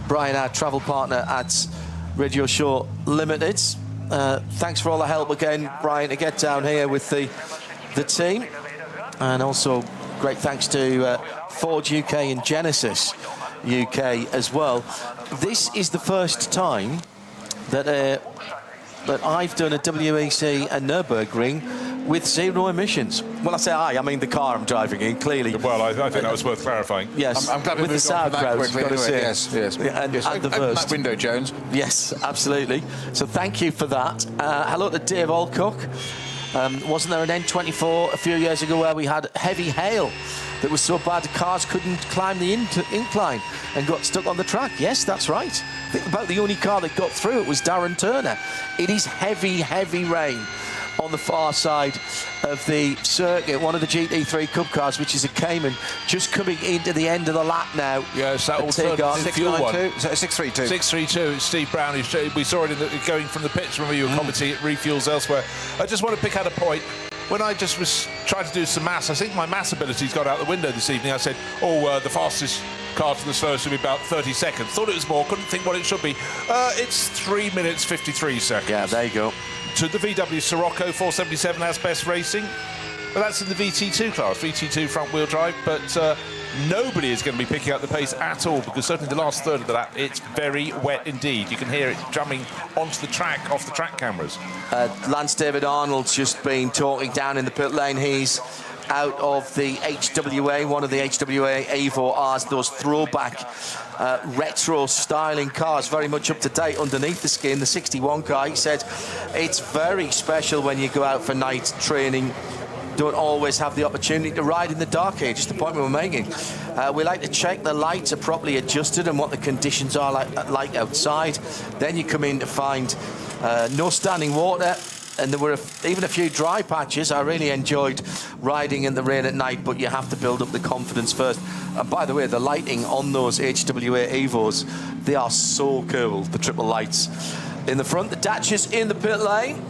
Brian, our travel partner at Radio Show Limited. Thanks for all the help again, Brian, to get down here with the team, and also great thanks to Ford UK and Genesis UK as well. This is the first time that I've done a WEC and Nürburgring with zero emissions. When I say I mean the car I'm driving in, clearly. Well, I think that was worth clarifying. Yes, I'm glad with the sauerkraut, quickly. Anyway, yes. And the Open that window, Jones. Yes, absolutely. So thank you for that. Hello to Dave Alcock. Wasn't there an N24 a few years ago where we had heavy hail that was so bad the cars couldn't climb the incline and got stuck on the track? Yes, that's right. I think about the only car that got through it was Darren Turner. It is heavy, heavy rain on the far side of the circuit. One of the GT3 Cup cars, which is a Cayman, just coming into the end of the lap now. Yes, that was the fuel one. 632. 632. Steve Brown. We saw it going from the pits. Remember, you were commenting at refuels elsewhere. I just want to pick out a point. When I just was trying to do some maths, I think my maths ability's got out the window this evening. I said, the fastest car to the slowest should be about 30 seconds. Thought it was more, couldn't think what it should be. It's 3 minutes 53 seconds. Yeah, there you go. To the VW Sirocco 477 as best racing. But that's in the VT2 class, VT2 front wheel drive. But nobody is going to be picking up the pace at all, because certainly the last third of the lap, it's very wet indeed. You can hear it drumming onto the track, off the track cameras. Lance David Arnold's just been talking down in the pit lane. He's out of the HWA, one of the HWA Evo Rs, those throwback retro styling cars, very much up to date underneath the skin. The 61 car, he said, it's very special when you go out for night training. Don't always have the opportunity to ride in the dark here, just the point we were making. We like to check the lights are properly adjusted and what the conditions are like outside. Then you come in to find no standing water, and there were even a few dry patches. I really enjoyed riding in the rain at night, but you have to build up the confidence first. And by the way, the lighting on those HWA Evos, they are so cool, the triple lights. In the front, the Dacia's in the pit lane,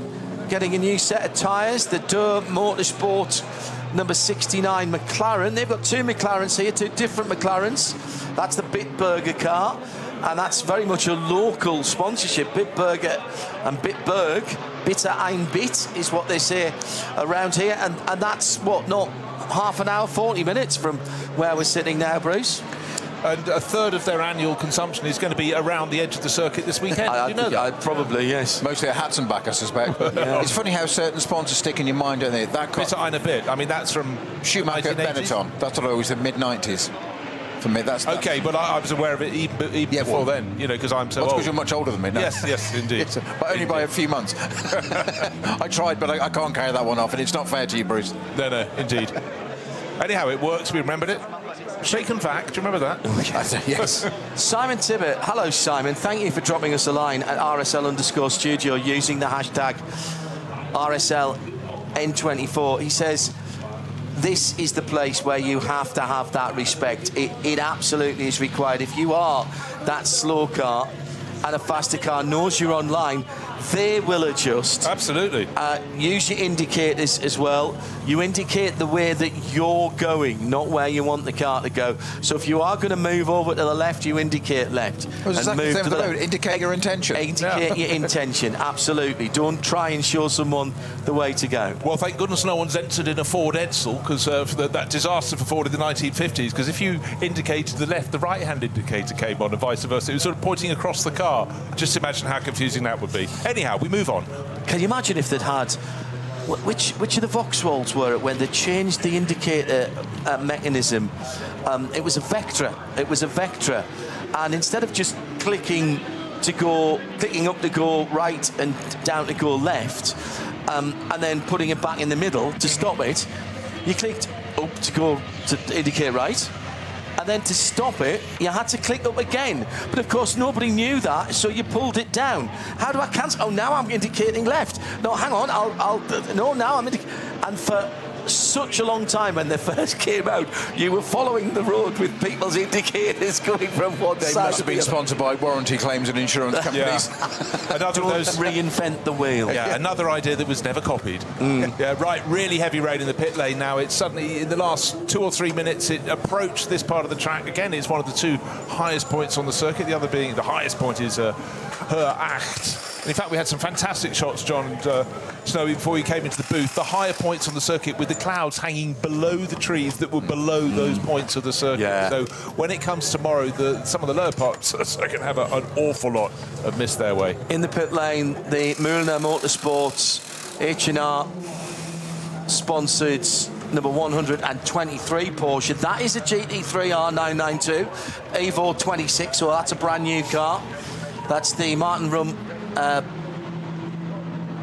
getting a new set of tyres. The Durr Motorsport number 69 McLaren. They've got two McLarens here, two different McLarens. That's the Bitburger car, and that's very much a local sponsorship. Bitburger and Bitburg, Bitter ein Bit is what they say around here, and that's what, not half an hour, 40 minutes from where we're sitting now, Bruce. And a third of their annual consumption is going to be around the edge of the circuit this weekend. I you know that? Probably, yes. Mostly a Hatzenbach, I suspect. Yeah. It's funny how certain sponsors stick in your mind, don't they? That Bitter ein Bit. I mean, that's from Schumacher, 1980s. Benetton. That's what I always said, mid-90s. For me, that's okay, but I was aware of it even before then, you know, because I'm so old. Because you're much older than me now. Yes, indeed. Yes, but only by a few months. I tried, but I can't carry that one off, and it's not fair to you, Bruce. No, indeed. Anyhow, it works. We remembered it. Shaken fact. Do you remember that? Yes. Simon Tibbett. Hello, Simon. Thank you for dropping us a line at RSL_studio using the hashtag RSLN24. He says, this is the place where you have to have that respect. It absolutely is required. If you are that slow car and a faster car knows you're online, they will adjust. Absolutely. Use your indicators as well. You indicate the way that you're going, not where you want the car to go. So if you are going to move over to the left, you indicate left. Well, and move to the left. Indicate your intention. Indicate your intention, absolutely. Don't try and show someone the way to go. Well, thank goodness no one's entered in a Ford Edsel, because that disaster for Ford in the 1950s, because if you indicated to the left, the right-hand indicator came on and vice versa. It was sort of pointing across the car. Just imagine how confusing that would be. Anyhow, we move on. Can you imagine if they'd had... Which of the Vauxhalls were it when they changed the indicator mechanism? It was a Vectra. And instead of just clicking up to go right and down to go left, and then putting it back in the middle to stop it, you clicked up to indicate right. And then to stop it, you had to click up again. But of course, nobody knew that, so you pulled it down. How do I cancel? Oh, now I'm indicating left. No, hang on, now I'm indicating. And for such a long time, when they first came out, you were following the road with people's indicators going from one side. They must have been sponsored by warranty claims and insurance companies. Yeah. Another of those... reinvent the wheel. Yeah, another idea that was never copied. Yeah, right, really heavy rain in the pit lane now. It's suddenly, in the last 2 or 3 minutes, it approached this part of the track. Again, it's one of the two highest points on the circuit. The other being, the highest point is Her Acht. And in fact, we had some fantastic shots, John and Snowy, before we came into the booth. The higher points on the circuit with the clouds hanging below the trees that were below those points of the circuit. Yeah. So when it comes tomorrow, some of the lower parts of the circuit have an awful lot of mist their way. In the pit lane, the Mühlner Motorsports H&R sponsored number 123 Porsche. That is a GT3 R992 Evo 26, so that's a brand new car. That's the Martin Rum, Ben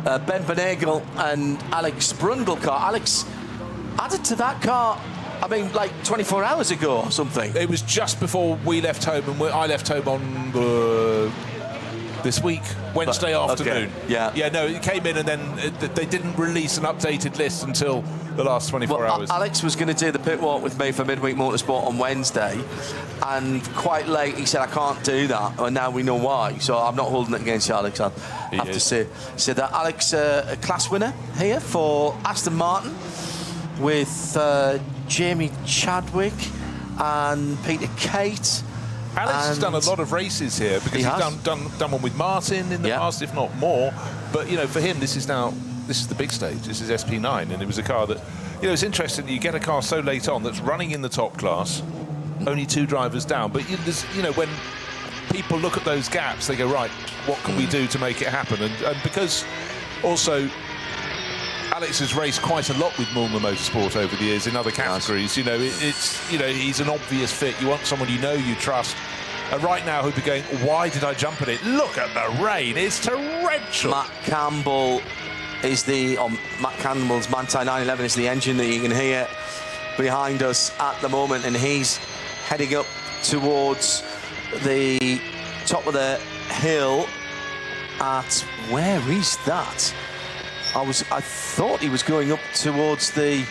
Benagel and Alex Brundle car. Alex added to that car, I mean, like 24 hours ago or something. It was just before we left home, and I left home on this week, Wednesday afternoon. Okay. Yeah. No, it came in and then they didn't release an updated list until the last 24 hours. Alex was going to do the pit walk with me for Midweek Motorsport on Wednesday, and quite late he said, I can't do that, and now we know why, so I'm not holding it against you, Alex. I have to say that Alex, a class winner here for Aston Martin with Jamie Chadwick and Peter Kate. Alex has done a lot of races here because he's done one with Martin in the past, if not more. But, you know, for him, this is the big stage. This is SP9, and it was a car that, you know, it's interesting that you get a car so late on that's running in the top class, only 2 drivers down. But, you know, when people look at those gaps, they go, right, what can we do to make it happen? And because also Alex has raced quite a lot with Mühlner Motorsport over the years in other categories. You know, he's an obvious fit. You want someone you know, you trust. And right now, he'll be going, why did I jump at it? Look at the rain. It's torrential. Matt Campbell's Manthey 911 is the engine that you can hear behind us at the moment, and he's heading up towards the top of the hill at, where is that? I thought he was going up towards the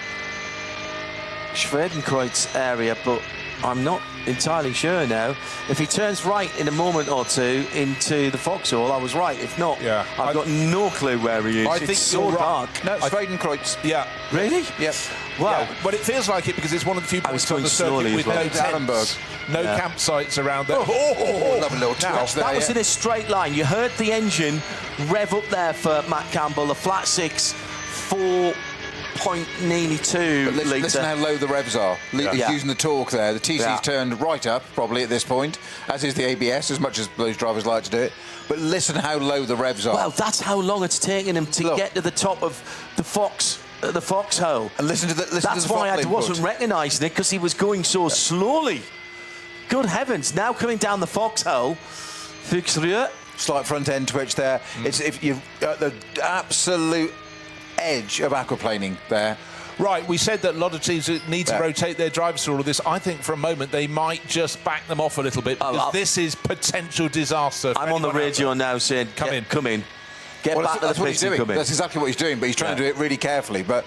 Schwedenkreuz area, but I'm not entirely sure now. If he turns right in a moment or two into the foxhole, I was right. If not, I've got no clue where he is. I it's think so you're dark. right. No, Schwedenkreuz. Yeah. Really? Yep. Wow. Yeah, but it feels like it because it's one of the few points on going the slowly circuit with as well. no tents, no campsites around there. Lovely little twitch there. That was in a straight line. You heard the engine rev up there for Matt Campbell, the flat six, 4.92 litre. Listen how low the revs are. Yeah. Using the torque there. The TC's turned right up, probably at this point, as is the ABS, as much as those drivers like to do it. But listen how low the revs are. Well, that's how long it's taken him to get to the top of the foxhole. And listen to the That's why I wasn't recognising it, because he was going so slowly. Good heavens! Now coming down the foxhole, Fuchsrue. Slight front end twitch there. It's if you're at the absolute edge of aquaplaning there. Right, we said that a lot of teams need to rotate their drivers through all of this. I think for a moment they might just back them off a little bit, because this is potential disaster. I'm on the radio now saying, come in. Get back to the what he's pits and doing. come in. That's exactly what he's doing, but he's trying to do it really carefully. But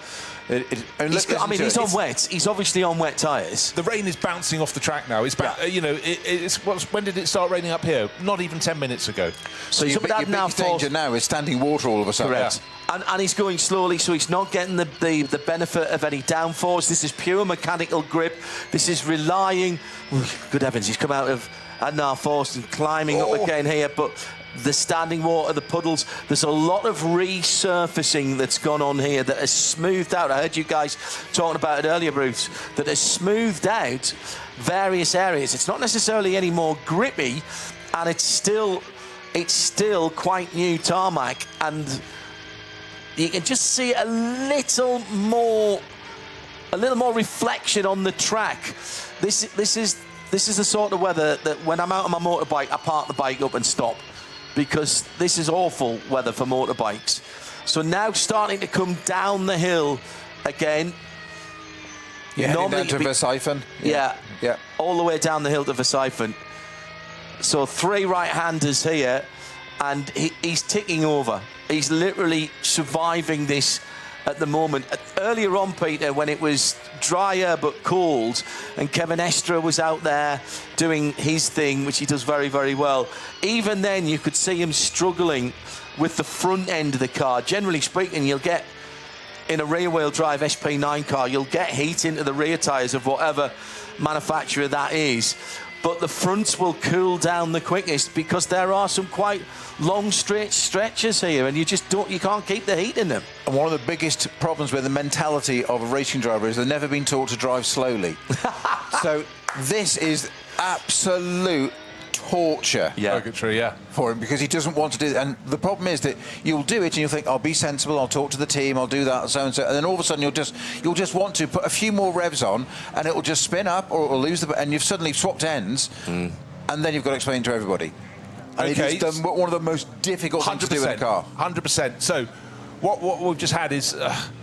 he's on wet. He's obviously on wet tyres. The rain is bouncing off the track now. It's when did it start raining up here? Not even 10 minutes ago. So your biggest danger now is standing water all of a sudden. Correct. Yeah. And he's going slowly, so he's not getting the benefit of any downforce. This is pure mechanical grip. This is relying. Good heavens, he's come out of Adnar Force and climbing up again here, but the standing water, the puddles, there's a lot of resurfacing that's gone on here that has smoothed out. I heard you guys talking about it earlier, Bruce, that has smoothed out various areas. It's not necessarily any more grippy, and it's still quite new tarmac, and you can just see a little more reflection on the track. This is the sort of weather that when I'm out on my motorbike, I park the bike up and stop, because this is awful weather for motorbikes. So now starting to come down the hill again. You're heading down to Verstappen? Yeah. All the way down the hill to Verstappen. So 3 right-handers here, and he's ticking over. He's literally surviving this at the moment. Earlier on, Peter, when it was drier but cold, and Kevin Estre was out there doing his thing, which he does very, very well, even then you could see him struggling with the front end of the car. Generally speaking, you'll get, in a rear-wheel drive SP9 car, you'll get heat into the rear tyres of whatever manufacturer that is, but the fronts will cool down the quickest, because there are some quite long straight stretches here, and you can't keep the heat in them. And one of the biggest problems with the mentality of a racing driver is they've never been taught to drive slowly. So this is absolute torture for him, because he doesn't want to do it. And the problem is that you'll do it and you'll think, I'll be sensible, I'll talk to the team, I'll do that, so and so, and then all of a sudden you'll just want to put a few more revs on, and it will just spin up, or it will lose and you've suddenly swapped ends, and then you've got to explain to everybody. And it's one of the most difficult things to do in a car. 100%. So what we've just had is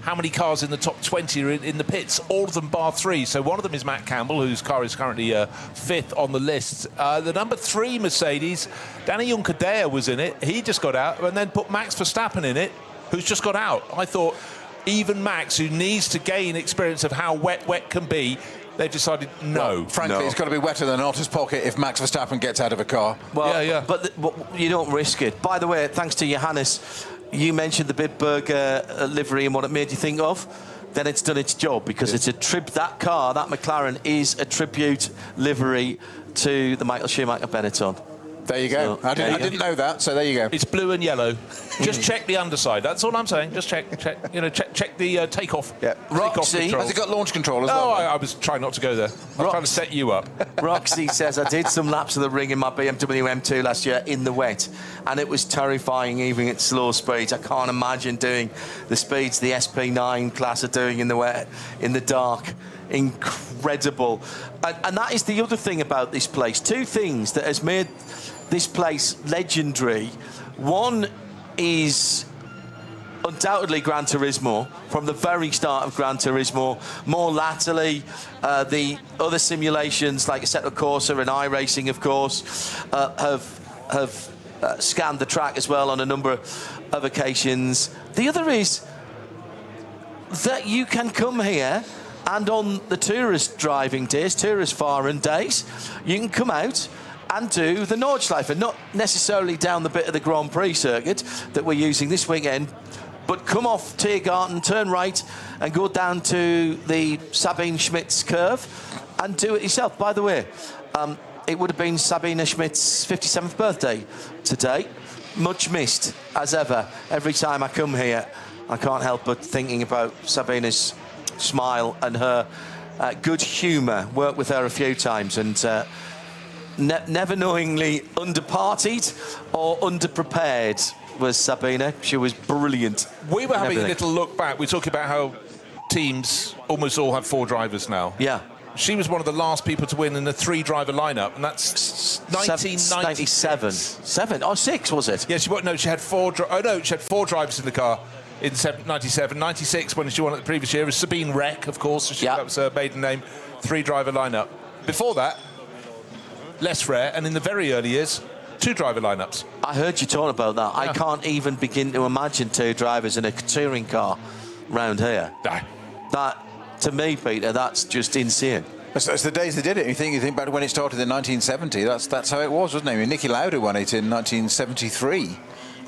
how many cars in the top 20 are in the pits? All of them bar 3. So one of them is Matt Campbell, whose car is currently 5th on the list. The number 3 Mercedes, Danny Juncadella was in it. He just got out, and then put Max Verstappen in it, who's just got out. I thought even Max, who needs to gain experience of how wet can be, they've decided no. Well, frankly, it's got to be wetter than Otter's pocket if Max Verstappen gets out of a car. Well, but you don't risk it. By the way, thanks to Johannes, you mentioned the Bitburger livery and what it made you think of. Then it's done its job, because it's a that car, that McLaren, is a tribute livery to the Michael Schumacher Benetton. There you go. I didn't know that, so there you go. It's blue and yellow. Just check the underside. That's all I'm saying. Just check the takeoff. Yeah. Roxy, has it got launch control as well? No, I was trying not to go there. I was trying to set you up. Roxy says, I did some laps of the ring in my BMW M2 last year in the wet, and it was terrifying, even at slow speeds. I can't imagine doing the speeds the SP9 class are doing in the wet, in the dark. Incredible. And that is the other thing about this place. 2 things that has made this place legendary. One is undoubtedly Gran Turismo. From the very start of Gran Turismo, more latterly, the other simulations like Assetto Corsa and iRacing, of course, have scanned the track as well on a number of occasions. The other is that you can come here and on the tourist driving days, tourist foreign days, you can come out and do the Nordschleife, not necessarily down the bit of the Grand Prix circuit that we're using this weekend, but come off Tiergarten, turn right and go down to the Sabine Schmidt's curve and do it yourself. By the way, it would have been Sabine Schmidt's 57th birthday today. Much missed, as ever. Every time I come here, I can't help but thinking about Sabine's smile and her good humour. Worked with her a few times and never knowingly underpartied or underprepared was Sabine. She was brilliant. We were having a little look back. We were talking about how teams almost all have 4 drivers now. Yeah. She was one of the last people to win in the 3-driver lineup, and that's 1997. 7 or 6 was it? Yeah, she had 4. She had 4 drivers in the car in 97. 96 when she won it the previous year was Sabine Reck, of course. That was her maiden name. 3-driver lineup. Before that, less rare, and in the very early years, 2-driver lineups. I heard you talking about that. Yeah. I can't even begin to imagine 2 drivers in a touring car round here. No. That, to me, Peter, that's just insane. That's the days they did it. You think back to when it started in 1970. That's how it was, wasn't it? I mean, Niki Lauda won it in 1973.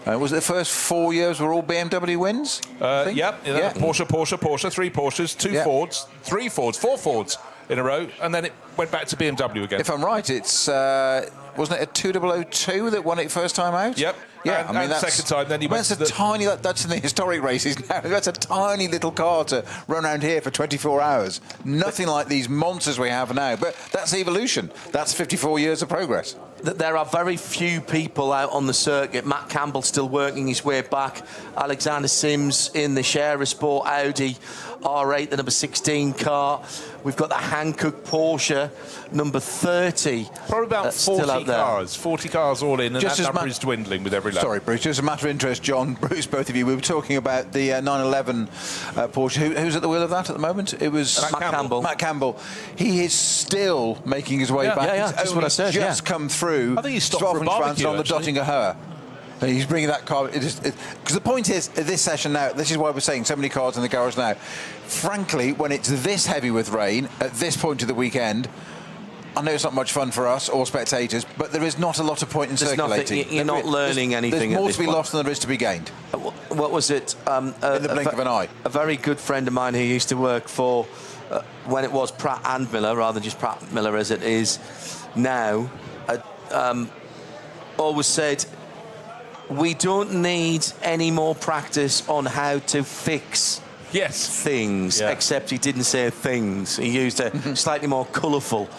Was it the first 4 years were all BMW wins? Yeah. Porsche, 3 Porsches, 2 Fords, 3 Fords, 4 Fords in a row, and then it went back to BMW again. If I'm right, it's wasn't it a 2002 that won it first time out? Yep. Yeah, and the second time, then he went to that's in the historic races now. That's a tiny little car to run around here for 24 hours. Nothing like these monsters we have now. But that's evolution. That's 54 years of progress. There are very few people out on the circuit. Matt Campbell still working his way back. Alexander Sims in the Scherer Sport Audi R8, the number 16 car. We've got the Hankook Porsche, number 30. Probably about 40 cars. 40 cars all in, and just that number is dwindling with every lap. Sorry, Bruce, just a matter of interest, John, Bruce, both of you. We were talking about the 911 Porsche. Who's at the wheel of that at the moment? It was Matt Campbell. Matt Campbell. He is still making his way back. Yeah, that's what I said. Just come through. I think he's stopped for a barbecue, on the Dottinger Her. And he's bringing that car. Because the point is, this session now, this is why we're saying so many cars in the garage now. Frankly, when it's this heavy with rain at this point of the weekend, I know it's not much fun for us or spectators, but there is not a lot of point in circulating. You're not learning anything. There's more to be lost than there is to be gained. What was it? In the blink of an eye. A very good friend of mine who used to work for, when it was Pratt and Miller, rather than just Pratt Miller as it is now, always said, we don't need any more practice on how to fix things, except he didn't say things. He used a slightly more colourful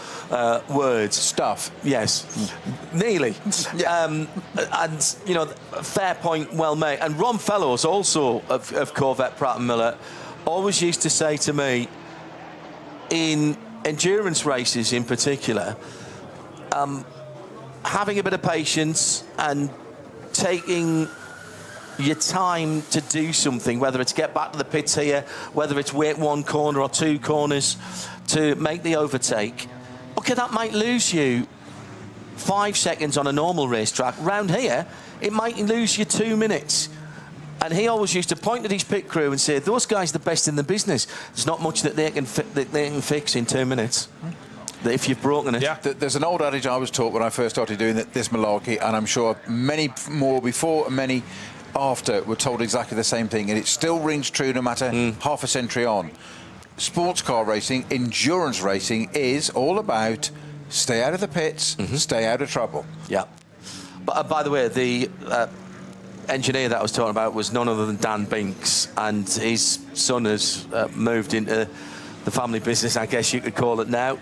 words. Stuff. Yes. Nearly. And, fair point, well made. And Ron Fellows, also of Corvette Pratt & Miller, always used to say to me, in endurance races in particular, having a bit of patience and taking your time to do something, whether it's get back to the pits here, whether it's wait 1 corner or 2 corners to make the overtake. Okay, that might lose you 5 seconds on a normal racetrack. Round here, it might lose you 2 minutes. And he always used to point at his pit crew and say, those guys are the best in the business. There's not much that they can fix in 2 minutes. If you've broken it. Yeah. There's an old adage I was taught when I first started doing this malarkey, and I'm sure many more before and many after were told exactly the same thing, and it still rings true no matter half a century on. Sports car racing, endurance racing is all about stay out of the pits, stay out of trouble. Yeah. But by the way, the engineer that I was talking about was none other than Dan Binks, and his son has moved into the family business, I guess you could call it now.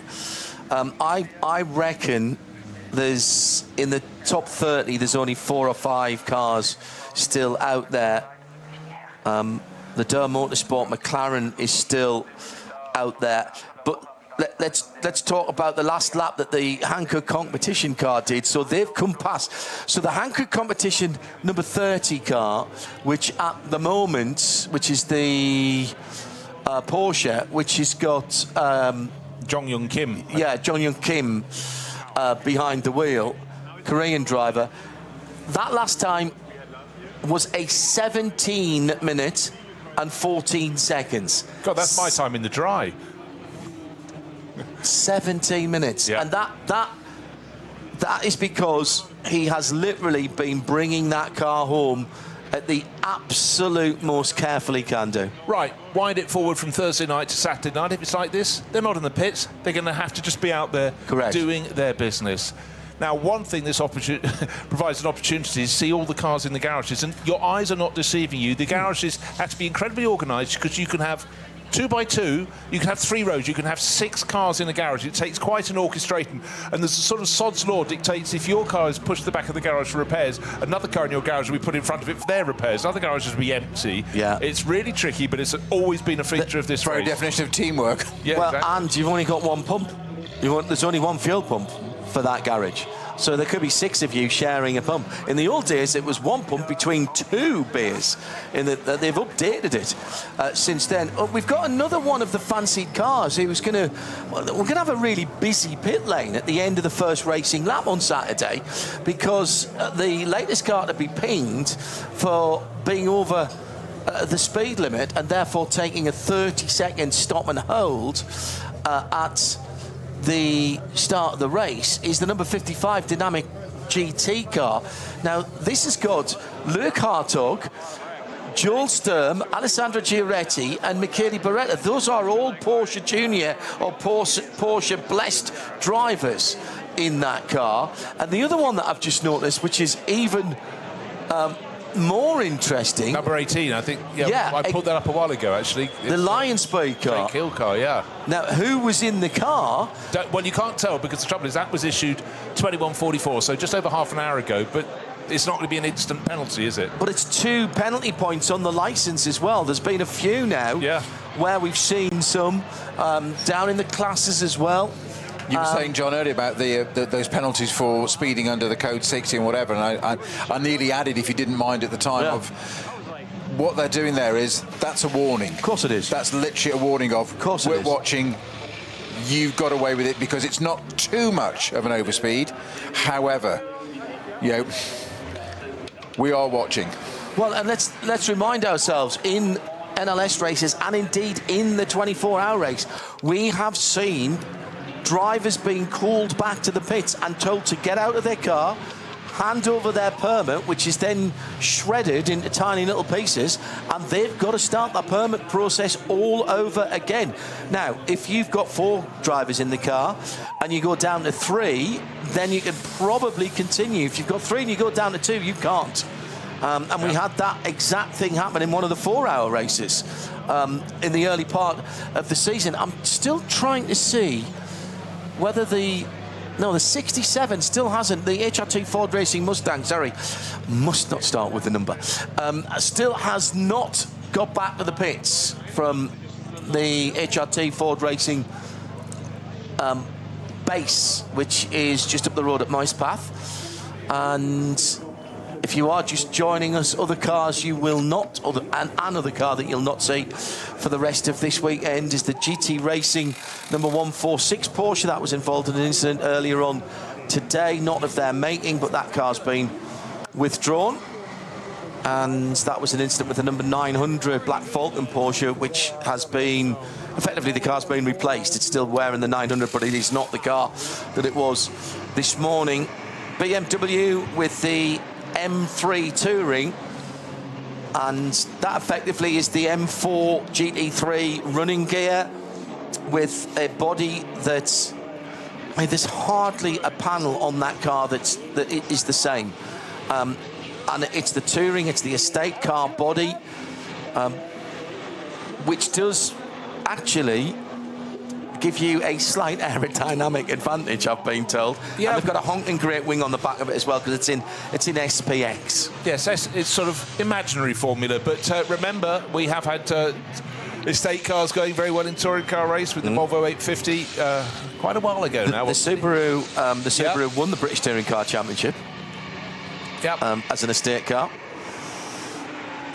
I reckon there's, in the top 30, there's only 4 or 5 cars still out there. The Durr Motorsport McLaren is still out there. But let's talk about the last lap that the Hankook competition car did. So they've come past. So the Hankook competition number 30 car, which at the moment, which is the Porsche, which has got Jong Young Kim. Yeah, Jong Young Kim behind the wheel, Korean driver. that last time was a 17 minute and 14 seconds. God, that's my time in the dry. 17 minutes. Yeah. And that is because he has literally been bringing that car home at the absolute most careful he can do. Right, wind it forward from Thursday night to Saturday night. If it's like this, they're not in the pits. They're going to have to just be out there doing their business. Now, one thing this provides an opportunity is to see all the cars in the garages, and your eyes are not deceiving you. The garages have to be incredibly organised because you can have 2 by 2, you can have 3 rows, you can have 6 cars in a garage. It takes quite an orchestration, and there's a sort of sod's law dictates if your car is pushed to the back of the garage for repairs, another car in your garage will be put in front of it for their repairs. Other garages will be empty. Yeah. It's really tricky, but it's always been a feature of this Very race. definition of teamwork. Yeah, well, exactly. and you've only got one pump. There's only one fuel pump for that garage. So there could be 6 of you sharing a pump. In the old days, it was 1 pump between 2 beers. They've updated it since then. We've got another one of the fancied cars who's we're going to have a really busy pit lane at the end of the first racing lap on Saturday, because the latest car to be pinged for being over the speed limit and therefore taking a 30-second stop and hold at the start of the race is the number 55 Dynamic GT car. Now, this has got Luke Hartog, Joel Sturm, Alessandro Giaretti and Michele Beretta. Those are all Porsche Junior or Porsche blessed drivers in that car. And the other one that I've just noticed, which is even more interesting. Number 18, I think. Yeah, I pulled that up a while ago, actually. The Lion Speed car. Kill car, yeah. Now, who was in the car? Well, you can't tell, because the trouble is that was issued 21:44, so just over half an hour ago, but it's not going to be an instant penalty, is it? But it's 2 penalty points on the licence as well. There's been a few now where we've seen some down in the classes as well. You were saying, John, earlier about those penalties for speeding under the code 60 and whatever, and I nearly added, if you didn't mind at the time, of what they're doing there is, that's a warning. Of course it is. That's literally a warning of, we're watching, you've got away with it, because it's not too much of an overspeed. However, we are watching. Well, and let's remind ourselves, in NLS races and indeed in the 24-hour race, we have seen drivers being called back to the pits and told to get out of their car, hand over their permit, which is then shredded into tiny little pieces, and they've got to start the permit process all over again. Now, if you've got 4 drivers in the car and you go down to 3, then you can probably continue. If you've got 3 and you go down to 2, you can't. And we had that exact thing happen in one of the 4-hour races in the early part of the season. I'm still trying to see whether the 67 still hasn't, the HRT Ford Racing Mustang, must not start with the number, still has not got back to the pits from the HRT Ford Racing base, which is just up the road at Mice Path. And if you are just joining us, other cars you will not, another car that you'll not see for the rest of this weekend is the GT Racing number 146 Porsche. That was involved in an incident earlier on today, not of their making, but that car's been withdrawn. And that was an incident with the number 900 Black Falcon Porsche, which has been, effectively the car's been replaced. It's still wearing the 900, but it is not the car that it was this morning. BMW with the M3 Touring, and that effectively is the M4 GT3 running gear with a body that's, there's hardly a panel on that car that is the same, and it's the Touring, it's the estate car body, which does actually give you a slight aerodynamic advantage, I've been told. Yeah. And they've got a honking great wing on the back of it as well, because it's in SPX. Yes, it's sort of imaginary formula, but remember, we have had estate cars going very well in touring car race with the Volvo 850 quite a while ago now. The Subaru won the British Touring Car Championship as an estate car.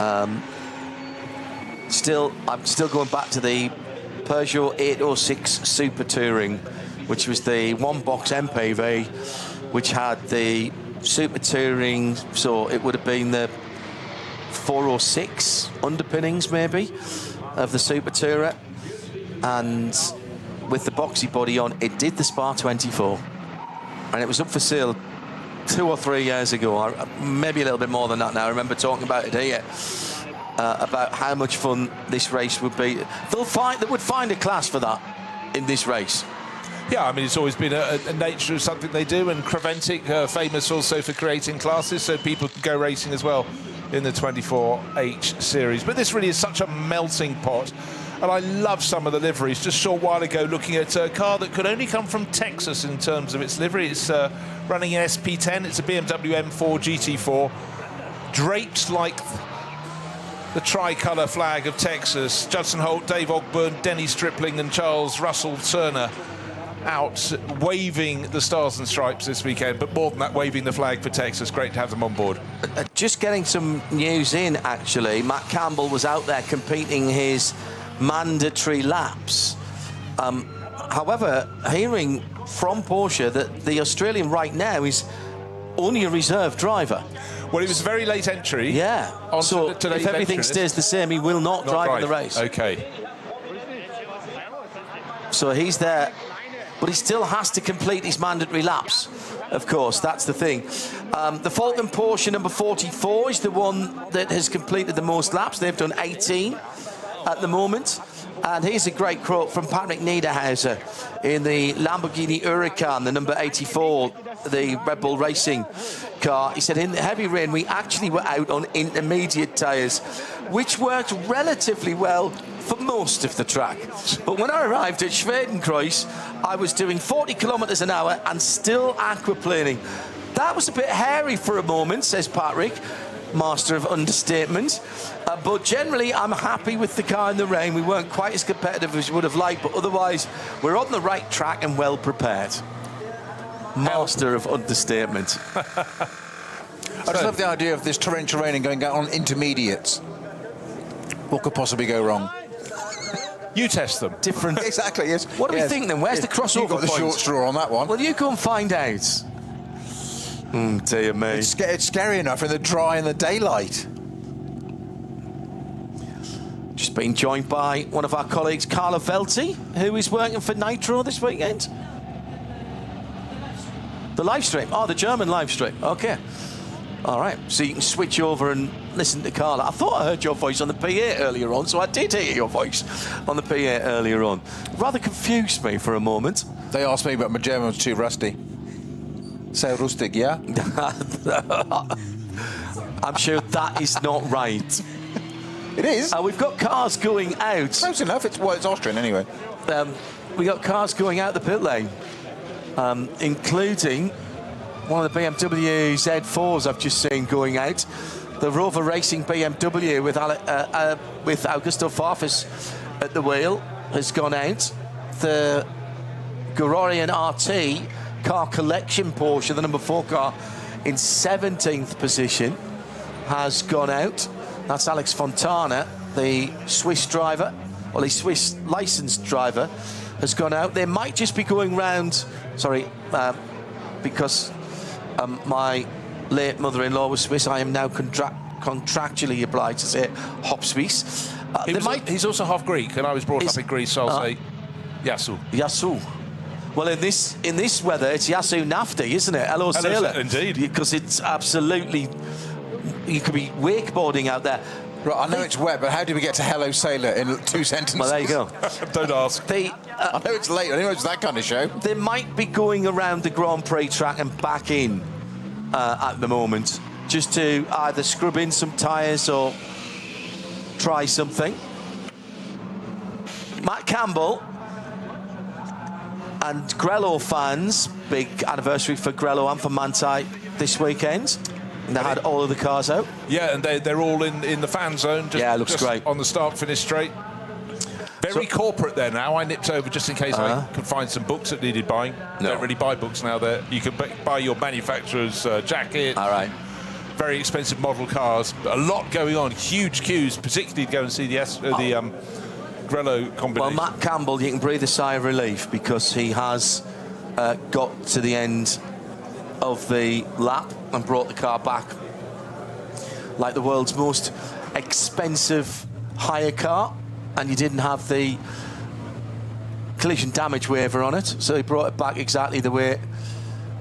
I'm still going back to the Peugeot 806 Super Touring, which was the one-box MPV, which had the Super Touring, so it would have been the 4 or 6 underpinnings maybe of the Super Tourer, and with the boxy body on, it did the Spa 24, and it was up for sale 2 or 3 years ago, maybe a little bit more than that now. I remember talking about it here, about how much fun this race would be. They would find a class for that in this race. Yeah, I mean, it's always been a nature of something they do, and Creventic, famous also for creating classes, so people can go racing as well in the 24H series. But this really is such a melting pot, and I love some of the liveries. Just a short while ago, looking at a car that could only come from Texas in terms of its livery. It's running in SP10. It's a BMW M4 GT4, draped like the tricolour flag of Texas. Judson Holt, Dave Ogburn, Denny Stripling and Charles Russell Turner out waving the stars and stripes this weekend, but more than that, waving the flag for Texas. Great to have them on board. Just getting some news in, actually. Matt Campbell was out there competing his mandatory laps. However, hearing from Porsche that the Australian right now is only a reserve driver. Well, he was a very late entry. Yeah. So if everything stays the same, he will not drive in the race. Okay. So he's there, but he still has to complete his mandatory laps. Of course, that's the thing. The Falcon Porsche number 44 is the one that has completed the most laps. They've done 18 at the moment. And here's a great quote from Patrick Niederhauser in the Lamborghini Huracan, the number 84, the Red Bull Racing car. He said, in the heavy rain, we actually were out on intermediate tyres, which worked relatively well for most of the track. But when I arrived at Schwedenkreuz, I was doing 40 kilometres an hour and still aquaplaning. That was a bit hairy for a moment, says Patrick, master of understatement. But generally, I'm happy with the car in the rain. We weren't quite as competitive as we would have liked, but otherwise, we're on the right track and well prepared. Master of understatement. I just love the idea of this torrential rain and going out on intermediates. What could possibly go wrong? You test them. Different. Exactly, yes. What do we think then? Where's the crossover You got the point? short straw on that one. Well, you go and find out. Dear me. It's scary enough in the dry and the daylight. Just being joined by one of our colleagues, Carlo Velti, who is working for Nitro this weekend. The live stream. Oh, the German live stream. Okay. All right. So you can switch over and listen to Carlo. I thought I heard your voice on the PA earlier on, so I did hear your voice on the PA earlier on. Rather confused me for a moment. They asked me, but my German was too rusty. So rustic, yeah? I'm sure that is not right. It is. We've got cars going out. Close enough. It's Austrian anyway. We got cars going out the pit lane, including one of the BMW Z4s I've just seen going out. The Rover Racing BMW with Augusto Farfus at the wheel has gone out. The Gurorian RT car collection Porsche, the number 4 car, in 17th position, has gone out. That's Alex Fontana, the Swiss driver, well, the Swiss licensed driver, has gone out. They might just be going round, because my late mother-in-law was Swiss. I am now contractually obliged to say Hop Swiss. He's also half Greek, and I was brought up in Greece, so I'll say Yasu. Yasu. Well, in this weather, it's Yasu Nafti, isn't it? Hello, sailor. Indeed. Because it's absolutely... You could be wakeboarding out there. Right, I know it's wet, but how do we get to hello sailor in 2 sentences? Well, there you go. Don't ask. I know it's late. I know it's that kind of show. They might be going around the Grand Prix track and back in at the moment, just to either scrub in some tyres or try something. Matt Campbell and Grello fans, big anniversary for Grello and for Manthey this weekend. And they had all of the cars out. Yeah, and they're all in the fan zone. Yeah, it looks great. On the start-finish straight. Very corporate there now. I nipped over just in case I could find some books that needed buying. No. Don't really buy books now. There, you can buy your manufacturer's jacket. All right. Very expensive model cars. A lot going on. Huge queues, particularly to go and see the Grello combination. Well, Matt Campbell, you can breathe a sigh of relief because he has got to the end of the lap and brought the car back like the world's most expensive hire car, and you didn't have the collision damage waiver on it, so he brought it back exactly the way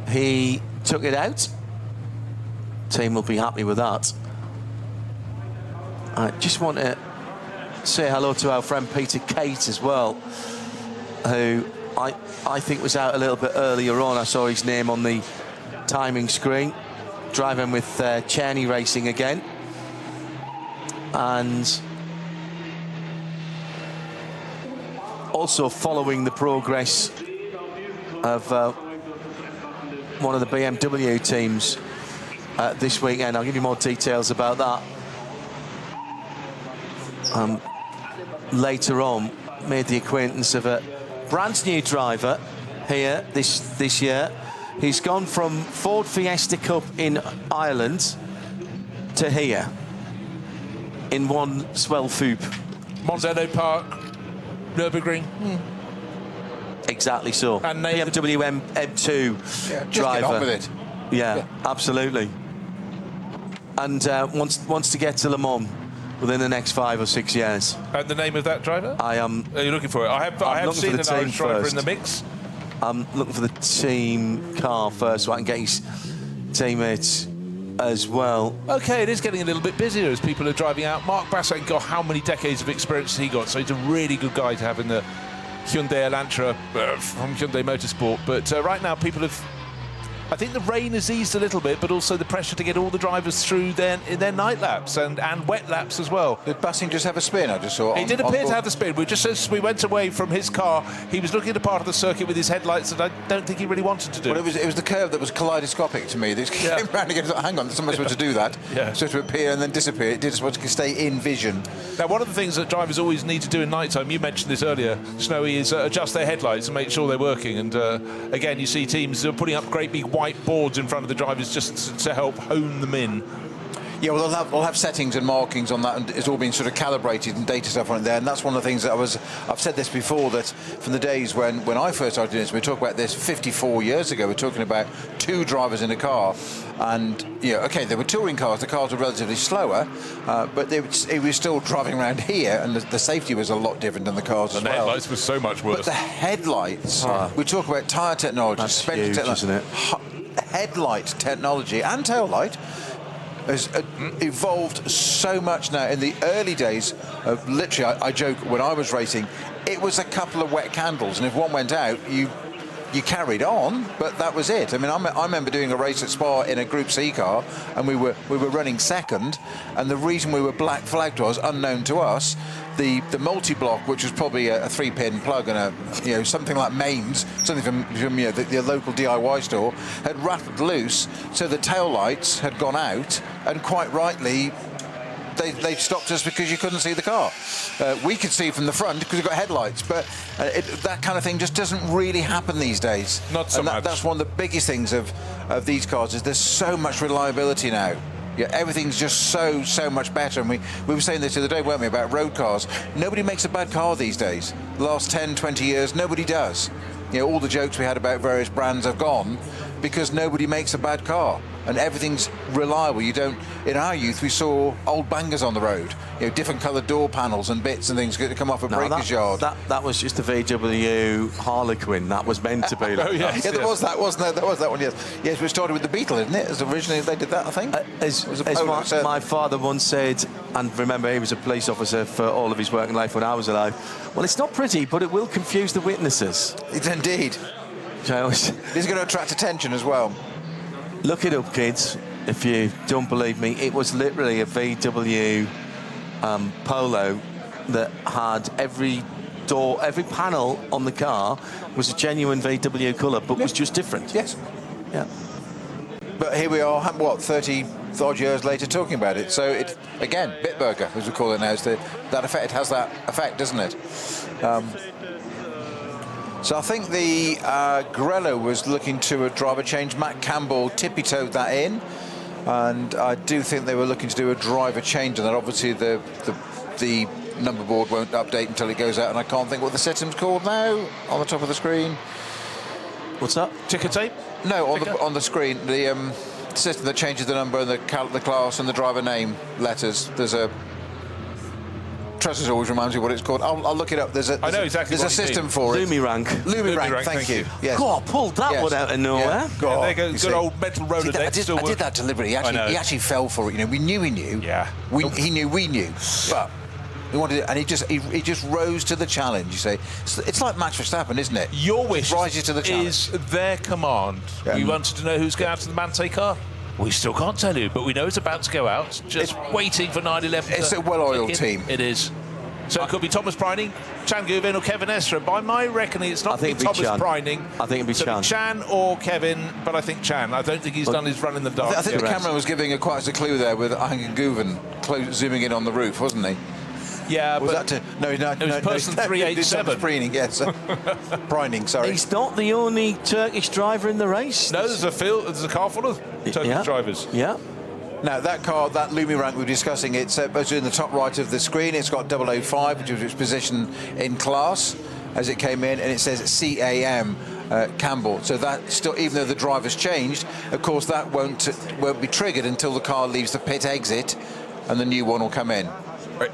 he took it out. Team will be happy with that. I just want to say hello to our friend Peter Kate as well, who I think was out a little bit earlier on. I saw his name on the timing screen, driving with Czerny Racing again. And also following the progress of one of the BMW teams this weekend. I'll give you more details about that later on. Made the acquaintance of a brand new driver here this year. He's gone from Ford Fiesta Cup in Ireland to here in one swell foop. Monsanto Park, Nürburgring. Exactly so. And BMW M2 Just driver. get on with it. Yeah, absolutely. And wants to get to Le Mans within the next 5 or 6 years. And the name of that driver? I am. Are you looking for it? I have seen an Irish driver first. in the mix. I'm looking for the team car first, so I can get his teammates as well. Okay, it is getting a little bit busier as people are driving out. Mark Bassett, got how many decades of experience has he got? So he's a really good guy to have in the Hyundai Elantra from Hyundai Motorsport. But right now, people have... I think the rain has eased a little bit, but also the pressure to get all the drivers through in their night laps and wet laps as well. Did Bassing just have a spin? I just saw. He did appear to have the spin. As we went away from his car, he was looking at a part of the circuit with his headlights that I don't think he really wanted to do. Well, it was the curve that was kaleidoscopic to me. This came round again. Hang on, someone's supposed to do that. Yeah. Supposed to appear and then disappear. It did supposed to stay in vision. Now, one of the things that drivers always need to do in night time, you mentioned this earlier, Snowy, is adjust their headlights and make sure they're working. And again, you see teams putting up great big white boards in front of the drivers just to help hone them in. Yeah, well, they'll have settings and markings on that, and it's all been sort of calibrated and data stuff on it there. And that's one of the things that I've said this before, that from the days when I first started doing this, we talked about this 54 years ago. We're talking about 2 drivers in a car, and okay, they were touring cars. The cars were relatively slower, but it was still driving around here, and the safety was a lot different than the cars as well. And the headlights were so much worse. But the headlights, we talk about tyre technology, That's suspension huge, technology, isn't it? Headlight technology and tail light has evolved so much now. In the early days of, literally, I joke, when I was racing, it was a couple of wet candles, and if one went out, you carried on, but that was it. I mean, I remember doing a race at Spa in a Group C car, and we were running second, and the reason we were black flagged was, unknown to us, the multi-block, which was probably a 3-pin plug and something like Mainz, something from the local DIY store, had rattled loose, so the tail lights had gone out, and quite rightly they stopped us because you couldn't see the car. We could see from the front because we've got headlights, but that kind of thing just doesn't really happen these days. Not so much. That's one of the biggest things of these cars, is there's so much reliability now. Yeah, everything's just so much better. And we were saying this the other day, weren't we, about road cars. Nobody makes a bad car these days. The last 10, 20 years, nobody does. All the jokes we had about various brands have gone because nobody makes a bad car. And everything's reliable. In our youth, we saw old bangers on the road. Different coloured door panels and bits and things that come off a breaker's yard. That was just a VW Harlequin. That was meant to be. Oh, yes, yeah, there was that, wasn't there? There was that one, yes. Yes, we started with the Beetle, isn't it? As originally they did that, I think. As my father once said, and remember, he was a police officer for all of his working life when I was alive. Well, it's not pretty, but it will confuse the witnesses. It's indeed. It's going to attract attention as well. Look it up, kids, if you don't believe me. It was literally a VW Polo that had every door, every panel on the car was a genuine VW colour, but was just different. Yes. Yeah. But here we are, 30-odd years later, talking about it. So it, again, Bitburger, as we call it now, is that effect. It has that effect, doesn't it? So I think the Grello was looking to a driver change. Matt Campbell tippy-toed that in, and I do think they were looking to do a driver change, and then obviously the number board won't update until it goes out, and I can't think what the system's called now on the top of the screen. What's that? Ticker tape? No, on the screen, the system that changes the number and the class and the driver name letters. There's a... Trusses always reminds me what it's called. I'll look it up. I know exactly There's what a you system mean. for it. Lumirang. Lumirang, thank you. Yes. God, pulled that one out of nowhere. Yeah. God, There goes good old mental Rolodex. I did that deliberately. He actually fell for it. You know, we knew he knew. Yeah. He knew we knew. But he wanted it, and he just rose to the challenge. You say it's like Max Verstappen, isn't it? Your wish rises to the challenge. is their command. Yeah. We wanted to know who's going out to the Mante car. We still can't tell you, but we know it's about to go out. Just waiting for 9/11. It's a well-oiled team. It is. So it could be Thomas Preining, Chan Guvin or Kevin Estre. By my reckoning, it's not think it'd be Thomas Chan. Preining. I think it'd be Chan. Chan or Kevin, but I think Chan. I don't think he's done his run in the dark. I think the Correct. camera was giving quite a clue there with Guvin zooming in on the roof, wasn't he? Yeah, Was but that no? it was person 387. Preining, yes. Preining, sorry. He's not the only Turkish driver in the race. no, there's a car full of Turkish drivers. Yeah. Now, that car, that Lumirang we were discussing, it's in the top right of the screen. It's got 005, which was its position in class as it came in, and it says CAM Campbell. So that still, even though the driver's changed, of course, that won't be triggered until the car leaves the pit exit, and the new one will come in.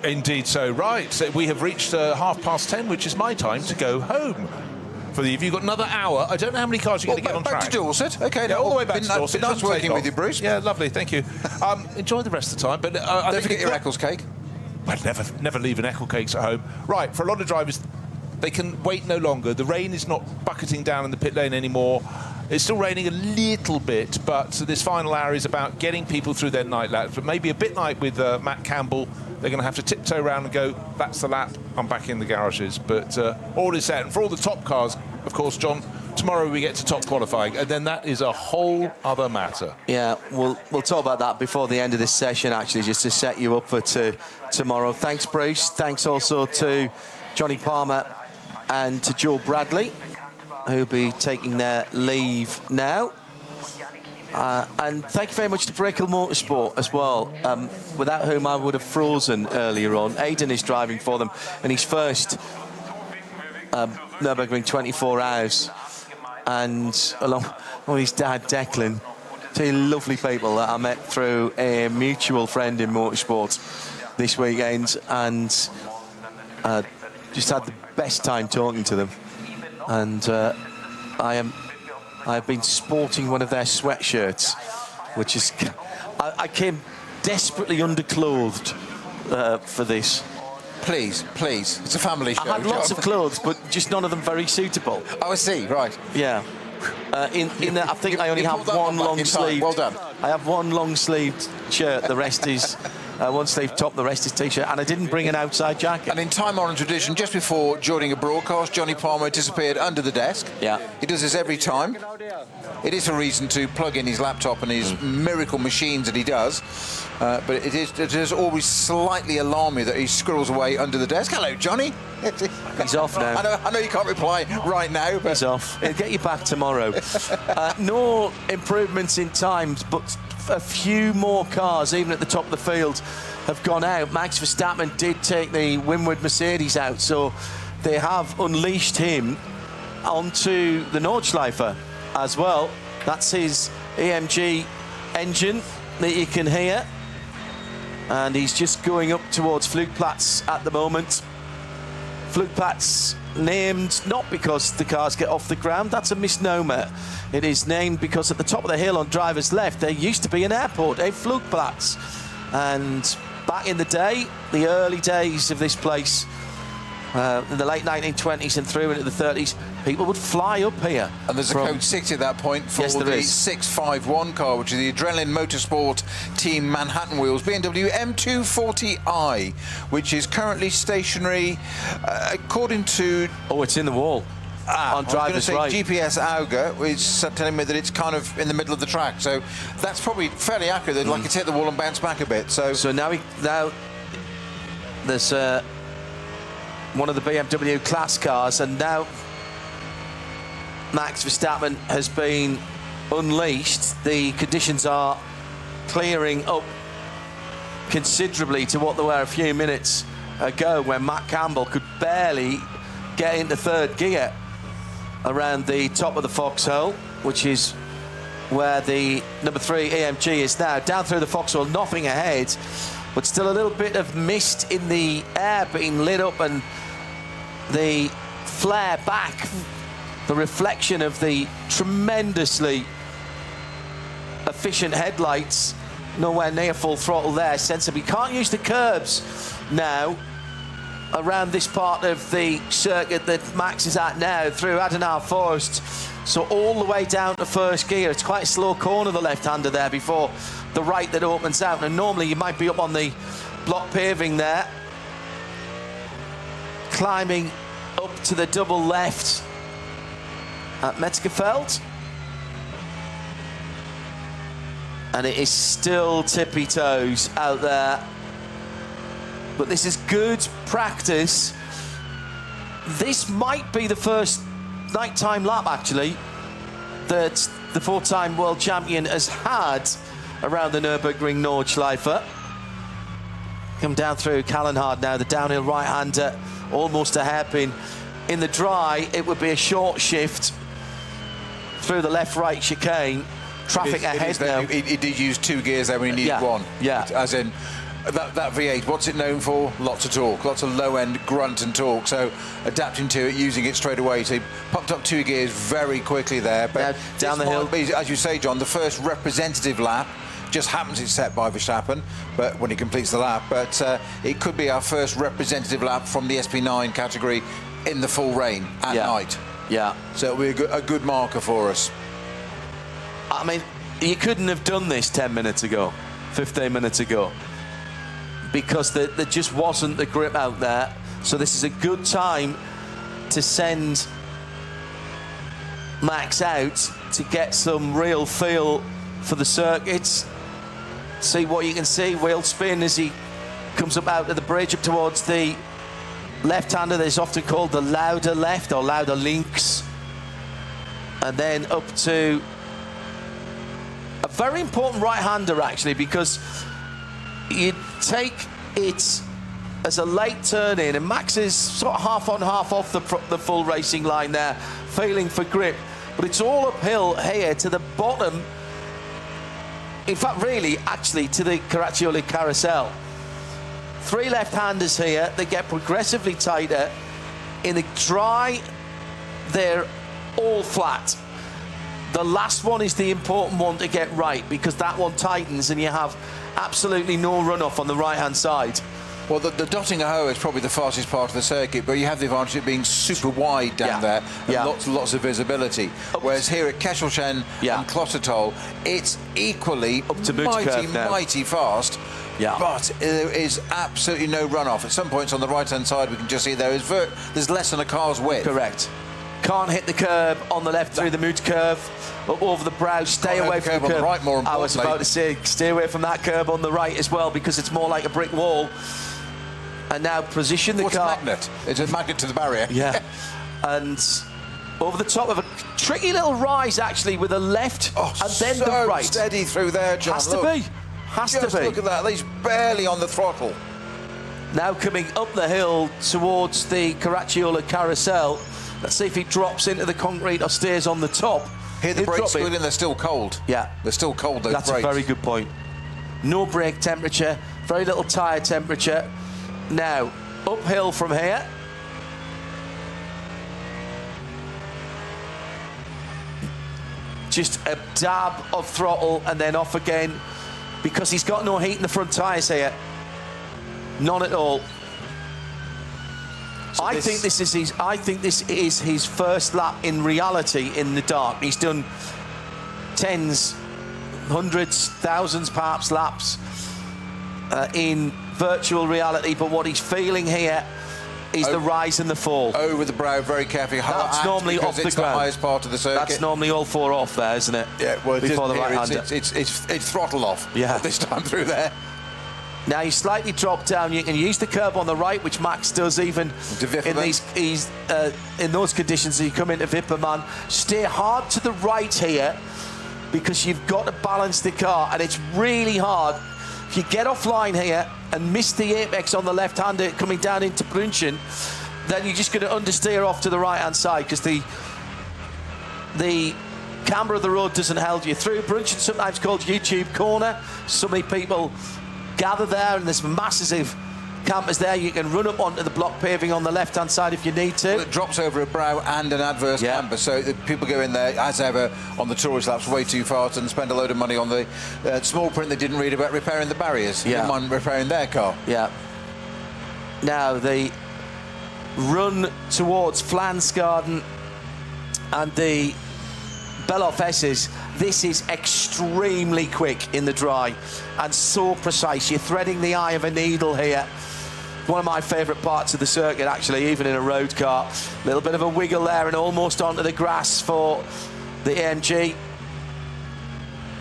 Indeed so. Right, so we have reached 10:30, which is my time to go home. If you've got another hour, I don't know how many cars you're going to get on track. Back to Dorset. Okay, Yeah, all the way back to Dorset. Nice working with you, Bruce. Yeah, lovely, thank you. Enjoy the rest of the time. But Don't forget your Eccles cake. I'd never leave an Eccles cakes at home. Right, for a lot of drivers, they can wait no longer. The rain is not bucketing down in the pit lane anymore. It's still raining a little bit, but this final hour is about getting people through their night laps. But maybe a bit like with Matt Campbell, they're going to have to tiptoe around and go, that's the lap, I'm back in the garages. But all is set. And for all the top cars, of course, John, tomorrow we get to top qualifying, and then that is a whole other matter. Yeah, we'll talk about that before the end of this session, actually, just to set you up for tomorrow. Thanks, Bruce. Thanks also to Johnny Palmer and to Joe Bradley, who'll be taking their leave now. And thank you very much to Brakel Motorsport as well, without whom I would have frozen earlier on. Aidan is driving for them in his first Nürburgring 24 hours. And along with his dad, Declan, two lovely people that I met through a mutual friend in motorsport this weekend, and just had the best time talking to them. And I've been sporting one of their sweatshirts, which is... I came desperately underclothed for this. Please, it's a family show. I had lots of clothes, but just none of them very suitable. Oh, I see, right. Yeah. In that, I think I only have one long sleeve. Well done. I have one long sleeved shirt. The rest is one sleeve top. The rest is t-shirt. And I didn't bring an outside jacket. And in time-honoured tradition, just before joining a broadcast, Johnny Palmer disappeared under the desk. Yeah. He does this every time. It is a reason to plug in his laptop and his miracle machines that he does. But it is always slightly alarming that he squirrels away under the desk. Hello, Johnny. He's off now. I know you can't reply right now, but... He's off. He'll get you back tomorrow. No improvements in times, but a few more cars, even at the top of the field, have gone out. Max Verstappen did take the Winward Mercedes out, so they have unleashed him onto the Nordschleifer as well. That's his AMG engine that you can hear. And he's just going up towards Flugplatz at the moment. Flugplatz named not because the cars get off the ground, that's a misnomer. It is named because at the top of the hill on driver's left, there used to be an airport, a Flugplatz. And back in the day, the early days of this place, in the late 1920s and through into the 30s, people would fly up here. And there's a code 60 at that point for the 651 car, which is the Adrenaline Motorsport Team Manhattan wheels, BMW M240i, which is currently stationary, according to... Oh, it's in the wall. On driver's right. GPS Auger is telling me that it's kind of in the middle of the track, so that's probably fairly accurate. They'd like it's hit the wall and bounce back a bit. So now there's one of the BMW class cars, and now Max Verstappen has been unleashed. The conditions are clearing up considerably to what they were a few minutes ago, when Matt Campbell could barely get into third gear. around the top of the foxhole, which is where the number 3 AMG is now. Down through the foxhole, nothing ahead, but still a little bit of mist in the air being lit up, and the flare back, the reflection of the tremendously efficient headlights, nowhere near full throttle there. Sensible. Can't use the curbs now around this part of the circuit that Max is at now, through Adenauer Forest. So all the way down to first gear. It's quite a slow corner, the left-hander there, before the right that opens out. And normally you might be up on the block paving there, climbing up to the double left at Metzgerfeld. And it is still tippy toes out there. But this is good practice. This might be the first nighttime lap, actually, that the 4-time world champion has had around the Nürburgring Nordschleife. Come down through Kallenhard now, the downhill right-hander, almost a hairpin. In the dry, it would be a short shift through the left-right chicane. Traffic ahead now. He did use 2 gears there when he needed one. Yeah. As in, that V8, what's it known for? Lots of torque, lots of low-end grunt and torque. So adapting to it, using it straight away. So he pumped up 2 gears very quickly there. But down the hill. Be, as you say, John, the first representative lap. Just happens it's set by Verstappen, but when he completes the lap. But it could be our first representative lap from the SP9 category in the full rain at night. Yeah. So it'll be a good marker for us. I mean, you couldn't have done this 10 minutes ago, 15 minutes ago, because there just wasn't the grip out there. So this is a good time to send Max out to get some real feel for the circuits. See what you can see. Wheel spin as he comes up out of the bridge up towards the left-hander that is often called the louder left or louder links. And then up to a very important right-hander, actually, because you take it as a late turn in, and Max is sort of half on, half off the full racing line there, feeling for grip. But it's all uphill here to the bottom. In fact, really, actually, to the Caracciolo carousel. 3 left-handers here. They get progressively tighter. In the dry, they're all flat. The last one is the important one to get right, because that one tightens and you have absolutely no runoff on the right-hand side. Well, the Dottinger is probably the fastest part of the circuit, but you have the advantage of being super wide down there and lots of visibility. Whereas here at Kesselchen and Klostotol, it's equally up to mighty fast. Yeah. But there is absolutely no runoff. At some points on the right-hand side, we can just see there's less than a car's width. Correct. Can't hit the curb on the left through the Moot curve, over the brow. Stay away from the curb. On the right, more importantly. I was about to say, stay away from that curb on the right as well, because it's more like a brick wall. And now position the car. It's a magnet. It's a magnet to the barrier. Yeah. And over the top of a tricky little rise, actually, with the left and then the right. Steady through there, John. Has to be. Has to be. Look at that. He's barely on the throttle. Now coming up the hill towards the Caracciolo carousel. Let's see if he drops into the concrete or stays on the top. Here the brakes good and they're still cold. Yeah. They're still cold, those That's brakes. a very good point. No brake temperature, very little tyre temperature. Now, uphill from here. Just a dab of throttle and then off again, because he's got no heat in the front tyres here. None at all. So I think this is his first lap in reality in the dark. He's done tens, hundreds, thousands perhaps laps in virtual reality, but what he's feeling here is the rise and the fall. Over the brow, very carefully. That's normally off the ground. It's the highest part of the circuit. That's normally all 4 off there, isn't it? Yeah, well, before the right-hander. It's throttle off. Yeah. This time through there. Now you slightly drop down. You can use the curb on the right, which Max does even in those conditions. You come into Wippermann. Stay hard to the right here, because you've got to balance the car, and it's really hard. If you get offline here and miss the apex on the left-hander coming down into Brünchen, then you're just going to understeer off to the right-hand side, because the the camber of the road doesn't hold you through. Brunchen, sometimes called YouTube Corner. So many people gather there, and there's masses of campers there. You can run up onto the block paving on the left-hand side if you need to. Well, it drops over a brow and an adverse camber, so the people go in there, as ever, on the tourist laps way too fast and spend a load of money on the small print they didn't read about repairing the barriers. Didn't mind repairing their car. Yeah. Now the run towards Flansgarden and the Beloff S's, this is extremely quick in the dry and so precise. You're threading the eye of a needle here. One of my favourite parts of the circuit, actually, even in a road car. A little bit of a wiggle there and almost onto the grass for the AMG.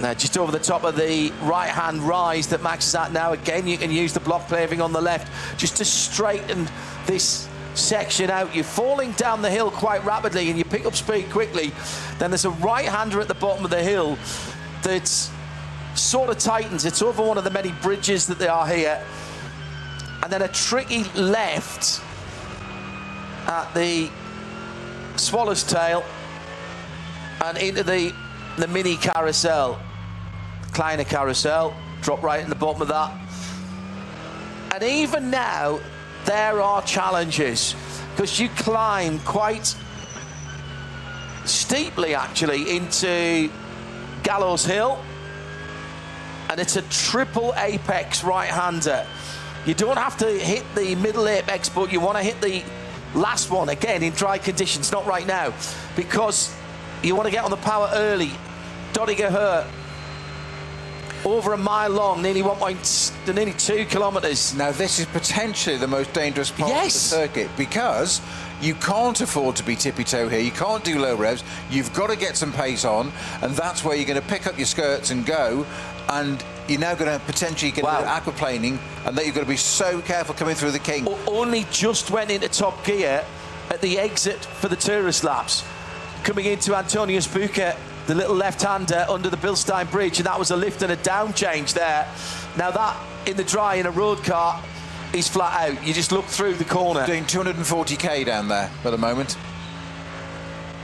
Now, just over the top of the right-hand rise that Max is at now. Again, you can use the block paving on the left just to straighten this section out. You're falling down the hill quite rapidly and you pick up speed quickly. Then there's a right-hander at the bottom of the hill that sort of tightens. It's over one of the many bridges that there are here. And then a tricky left at the Swallow's Tail and into the mini carousel, Kleiner carousel, drop right in the bottom of that. And even now, there are challenges because you climb quite steeply, actually, into Gallows Hill, and it's a triple apex right-hander. You don't have to hit the middle apex, but you want to hit the last one, again, in dry conditions, not right now, because you want to get on the power early. Dodiger Hurt, over a mile long, nearly 2 kilometres. Now, this is potentially the most dangerous part of the circuit because you can't afford to be tippy-toe here. You can't do low revs. You've got to get some pace on, and that's where you're going to pick up your skirts and go. And you're now going to potentially get into aquaplaning, and that you've got to be so careful coming through the King. Only just went into top gear at the exit for the tourist laps, coming into Antonius Bucher, the little left-hander under the Bilstein Bridge, and that was a lift and a down change there. Now that, in the dry, in a road car, is flat out. You just look through the corner. Doing 240k down there at the moment.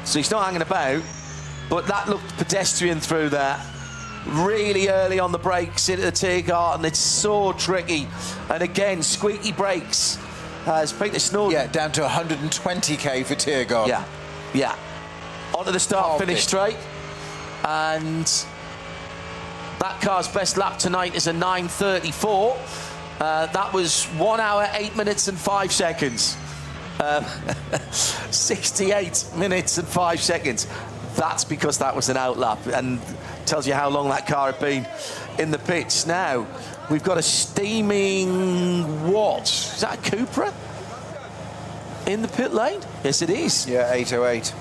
So he's not hanging about, but that looked pedestrian through there. Really early on the brakes into the Tiergarten, it's so tricky. And again, squeaky brakes as Peter Snowden. Yeah, down to 120k for Tiergarten. Yeah. Onto the start-finish straight. And that car's best lap tonight is a 9:34. That was 1 hour, 8 minutes and 5 seconds. 68 minutes and 5 seconds. That's because that was an outlap and tells you how long that car had been in the pits. Now, we've got a steaming what? Is that a Cupra in the pit lane? Yes, it is. Yeah, 808.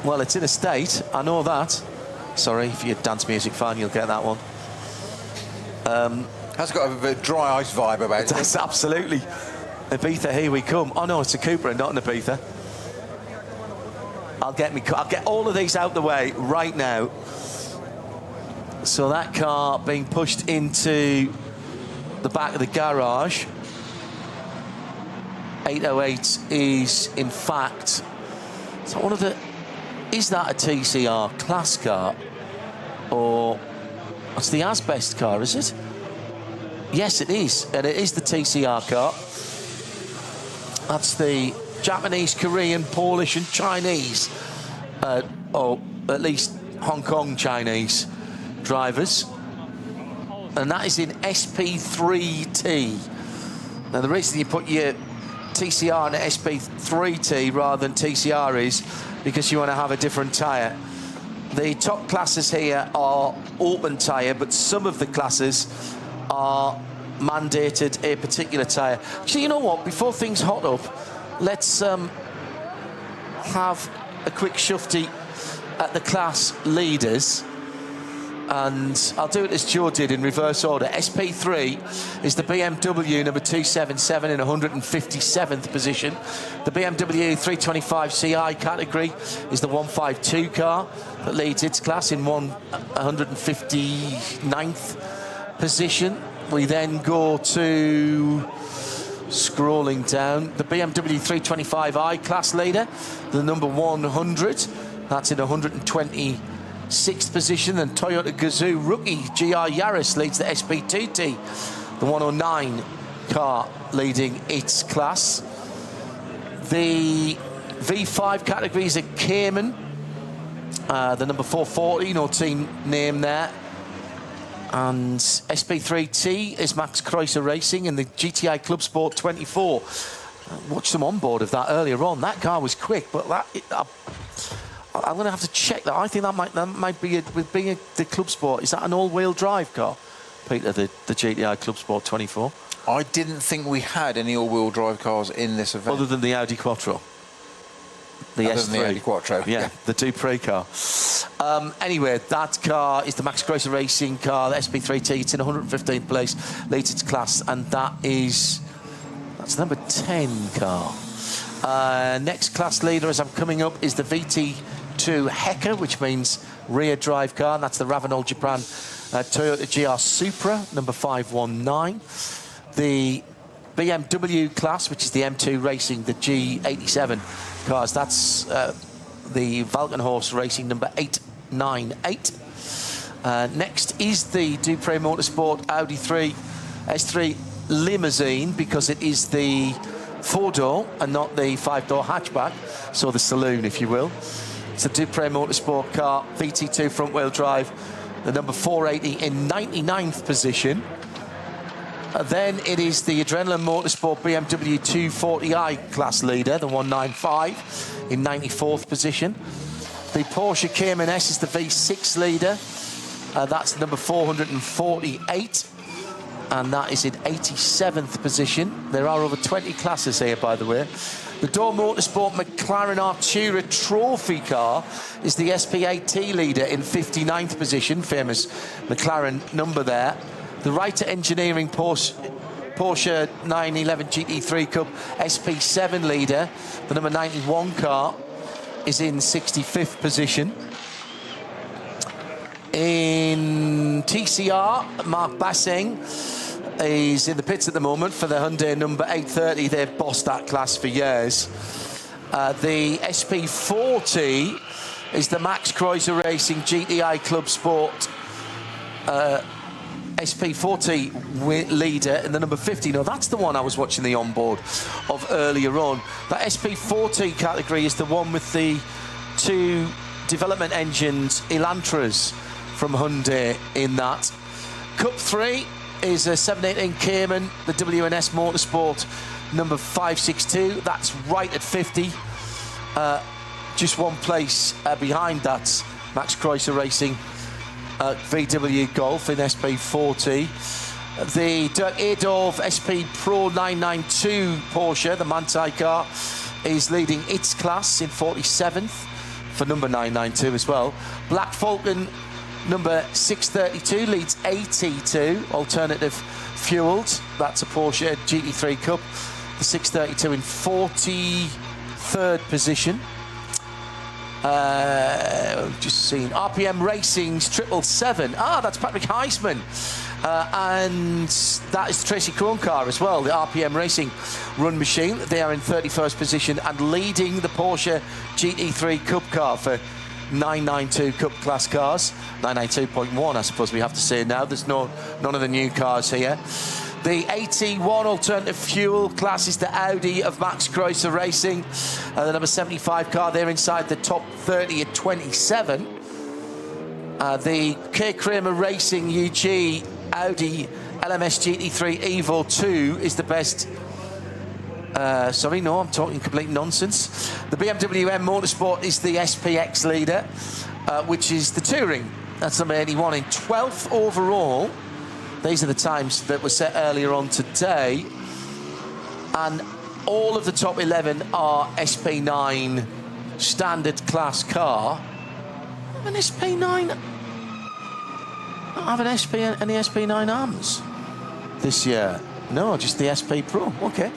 Well, it's in a state, I know that. Sorry, if you're a dance music fan, you'll get that one. Has got a dry ice vibe about it. That's absolutely. Ibiza, here we come. Oh no, it's a Cupra, not an Ibiza. I'll get all of these out the way right now. So that car being pushed into the back of the garage. 808 is, in fact, so one of the. Is that a TCR class car? Or it's the Asbest car, is it? Yes, it is. And it is the TCR car. That's the Japanese, Korean, Polish and Chinese, or at least Hong Kong Chinese drivers. And that is in SP3T. Now, the reason you put your TCR in SP3T rather than TCR is because you want to have a different tyre. The top classes here are open tyre, but some of the classes are mandated a particular tyre. Actually, you know what? Before things hot up, let's have a quick shufty at the class leaders. And I'll do it as Joe did in reverse order. SP3 is the BMW number 277 in 157th position. The BMW 325 CI category is the 152 car that leads its class in 159th position. We then go to, scrolling down, the BMW 325i class leader, the number 100. That's in 126th position. And Toyota Gazoo rookie GR Yaris leads the SP2T, the 109 car leading its class. The V5 categories are Cayman, the number 440, no team name there. And SP3T is Max Kreuzer Racing in the GTI Club Sport 24. I watched some onboard of that earlier on. That car was quick, but I'm going to have to check that. I think that might be with being the Club Sport. Is that an all-wheel drive car, Peter? The GTI Club Sport 24. I didn't think we had any all-wheel drive cars in this event. Other than the Audi Quattro. The Other S3. than the Audi Quattro. Yeah, the Dupree car. Anyway, that car is the Max Kreuzer Racing car, the SP3T. It's in 115th place, leads its class, and that's number 10 car. Next class leader, as I'm coming up, is the VT2 Hecker, which means rear drive car, and that's the Ravenol Japan Toyota GR Supra, number 519. The BMW class, which is the M2 Racing, the G87 cars, that's the Valkenhorst Racing, number 898. Next is the Dupree Motorsport Audi 3 S3 Limousine, because it is the 4-door and not the 5-door hatchback, so the saloon, if you will. It's a Dupree Motorsport car, VT2 front-wheel drive, the number 480 in 99th position. Then it is the Adrenaline Motorsport BMW 240i class leader, the 195 in 94th position. The Porsche Cayman S is the V6 leader. That's number 448, and that is in 87th position. There are over 20 classes here, by the way. The Dole Motorsport McLaren Artura Trophy car is the SP8T leader in 59th position, famous McLaren number there. The Reiter Engineering Porsche 911 GT3 Cup SP7 leader, the number 91 car, is in 65th position. In TCR, Mark Basseng is in the pits at the moment for the Hyundai number 830. They've bossed that class for years. The SP40 is the Max Kreuzer Racing GTI Club Sport SP40 leader in the number 50. Now, that's the one I was watching the onboard of earlier on. That SP40 category is the one with the 2 development engines, Elantras, from Hyundai in that. Cup 3 is a 718 Cayman, the WNS Motorsport number 562. That's right at 50. Just one place behind that, Max Kreuzer Racing VW Golf in SP40. The Dirk Adolf SP Pro 992 Porsche, the Manthey car, is leading its class in 47th for number 992 as well. Black Falcon number 632 leads AT2, alternative fueled. That's a Porsche GT3 Cup. The 632 in 43rd position. Just seen RPM Racing's 777. That's Patrick Heisman. And that is the Tracy Krohn car as well, the RPM Racing run machine. They are in 31st position and leading the Porsche GT3 Cup car for 992 Cup class cars. 992.1, I suppose we have to say now. There's none of the new cars here. The AT1 alternative fuel class is the Audi of Max Kreuzer Racing. The number 75 car, they're inside the top 30 at 27. The K. Kramer Racing UG Audi LMS GT3 Evo 2 is the best. Sorry, no, I'm talking complete nonsense. The BMW M Motorsport is the SPX leader, which is the Touring. That's number 81 in 12th overall. These are the times that were set earlier on today. And all of the top 11 are SP9 standard class car. An SP9. I have an any SP9 arms this year. No, just the SP Pro. Okay.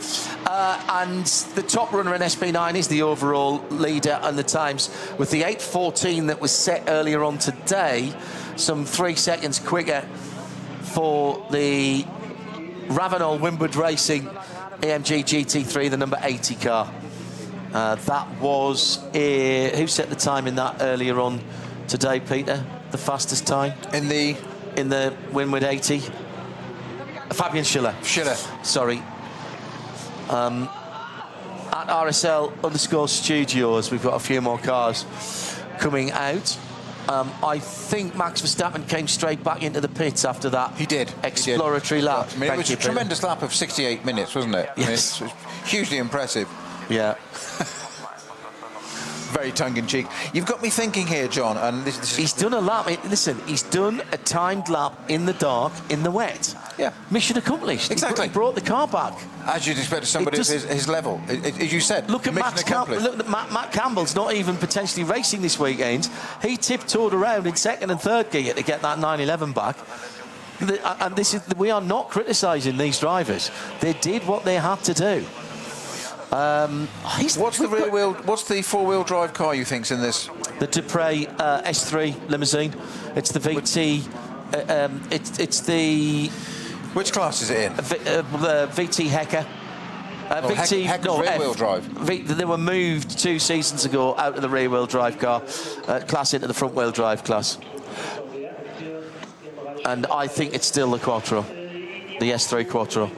And the top runner in SP9 is the overall leader and the times, with the 8:14 that was set earlier on today, some 3 seconds quicker for the Ravenol Windward Racing AMG GT3, the number 80 car. That was who set the time in that earlier on today, Peter? The fastest time In the in the Winwood 80. Fabian Schiller. Sorry. At RSL_studios, we've got a few more cars coming out. I think Max Verstappen came straight back into the pits after that. He did. Exploratory lap. I mean, it was a tremendous lap of 68 minutes, wasn't it? Yes. I mean, it's hugely impressive. Yeah. Very tongue-in-cheek. You've got me thinking here, John, and this is... He's done a lap. Listen, he's done a timed lap in the dark, in the wet. Yeah. Mission accomplished. Exactly. He brought the car back. As you'd expect of somebody of his level. As you said, Look at mission accomplished. Look at Matt Campbell's not even potentially racing this weekend. He tiptoed around in second and third gear to get that 911 back. And we are not criticising these drivers. They did what they had to do. What's the four-wheel drive car you think's in this? The Dupre S3 limousine. It's the VT. It's the. Which class is it in? The VT Hecker. VT Hecker's rear-wheel drive. They were moved 2 seasons ago out of the rear-wheel drive car class into the front-wheel drive class. And I think it's still the Quattro, the S3 Quattro.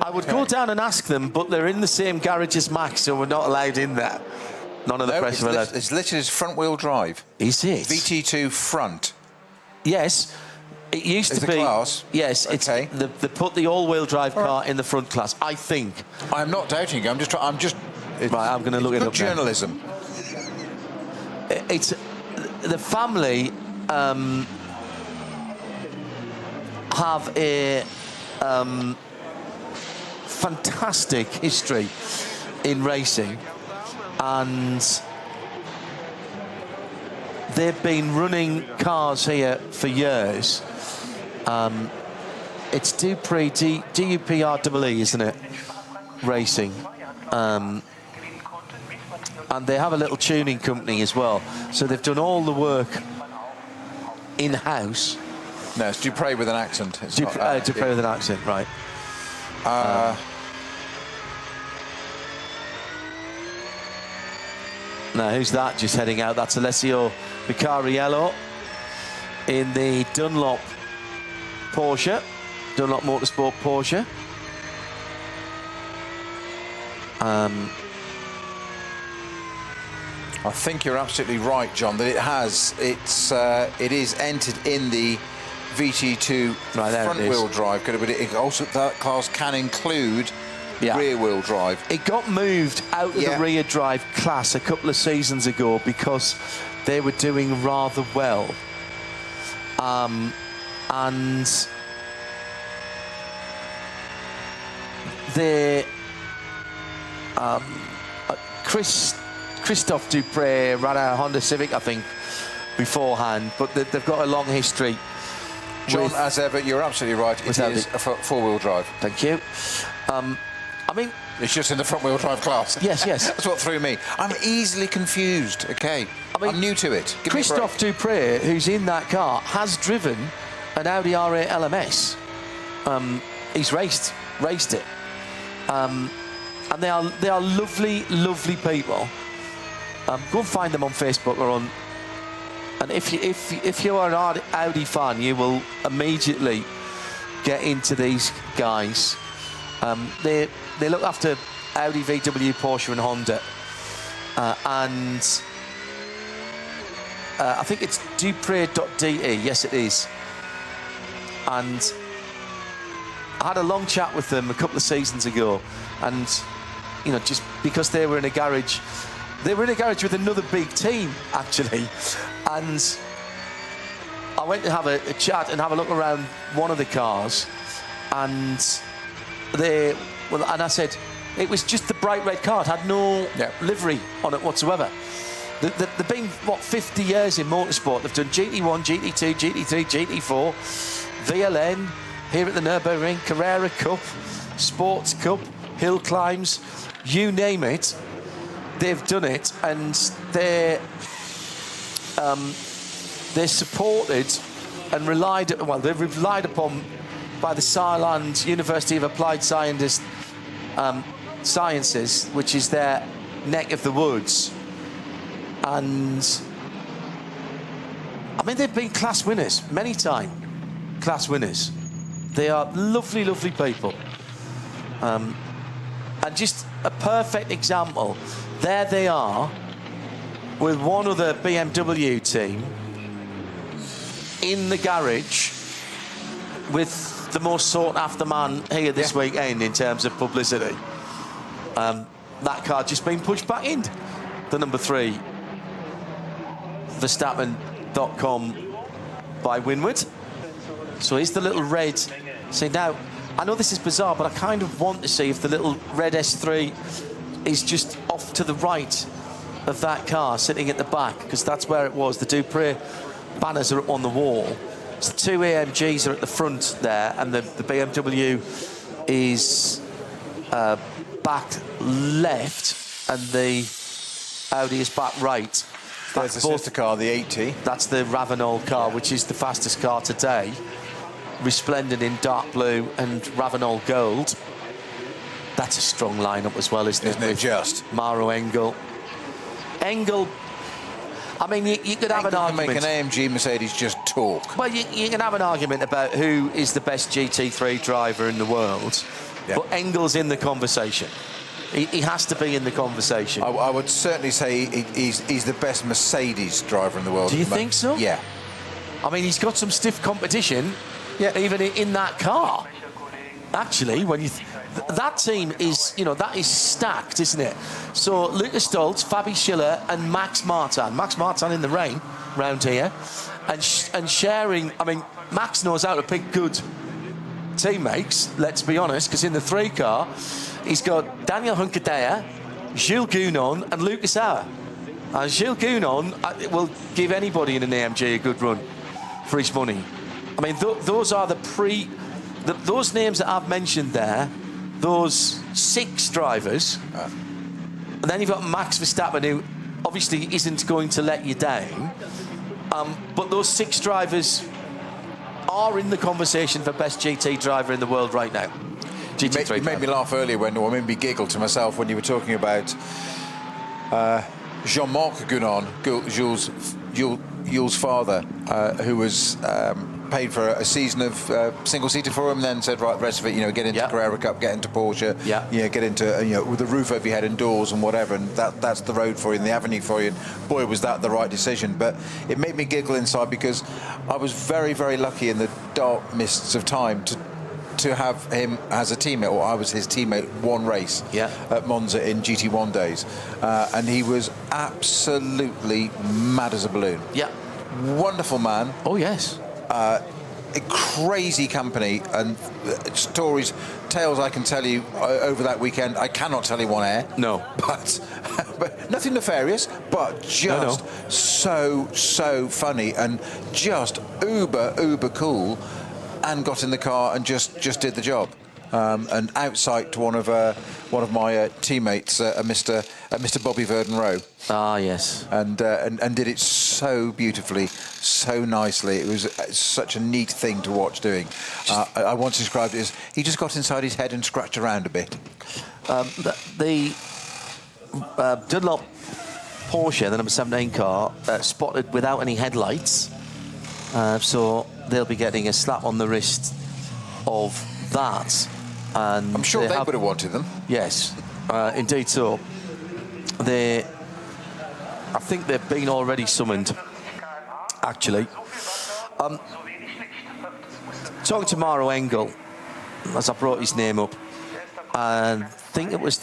I would go down and ask them, but they're in the same garage as Max, so we're not allowed in there. None of the press are allowed. It's listed as front-wheel drive. Is it? VT2 front. Yes. It used to the be. Class? Yes. Okay. They put the all-wheel drive car in the front class, I think. I'm not doubting you. I'm just. Right, I'm going to look it up. Good journalism. It's the family have a fantastic history in racing, and they've been running cars here for years. It's Dupre, D-U-P-R-E-E, isn't it? Racing. And they have a little tuning company as well. So they've done all the work in-house. No, it's Dupre with an accent. It's Dupre with an accent, right. Now, who's that just heading out? That's Alessio Vicariello in the Dunlop Porsche, Dunlop Motorsport Porsche. I think you're absolutely right, John, that it is entered in the VT2 front-wheel drive, but it also, that class can include rear-wheel drive. It got moved out of the rear drive class a couple of seasons ago because they were doing rather well. And they Christophe Dupre ran a Honda Civic, I think, beforehand, but they've got a long history. John, as ever, you're absolutely right. It is a four-wheel drive. Thank you. I mean, it's just in the front-wheel drive class. Yes. That's what threw me. I'm easily confused. Okay, I'm new to it. Christophe Dupre, who's in that car, has driven an Audi R8 LMS. He's raced it, and they are lovely, lovely people. Go and find them on Facebook or on. And if you are an Audi fan, you will immediately get into these guys. They look after Audi, VW, Porsche and Honda. And I think it's Dupre.de. Yes, it is. And I had a long chat with them a couple of seasons ago. And, you know, just because they were in a garage... They were in a garage with another big team, actually. And I went to have a chat and have a look around one of the cars. And I said, it was just the bright red car. It had no livery on it whatsoever. They've been, 50 years in motorsport. They've done GT1, GT2, GT3, GT4, VLN, here at the Nürburgring, Carrera Cup, Sports Cup, hill climbs, you name it. They've done it, and they're supported and they're relied upon by the Saarland University of Applied Sciences, which is their neck of the woods. And I mean, they've been class winners many times. Class winners. They are lovely, lovely people. And just a perfect example. There they are with one other BMW team in the garage with the most sought-after man here this weekend in terms of publicity. That car just been pushed back in. The number 3, Verstappen.com by Winward. So here's the little red. See, now, I know this is bizarre, but I kind of want to see if the little red S3 is just off to the right of that car, sitting at the back, because that's where it was. The Dupre banners are up on the wall. So the 2 AMGs are at the front there, and the BMW is back left, and the Audi is back right. There's the sister car, the 80. That's the Ravenol car, which is the fastest car today. Resplendent in dark blue and Ravenol gold. That's a strong lineup as well, isn't it? Just Maro Engel. Engel, I mean, you could have an argument. Make an AMG Mercedes just talk. Well, you can have an argument about who is the best GT3 driver in the world, but Engel's in the conversation. He has to be in the conversation. I would certainly say he's the best Mercedes driver in the world. Do you think so? Yeah. I mean, he's got some stiff competition, even in that car. Actually, when you that team is, that is stacked, isn't it? So Lucas Stoltz, Fabi Schiller, and Max Martin. Max Martin in the rain round here, and sharing. I mean, Max knows how to pick good teammates. Let's be honest, because in the 3 car, he's got Daniel Hunkadea, Gilles Gounon, and Lucas Auer. And Gilles Gounon will give anybody in an AMG a good run for his money. I mean, those are those names that I've mentioned there, those 6 drivers. And then you've got Max Verstappen, who obviously isn't going to let you down. But those 6 drivers are in the conversation for best GT driver in the world right now. You made me laugh earlier or made me giggle to myself when you were talking about Jean-Marc Gounon, Jules' father, who was paid for a season of single-seater for him, then said, right, the rest of it, get into Carrera Cup, get into Porsche, get into, with the roof over your head and doors and whatever, and that's the road for you and the avenue for you. And boy, was that the right decision. But it made me giggle inside because I was very, very lucky in the dark mists of time to have him as a teammate, or I was his teammate one race at Monza in GT1 days, and he was absolutely mad as a balloon. Wonderful man. Oh yes. A crazy company, and tales I can tell you over that weekend. I cannot tell you on air. No. But nothing nefarious, but just so funny and just uber cool. And got in the car and just did the job, and outpsyched one of my teammates, Mr. Bobby Verdon Rowe. Ah, yes. And did it so beautifully, so nicely. It was such a neat thing to watch doing. I once described it as he just got inside his head and scratched around a bit. The Dunlop Porsche, the number 17 car, spotted without any headlights. So they'll be getting a slap on the wrist of that. And I'm sure they would have wanted them. Yes, indeed so. I think they've been already summoned, actually. Talking to Maro Engel, as I brought his name up, and I think it was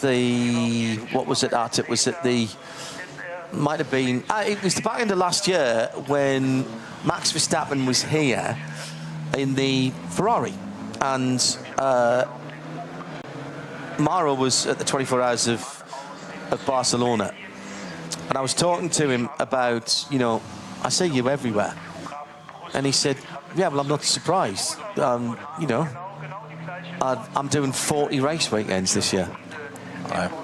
what was it at? It was at might have been, it was the back end of last year when Max Verstappen was here in the Ferrari, and Maro was at the 24 Hours of Barcelona, and I was talking to him about, I see you everywhere, and he said, yeah, well, I'm not surprised. I'm doing 40 race weekends this year.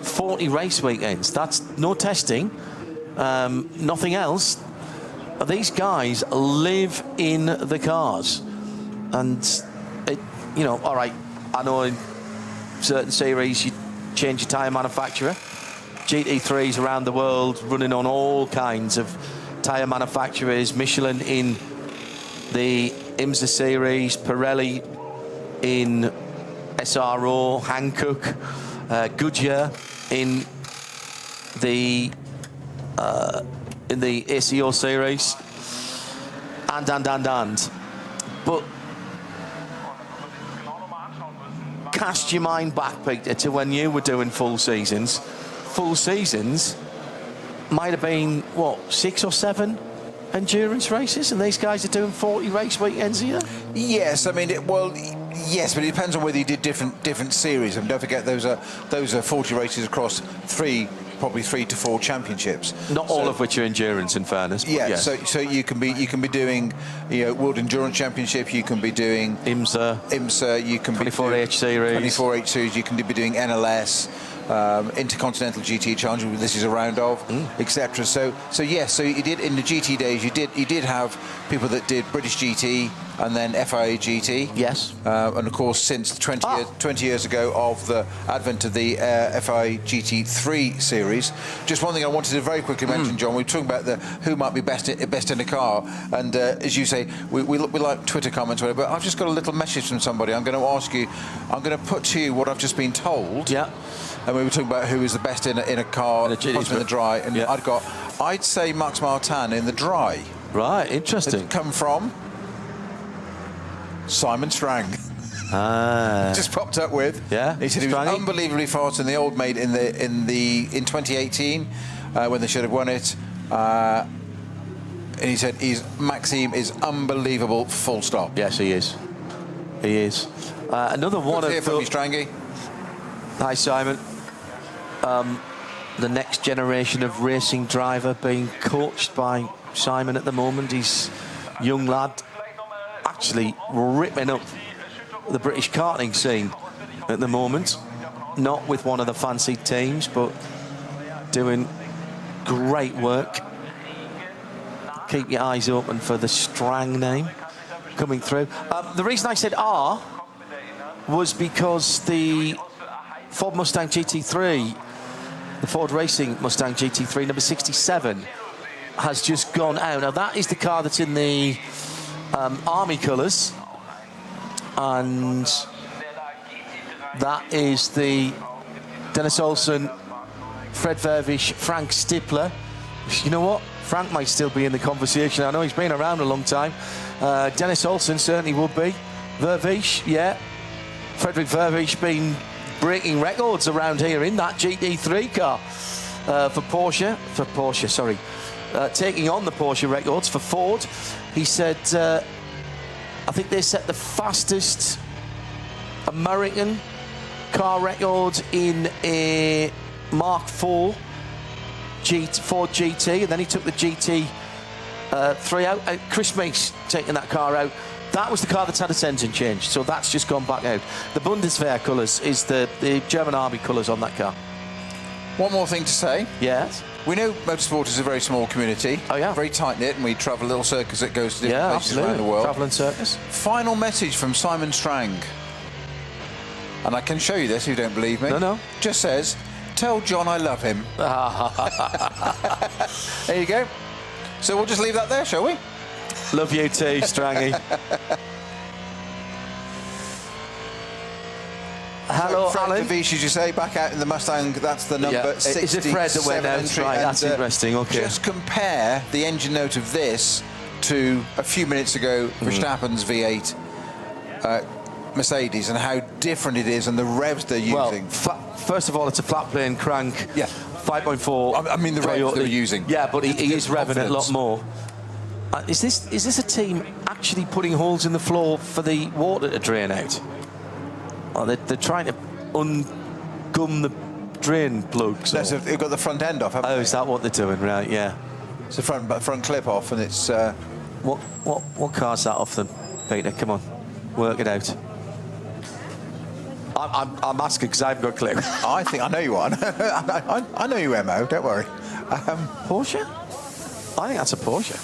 40 race weekends. That's no testing, nothing else. These guys live in the cars, and all right, I know in certain series you change your tyre manufacturer, GT3s around the world, running on all kinds of tyre manufacturers. Michelin in the IMSA series, Pirelli in SRO, Hankook, Goodyear in the ACO series, and. But cast your mind back, Peter, to when you were doing full seasons. Full seasons might have been, what, 6 or 7 endurance races, and these guys are doing 40 race weekends here? Yes, I mean, yes, but it depends on whether you did different series. And don't forget, those are 40 races across probably 3 to 4 championships. Not all of which are endurance, in fairness. Yeah, yes. so you can be doing, World Endurance Championship. You can be doing IMSA. You can 24H series. 24H series. You can be doing NLS. Intercontinental GT Challenge, this is a round of, etc. So yes, so you did in the GT days. You did have people that did British GT and then FIA GT. Yes. And of course, since 20 years ago of the advent of the FIA GT3 series. Just one thing I wanted to very quickly mention, John. We were talking about who might be best in the car, and as you say, we like Twitter comments, whatever. But I've just got a little message from somebody. I'm going to ask you. I'm going to put to you what I've just been told. Yeah. And we were talking about who is the best in a car, in the dry, and yeah. I'd say Max Martin in the dry. Right, interesting. It's come from Simon Strang. Just popped up with. Yeah. He said he was unbelievably fast in the old maid in 2018 when they should have won it. And he said Maxime is unbelievable. Full stop. Yes, he is. He is. Another one Good to hear from you, Strangy. Hi, Simon. The next generation of racing driver being coached by Simon at the moment. He's a young lad, actually ripping up the British karting scene at the moment. Not with one of the fancy teams, but doing great work. Keep your eyes open for the Strang name coming through. The reason I said R was because the Ford Mustang GT3, the Ford Racing Mustang GT3, number 67, has just gone out. Now, that is the car that's in the Army colours. And that is the Dennis Olsen, Fred Vervish, Frank Stipler. You know what? Frank might still be in the conversation. I know he's been around a long time. Dennis Olsen certainly would be. Vervish, yeah. Frederick Vervish been breaking records around here in that GT3 car for Porsche, taking on the Porsche records for Ford. He said, I think they set the fastest American car record in a Mark IV Ford GT, and then he took the GT3 out. Chris Meeks taking that car out. That was the car that's had its engine changed, so that's just gone back out. The Bundeswehr colours is the German Army colours on that car. One more thing to say. Yes. We know motorsport is a very small community. Oh, yeah. Very tight-knit, and we travel a little circus that goes to different places around the world. Travelling circus. Final message from Simon Strang. And I can show you this if you don't believe me. No. Just says, tell John I love him. There you go. So we'll just leave that there, shall we? Love you too, Strangy. Hello, Fred Alan. Vervish, as you say, back out in the Mustang. That's the number 67. Is it Fred that went out? Entry. Right, that's interesting. Okay. Just compare the engine note of this to a few minutes ago Verstappen's V8 Mercedes, and how different it is and the revs they're using. Well, first of all, it's a flat plane crank. Yeah. 5.4. I mean the revs they're using. Yeah, but he is revving it a lot more. Is this a team actually putting holes in the floor for the water to drain out? Oh, they're trying to ungum the drain plugs. They've got the front end off, haven't they? Is that what they're doing? Right, yeah. It's the front clip off, and it's... What car's that off then, Peter? Come on, work it out. I'm asking because I haven't got a clue. I know you are. I know you, Mo. Don't worry. Porsche? I think that's a Porsche.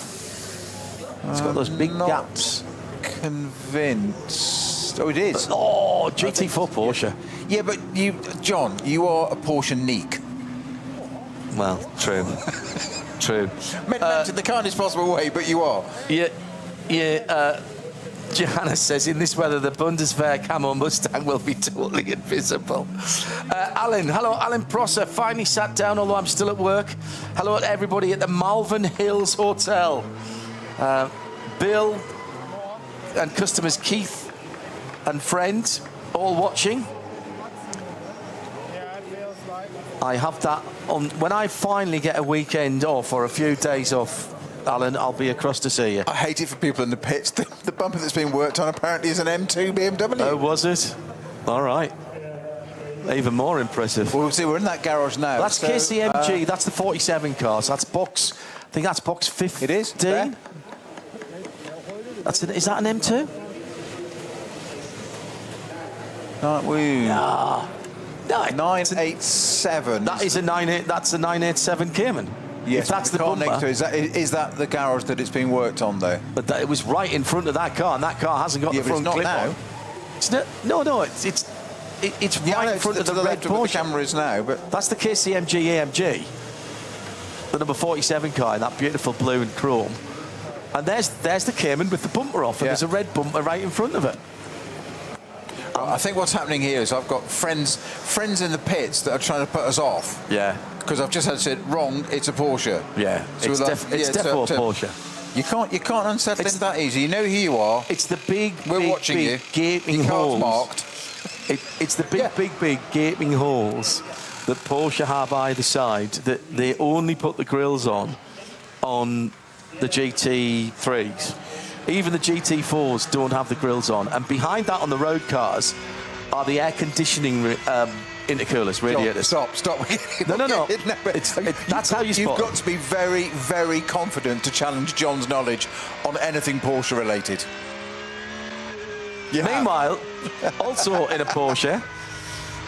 It's got those big gaps. Convinced. Oh, it is. Oh, GT4 Porsche. Yeah, but John, you are a Porsche neek. Well, true. True. Meant in the kindest possible way, but you are. Yeah. Johanna says, in this weather, the Bundeswehr Camo Mustang will be totally invisible. Alan, hello, Alan Prosser. Finally sat down, although I'm still at work. Hello to everybody at the Malvern Hills Hotel. Bill and customers Keith and friends all watching. I have that on. When I finally get a weekend off or a few days off, Alan, I'll be across to see you. I hate it for people in the pits. The bumper that's being worked on apparently is an M2 BMW. Oh, was it? All right. Even more impressive. Well, we'll see. We're in that garage now. That's KCMG. That's the 47 cars. That's box. I think that's box 15. It is. There. Is that an M2? Aren't we? No. 987. That is a 98. That's a 987 Cayman. Yes, if that's the car next bumper. to it. Is that the garage that it's being worked on, though? But it was right in front of that car, and that car hasn't got the but it's front not clip now. on. It's no. It's right in front of the red left of where the Porsche. camera is now, but That's the KCMG AMG, the number 47 car in that beautiful blue and chrome. And there's the Cayman with the bumper off, and there's a red bumper right in front of it. I think what's happening here is I've got friends in the pits that are trying to put us off. Yeah. Because I've just had said wrong. It's a Porsche. Yeah. So It's definitely a Porsche. You can't unsettle him that easy. You know who you are. It's the big, We're watching big you. gaping Your car's holes. marked. It's the big gaping holes that Porsche have either side that they only put the grills on the GT3s. Even the GT4s don't have the grills on. And behind that on the road cars are the air conditioning intercoolers, radiators. Stop. No. That's how you spot You've it. got to be very, very confident to challenge John's knowledge on anything Porsche related. Meanwhile, also in a Porsche,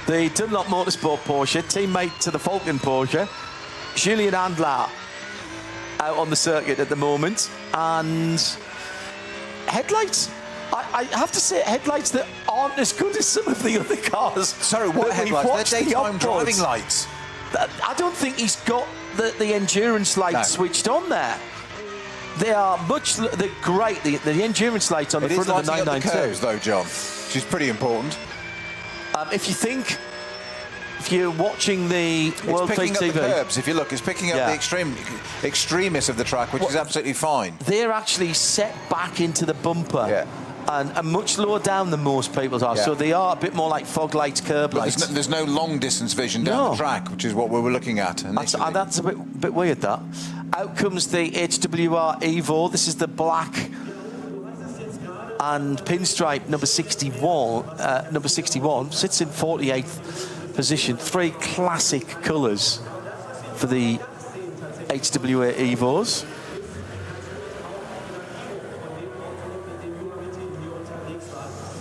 the Dunlop Motorsport Porsche, teammate to the Falcon Porsche, Julien Andlar, out on the circuit at the moment, and headlights. I have to say, headlights that aren't as good as some of the other cars. Sorry, what that we've headlights? watched They're the daytime upwards. driving lights. I don't think he's got the endurance lights switched on there. They are they're great. The endurance lights on the front of the 992. It is lighting up the curves, though, John, which is pretty important. If you're watching the World Fleet It's picking TV, up the curbs. If you look, it's picking up the extremists of the track, which is absolutely fine. they're actually set back into the bumper. And much lower down than most people's are. Yeah. So they are a bit more like fog lights, curb But lights. there's no long distance vision down the track, which is what we were looking at. That's a bit weird, that. Out comes the HWR Evo. This is the black and pinstripe number 61. Number 61 sits in 48th position. Three classic colours for the HWA Evos.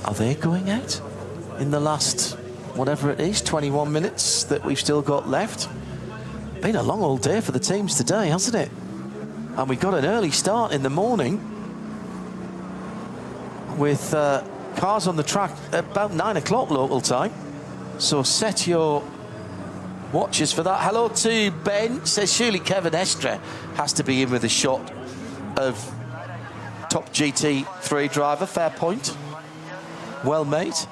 Are they going out in the last, whatever it is, 21 minutes that we've still got left? Been a long old day for the teams today, hasn't it? And we got an early start in the morning with cars on the track at about 9 o'clock local time. So set your watches for that. Hello to Ben. Says surely Kevin Estre has to be in with a shot of top GT3 driver. Fair point. Well, mate.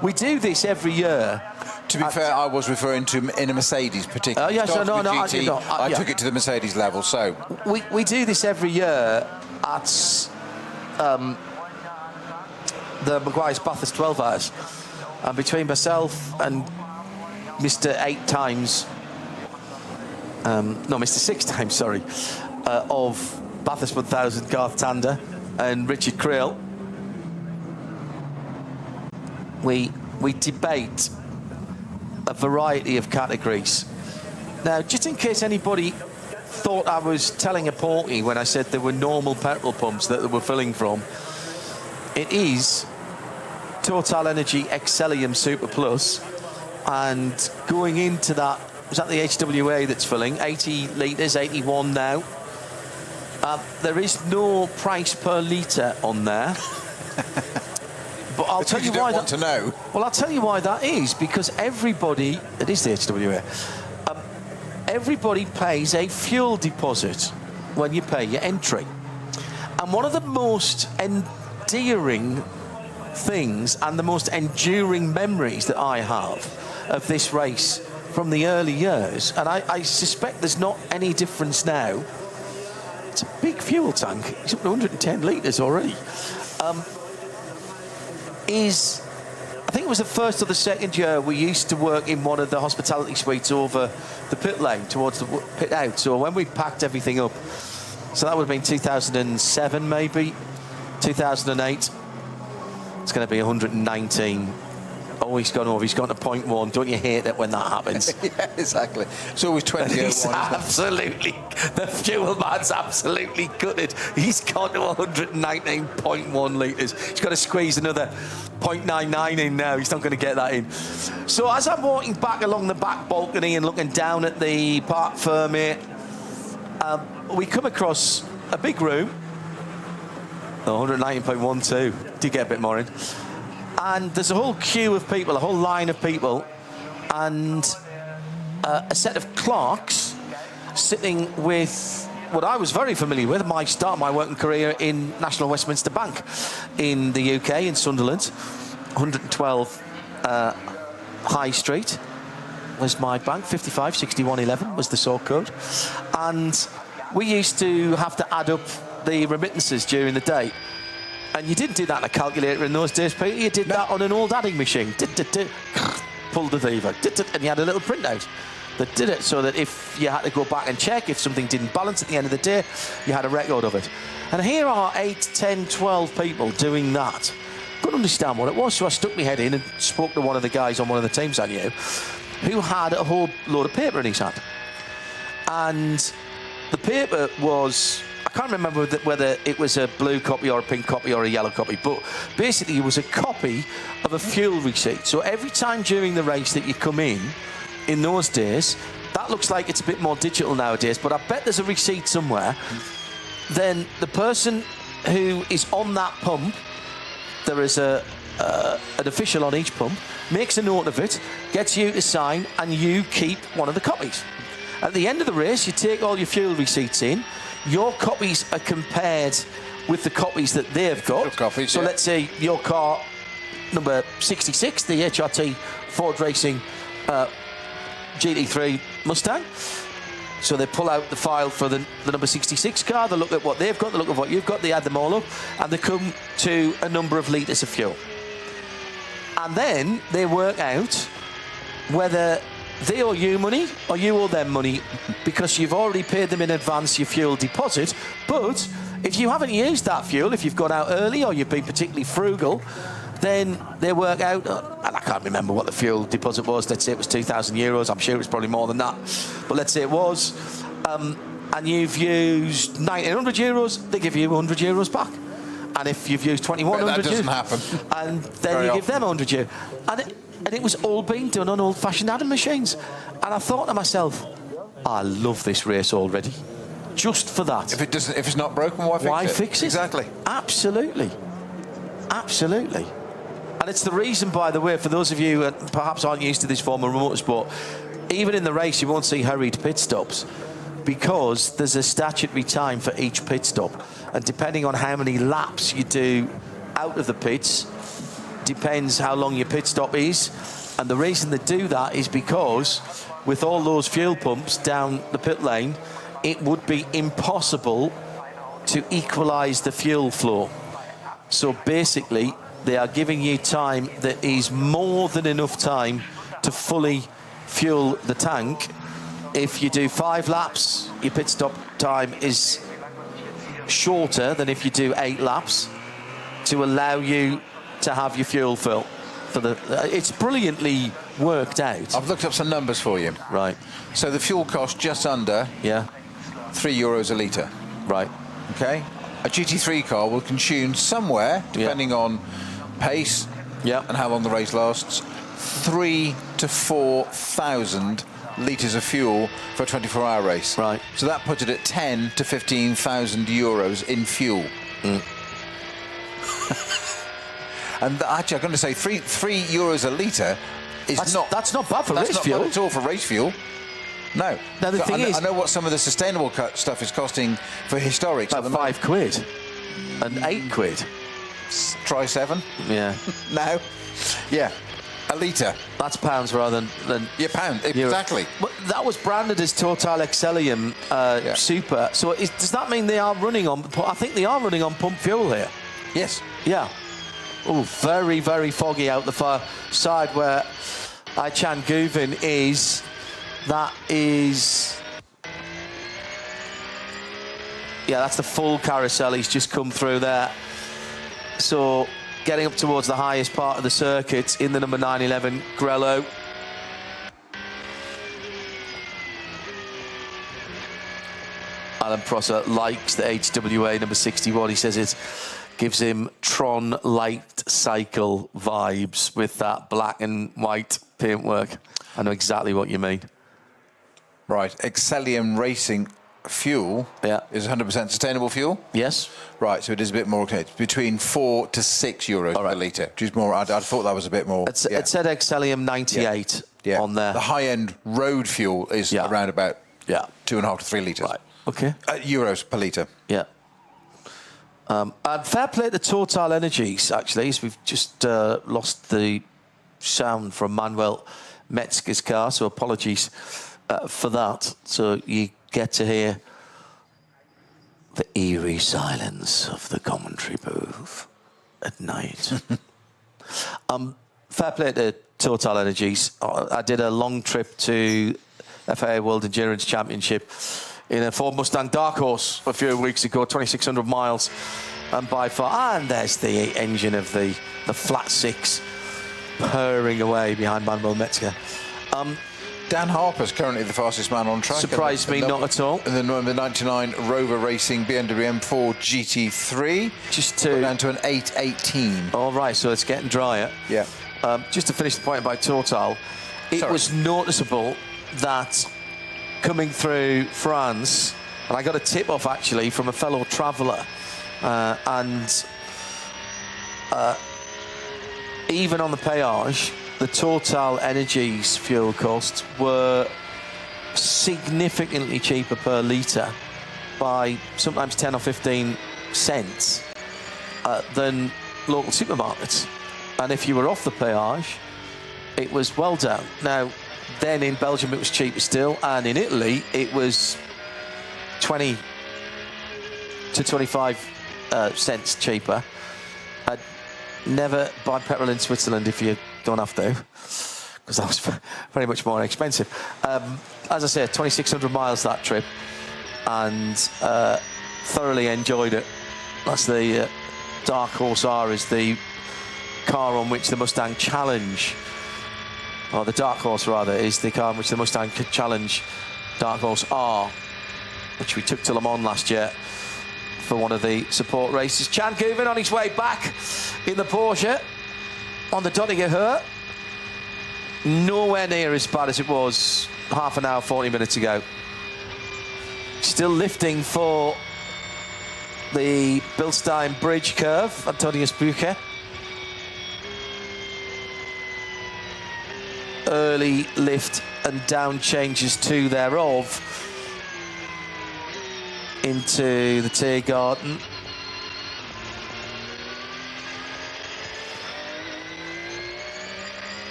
We do this every year. To be fair, I was referring to in a Mercedes particularly. Yes, no, I took it to the Mercedes level, so... We do this every year at the Maguire's Bathurst 12 Hours. And between myself and Mr. 8 times... Mr. 6 times, sorry, of Bathurst 1000, Garth Tander, and Richard Creel, we debate a variety of categories. Now, just in case anybody thought I was telling a porky when I said there were normal petrol pumps that they were filling from, it is Total Energy Excellium Super Plus, and going into that, is that the HWA that's filling? 80 litres, 81 now. There is no price per litre on there. But I'll tell you why. Want to know. Well, I'll tell you why that is, because everybody, it is the HWA, everybody pays a fuel deposit when you pay your entry. And one of the most endearing things and the most enduring memories that I have of this race from the early years, and I suspect there's not any difference now. It's a big fuel tank. It's up to 110 litres already. I think it was the first or the second year we used to work in one of the hospitality suites over the pit lane towards the pit out. So when we packed everything up, so that would have been 2007 maybe, 2008. It's going to be 119. Oh, he's gone over. He's gone to point one. Don't you hate it when that happens? Yeah, exactly. It's always 20. Absolutely. The fuel man's absolutely gutted. He's gone to 119.1 litres. He's got to squeeze another 0.99 in now. He's not going to get that in. So as I'm walking back along the back balcony and looking down at the Parc Fermé, we come across a big room. 119.12. Do you get a bit more in? And there's a whole queue of people, a whole line of people, and a set of clerks sitting with what I was very familiar with. I started my working career in National Westminster Bank in the UK, in Sunderland. 112 High Street was my bank. 556111 was the sort code. And we used to have to add up the remittances during the day. And you didn't do that on a calculator in those days, Peter. You did that on an old adding machine. Pulled the lever. And you had a little printout that did it, so that if you had to go back and check if something didn't balance at the end of the day, you had a record of it. And here are 8, 10, 12 people doing that. Couldn't understand what it was, so I stuck my head in and spoke to one of the guys on one of the teams I knew, who had a whole load of paper in his hand. And the paper was... I can't remember whether it was a blue copy or a pink copy or a yellow copy, but basically it was a copy of a fuel receipt. So every time during the race that you come in those days, that looks like it's a bit more digital nowadays, but I bet there's a receipt somewhere. Then the person who is on that pump, there is an official on each pump, makes a note of it, gets you to sign, and you keep one of the copies. At the end of the race, you take all your fuel receipts in. Your copies are compared with the copies that they've got. Copies, so yeah. let's say your car, number 66, the HRT Ford Racing GT3 Mustang. So they pull out the file for the number 66 car, they look at what they've got, they look at what you've got, they add them all up, and they come to a number of litres of fuel. And then they work out whether they owe you money or you owe them money, because you've already paid them in advance your fuel deposit. But if you haven't used that fuel, if you've gone out early or you've been particularly frugal, then they work out, and I can't remember what the fuel deposit was, let's say it was €2,000, I'm sure it was probably more than that, but let's say it was, and you've used €1,900, they give you €100 back. And if you've used 2,100, that doesn't happen. And then you give them €100. And it was all being done on old-fashioned adding machines. And I thought to myself, I love this race already. Just for that. If it's not broken, why fix it? Exactly. Absolutely. Absolutely. And it's the reason, by the way, for those of you who perhaps aren't used to this form of motorsport, even in the race you won't see hurried pit stops, because there's a statutory time for each pit stop. And depending on how many laps you do out of the pits, depends how long your pit stop is. And the reason they do that is because with all those fuel pumps down the pit lane, it would be impossible to equalise the fuel flow. So basically, they are giving you time that is more than enough time to fully fuel the tank. If you do 5 laps, your pit stop time is shorter than if you do 8 laps, to allow you to have your fuel fill. It's brilliantly worked out. I've looked up some numbers for you. Right. So the fuel cost just under €3 a litre. Right. Okay. A GT3 car will consume somewhere, depending on pace and how long the race lasts, 3,000 to 4,000 litres of fuel for a 24-hour race. Right. So that puts it at 10 to 15,000 euros in fuel. And actually, I'm going to say €3 a litre is that's not bad for race fuel. That's not bad at all for race fuel. No. Now, the thing is... I know what some of the sustainable stuff is costing for historics. About £5 and £8. Try 7. Yeah. No. Yeah. A litre. That's pounds rather than Yeah, pound. euro. Exactly. But that was branded as Total Excellium Super. So does that mean they are running on... I think they are running on pump fuel here. Yes. Yeah. Oh, very, very foggy out the far side where Aychan Guvin is. That is... Yeah, that's the full carousel. He's just come through there. So getting up towards the highest part of the circuit in the number 911 Grello. Alan Prosser likes the HWA number 61. He says it gives him Tron light cycle vibes with that black and white paintwork. I know exactly what you mean. Right. Excellium Racing fuel is 100% sustainable fuel? Yes. Right, so it is a bit more, okay, it's between €4 to €6 per litre, which is more, I thought that was a bit more. It said Excellium 98 on there. The high-end road fuel is around about 2.5 to 3 litres. Right, okay. Euros per litre. Yeah. And fair play to Total Energies, actually, as we've just lost the sound from Manuel Metzger's car, so apologies for that. So you get to hear the eerie silence of the commentary booth at night. Fair play to Total Energies. I did a long trip to FIA World Endurance Championship in a Ford Mustang Dark Horse a few weeks ago, 2,600 miles, and by far, and there's the engine of the flat six purring away behind Manuel Metzger. Dan Harper's currently the fastest man on track. Surprised me not at all. And the number 99 Rover Racing BMW M4 GT3. Just down to an 8:18. All right, so it's getting drier. Yeah. Just to finish the point about Total, it was noticeable that coming through France, and I got a tip off actually from a fellow traveller, and even on the péage, the Total Energies fuel costs were significantly cheaper per litre by sometimes 10 or 15 cents than local supermarkets. And if you were off the péage, it was well down. Now, then in Belgium it was cheaper still, and in Italy it was 20 to 25 cents cheaper. I'd never buy petrol in Switzerland if you don't have to, because that was very much more expensive. As I said, 2,600 miles that trip, and thoroughly enjoyed it. That's the Dark Horse R is the car on which the Mustang Challenge, or the Dark Horse rather, is the car on which the Mustang Challenge Dark Horse R, which we took to Le Mans last year for one of the support races. Chan Guvin on his way back in the Porsche on the Doniger Hurt. Nowhere near as bad as it was half an hour, 40 minutes ago. Still lifting for the Bilstein Bridge curve, Antonius Bucher. Early lift and down changes to thereof into the Tiergarten.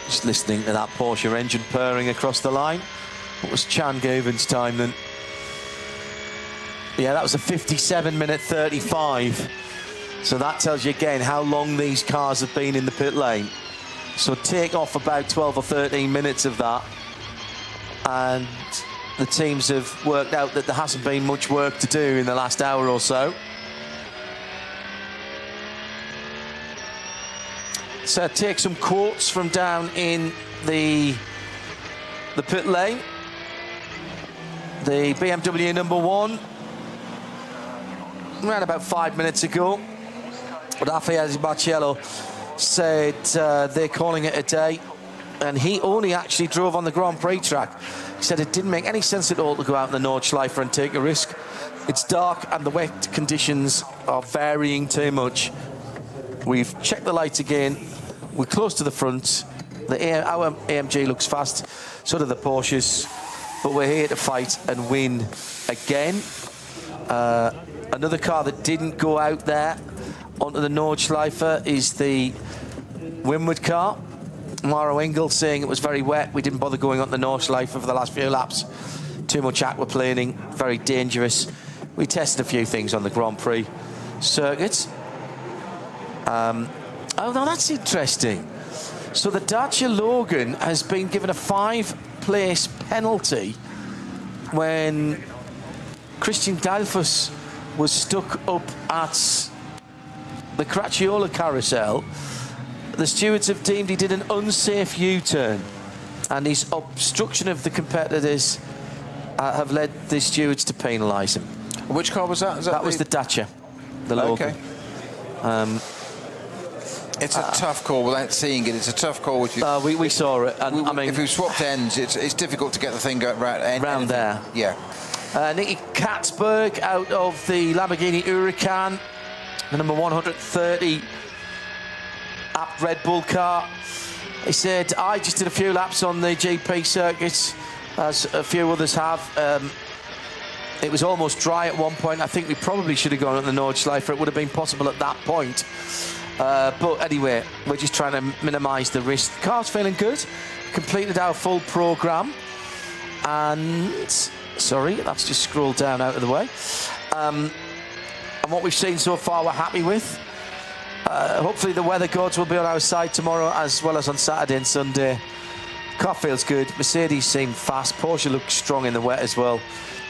Just listening to that Porsche engine purring across the line. What was Chan Guvin's time then? Yeah, that was a 57-minute 35. So that tells you again how long these cars have been in the pit lane. So take off about 12 or 13 minutes of that, and the teams have worked out that there hasn't been much work to do in the last hour or so. So take some quotes from down in the pit lane. The BMW number 1, around about 5 minutes ago, Raffaele Barciello said they're calling it a day, and he only actually drove on the Grand Prix track. He said it didn't make any sense at all to go out in the Nordschleife and take a risk. It's dark and the wet conditions are varying too much. We've checked the lights again. we're close to the front. Our AMG looks fast, so do the Porsches, but we're here to fight and win again. Another car that didn't go out there onto the Nordschleife is the Windward car. Maro Engel saying it was very wet. We didn't bother going on the Nordschleife for the last few laps. Too much aquaplaning, very dangerous. We tested a few things on the Grand Prix circuit. Oh, now that's interesting. So the Dacia Logan has been given a 5-place penalty when Christian Dalfus was stuck up at the Cracchiola carousel. The stewards have deemed he did an unsafe U-turn, and his obstruction of the competitors have led the stewards to penalise him. Which car was that? That was the Dacia, the Logan. Okay. It's a tough call without seeing it. It's a tough call. We saw it. And, I mean, if we swapped ends, it's difficult to get the thing round there. Yeah. Nicky Katzberg out of the Lamborghini Huracan, the number 130 app Red Bull car. He said, I just did a few laps on the GP circuits, as a few others have. It was almost dry at one point. I think we probably should have gone on the Nordschleife. It would have been possible at that point. But anyway, we're just trying to minimise the risk. The car's feeling good. Completed our full programme. And, sorry, that's just scrolled down out of the way. And what we've seen so far, we're happy with. Hopefully the weather gods will be on our side tomorrow, as well as on Saturday and Sunday. Car feels good. Mercedes seem fast. Porsche looks strong in the wet as well.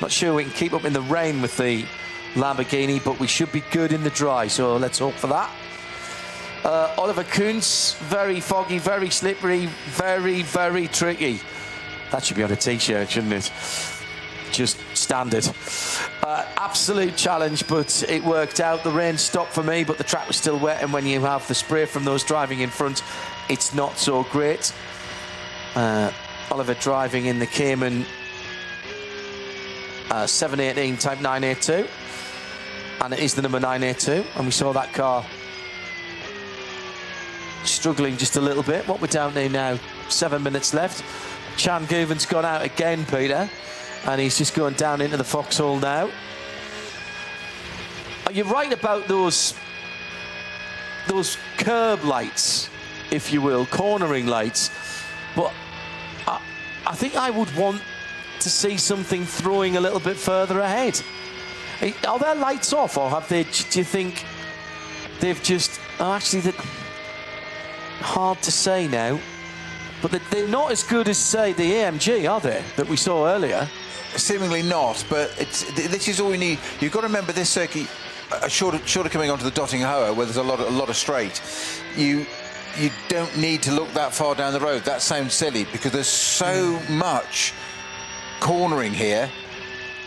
Not sure we can keep up in the rain with the Lamborghini, but we should be good in the dry, so let's hope for that. Oliver Kuntz, very foggy, very slippery, very, very tricky. That should be on a T-shirt, shouldn't it? Just standard. Absolute challenge, but it worked out. The rain stopped for me, but the track was still wet, and when you have the spray from those driving in front, it's not so great. Oliver driving in the Cayman 718 Type 982, and it is the number 982, and we saw that car struggling just a little bit. What we're down to now, 7 minutes left. Chan Guven's gone out again, Peter, and he's just going down into the foxhole now. You're right about those curb lights, if you will, cornering lights, but I think I would want to see something throwing a little bit further ahead. Are their lights off, or have they? Do you think they've just? Oh, actually, hard to say now. But they're not as good as, say, the AMG, are they? That we saw earlier. Seemingly not, but this is all you need. You've got to remember this circuit, short of coming onto the Dotting Hoa, where there's a lot of straight. You don't need to look that far down the road. That sounds silly because there's so much cornering here.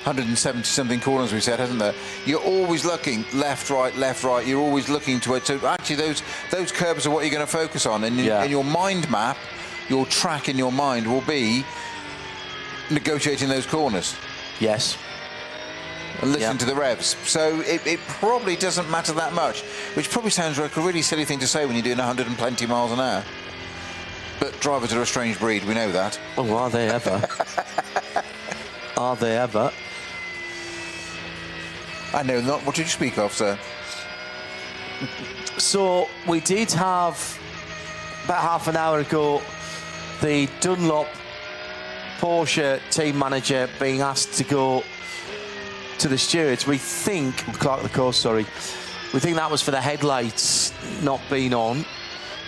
170 something corners we said, hasn't there? You're always looking left, right. You're always looking to it. So actually those curbs are what you're going to focus on, and in your mind map, your track in your mind will be negotiating those corners. Yes. And listen to the revs. So it probably doesn't matter that much, which probably sounds like a really silly thing to say when you're doing 120 miles an hour. But drivers are a strange breed, we know that. Oh, are they ever? Are they ever? I know not. What did you speak of, sir? So we did have, about half an hour ago, the Dunlop Porsche team manager being asked to go to the stewards. We think, Clark of the course, sorry, we think that was for the headlights not being on.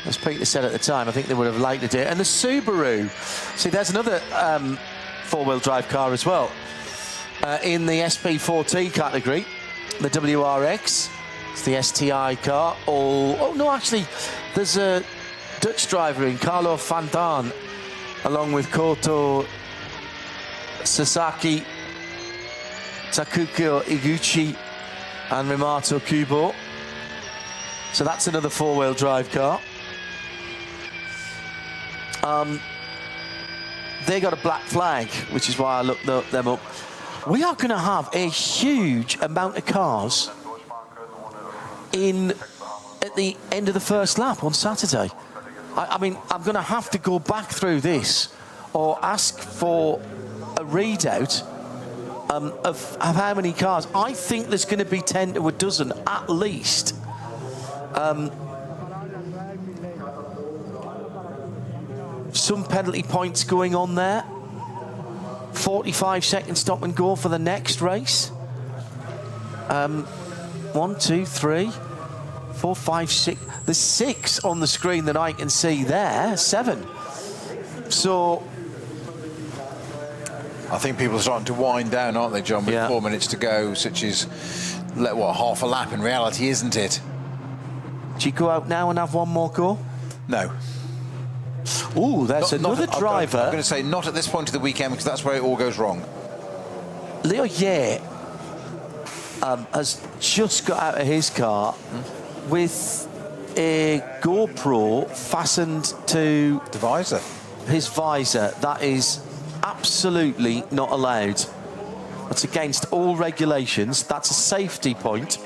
As Peter said at the time, I think they would have liked it. And the Subaru, see, there's another four-wheel drive car as well. In the SP4T category, the WRX, it's the STI car. Oh no, actually, there's a Dutch driver in, Carlo van Daan, along with Koto Sasaki, Takuko Iguchi and Rimato Kubo. So that's another four-wheel drive car. They got a black flag, which is why I looked them up. We are going to have a huge amount of cars at the end of the first lap on Saturday. I mean, I'm going to have to go back through this or ask for a readout of how many cars. I think there's going to be 10 to a dozen at least. Some penalty points going on there. 45-second stop and go for the next race. 1, 2, 3, 4, 5, 6. There's 6 on the screen that I can see there. 7. So I think people are starting to wind down, aren't they, John, with 4 minutes to go, which is, what, half a lap in reality, isn't it? Do you go out now and have one more go? No. Ooh, there's another driver. I'm going to say not at this point of the weekend, because that's where it all goes wrong. Leo Ye has just got out of his car with a GoPro fastened to The visor. his visor. That is absolutely not allowed. That's against all regulations. That's a safety point,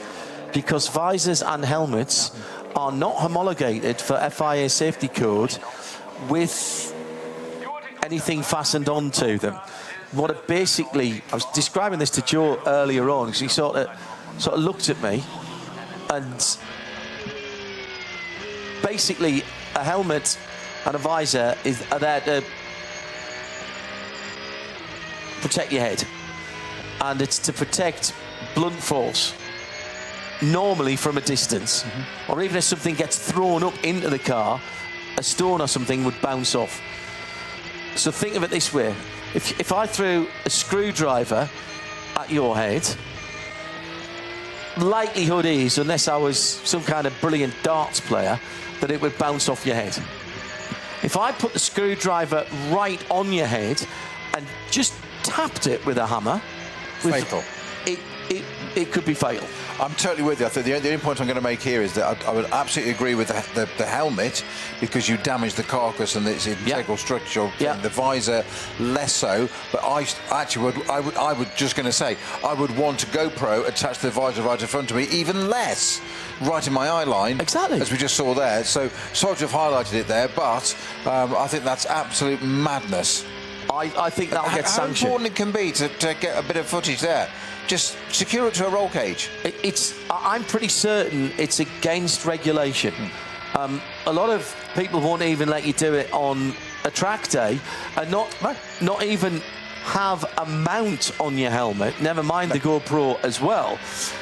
because visors and helmets are not homologated for FIA safety code with anything fastened onto them. What it basically, I was describing this to Joe earlier on, because he sort of looked at me, and basically a helmet and a visor are there to protect your head, and it's to protect blunt force, normally from a distance, or even if something gets thrown up into the car, a stone or something would bounce off. So think of it this way: if I threw a screwdriver at your head, likelihood is, unless I was some kind of brilliant darts player, that it would bounce off your head. If I put the screwdriver right on your head and just tapped it with a hammer, Fatal. It could be fatal. I'm totally with you. I think the only point I'm going to make here is that I would absolutely agree with the helmet, because you damage the carcass and its integral structure. Yeah. The visor less so, but I would just going to say I would want a GoPro attached to the visor right in front of me, even less right in my eye line. Exactly. As we just saw there. So sorry to have highlighted it there, but I think that's absolute madness. I think that'll get sanctioned. How important it can be to get a bit of footage there. Just secure it to a roll cage. I'm pretty certain it's against regulation. A lot of people won't even let you do it on a track day, and not even have a mount on your helmet, never mind the GoPro as well.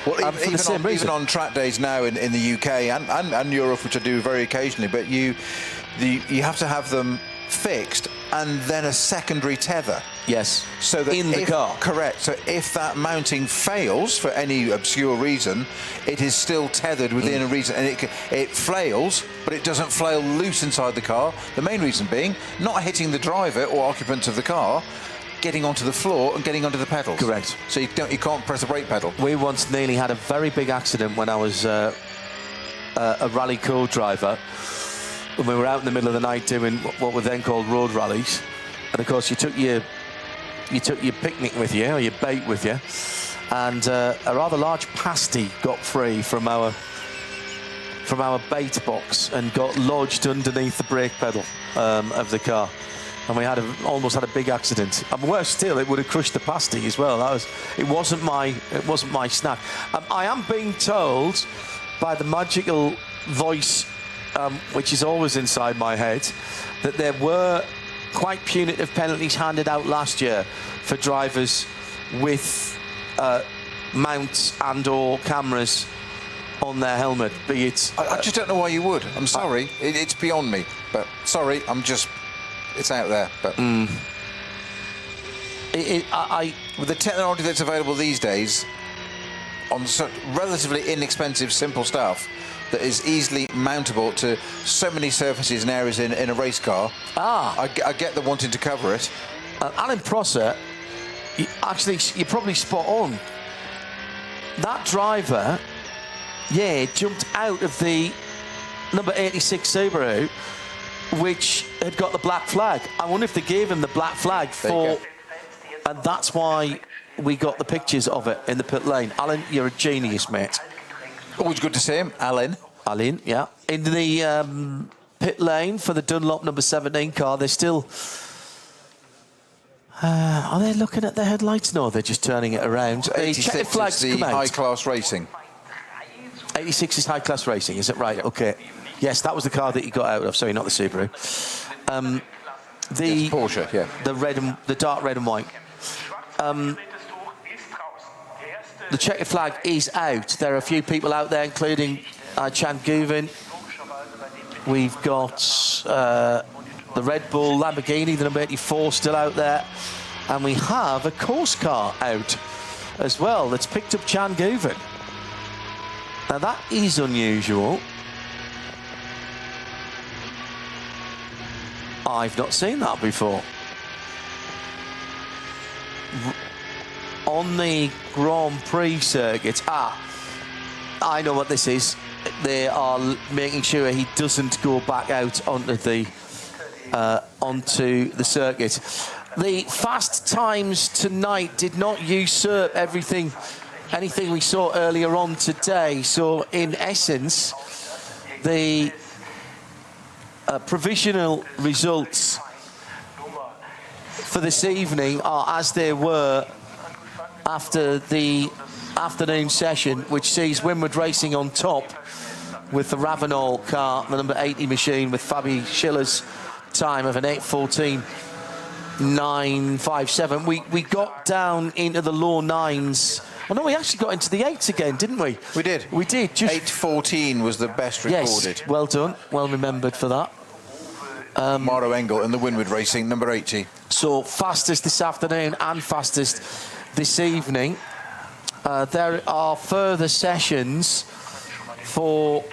Well, for the same reason. even on track days now in the UK and Europe, which I do very occasionally, but you have to have them fixed and then a secondary tether. Yes. So that in the car. Correct. So if that mounting fails for any obscure reason, it is still tethered within a reason, and it flails, but it doesn't flail loose inside the car. The main reason being not hitting the driver or occupants of the car, getting onto the floor and getting onto the pedals. Correct. So you can't press the brake pedal. We once nearly had a very big accident when I was a rally co-driver. When we were out in the middle of the night doing what were then called road rallies, and of course you took your picnic with you, or your bait with you, and a rather large pasty got free from our bait box and got lodged underneath the brake pedal of the car, and we almost had a big accident. And worse still, it would have crushed the pasty as well. It wasn't my snack. I am being told by the magical voice, which is always inside my head, that there were quite punitive penalties handed out last year for drivers with mounts and or cameras on their helmet, be it... I just don't know why you would. I'm sorry. It's beyond me. But sorry, it's out there. But with the technology that's available these days, on relatively inexpensive, simple stuff, that is easily mountable to so many surfaces and areas in a race car. I get the wanting to cover it. Alan Prosser, you're probably spot on. That driver, jumped out of the number 86 Subaru, which had got the black flag. I wonder if they gave him the black flag and that's why we got the pictures of it in the pit lane. Alan, you're a genius, mate. Always good to see him, Alan. Alan, yeah. In the pit lane for the Dunlop number 17 car. They're still... are they looking at the headlights? No, they're just turning it around. Check flags the high-class racing. 86 is high-class racing, is it right? Okay. Yes, that was the car that you got out of. Sorry, not the Subaru. Yes, Porsche, yeah. The dark red and white. The checkered flag is out. There are a few people out there, including Chan Guven. We've got the Red Bull Lamborghini, the number 84, still out there. And we have a course car out as well that's picked up Chan Guven. Now, that is unusual. I've not seen that before. On the Grand Prix circuit, I know what this is. They are making sure he doesn't go back out onto the circuit. The fast times tonight did not usurp anything we saw earlier on today. So, in essence, the provisional results for this evening are as they were after the afternoon session, which sees Winward Racing on top with the Ravenel car, the number 80 machine, with Fabi Schiller's time of an 8:14.957. We got down into the low nines. Oh no, we actually got into the eights again, didn't we? We did. We did. 8:14 was the best recorded. Yes, well done. Well remembered for that. Maro Engel and the Winward Racing, number 80. So fastest this afternoon and fastest this evening. There are further sessions for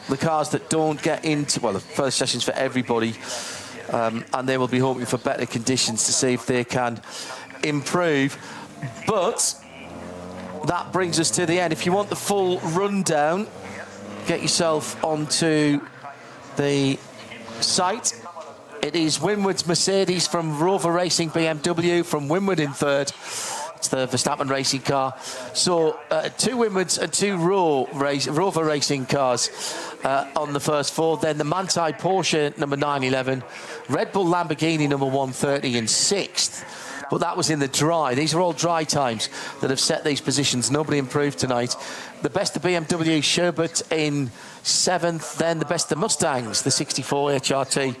the cars that don't get into, well, the first sessions for everybody, and they will be hoping for better conditions to see if they can improve. But that brings us to the end. If you want the full rundown, get yourself onto the site. It is Winward's Mercedes from Rover Racing BMW, from Winward in third. It's the Verstappen racing car. So 2 Winwards and 2 Rover Racing cars on the first 4. Then the Manthey Porsche number 911, Red Bull Lamborghini number 130 in 6th. But that was in the dry. These are all dry times that have set these positions. Nobody improved tonight. The best of BMW, Sherbert in 7th. Then the best of Mustangs, the 64 HRT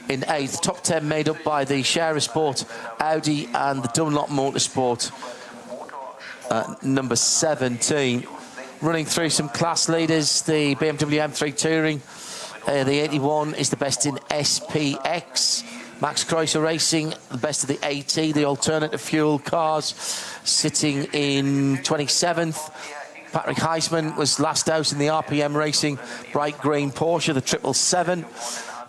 in 8th. Top 10 made up by the Shara Sport, Audi and the Dunlop Motorsport number 17. Running through some class leaders, the BMW M3 Touring, the 81 is the best in SPX. Max Kreuzer Racing, the best of the AT, the alternative fuel cars, sitting in 27th. Patrick Heisman was last out in the RPM Racing bright green Porsche, the 777,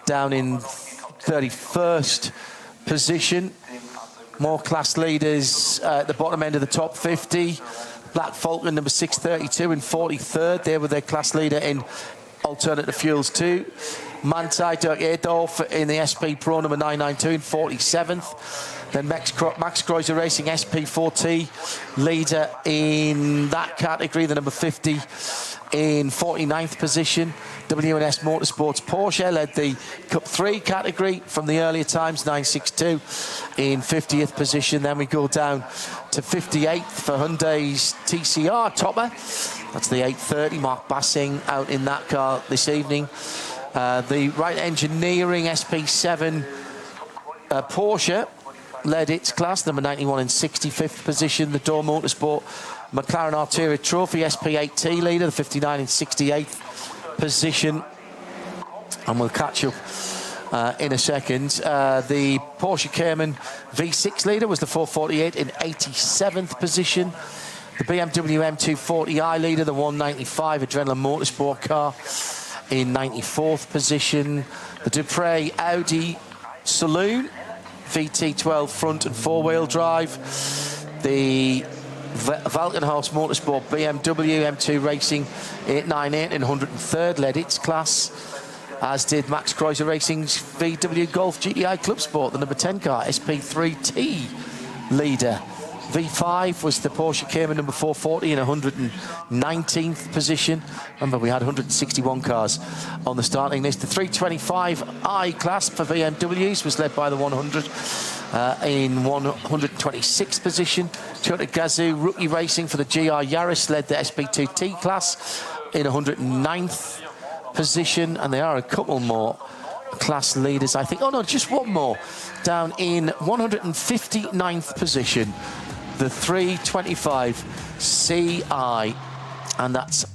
down in 31st position. More class leaders at the bottom end of the top 50. Black Falcon number 632 in 43rd. They were their class leader in alternative fuels too. Manthey Dirk Adolf in the SP Pro number 992 in 47th. Then Max Kreuzer Racing SP4T, leader in that category, the number 50 in 49th position. W&S Motorsports Porsche led the Cup 3 category from the earlier times, 962 in 50th position. Then we go down to 58th for Hyundai's TCR topper. That's the 830, Mark Bassing out in that car this evening. The Wright Engineering SP7 Porsche led its class, number 91 in 65th position. The Door Motorsport McLaren Artura Trophy SP8T leader, the 59 in 68th position. And we'll catch up in a second. The Porsche Cayman V6 leader was the 448 in 87th position. The BMW M240i leader, the 195 Adrenaline Motorsport car, in 94th position. The Dupre Audi Saloon VT12 front and 4-wheel drive. The Valkenhaus Motorsport BMW M2 Racing 898 in 103rd led its class, as did Max Kreuzer Racing's VW Golf GTI Club Sport, the number 10 car, SP3T leader V5 was the Porsche Cayman number 440 in 119th position. Remember, we had 161 cars on the starting list. The 325i class for BMWs was led by the 100 in 126th position. Toyota Gazoo Rookie Racing for the GR Yaris led the SP2T class in 109th position. And there are a couple more class leaders, I think. Oh, no, just one more. Down in 159th position, the 325ci. And that's,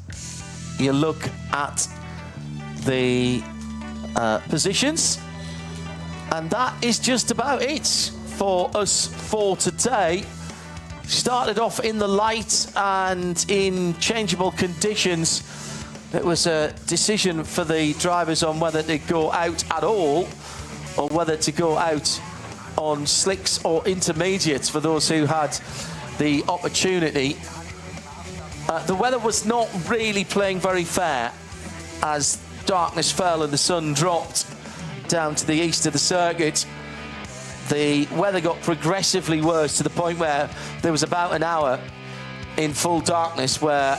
you look at the positions, and that is just about it for us for today. Started off in the light and in changeable conditions. It was a decision for the drivers on whether to go out at all or whether to go out on slicks or intermediates for those who had the opportunity. The weather was not really playing very fair as darkness fell and the sun dropped down to the east of the circuit. The weather got progressively worse to the point where there was about an hour in full darkness where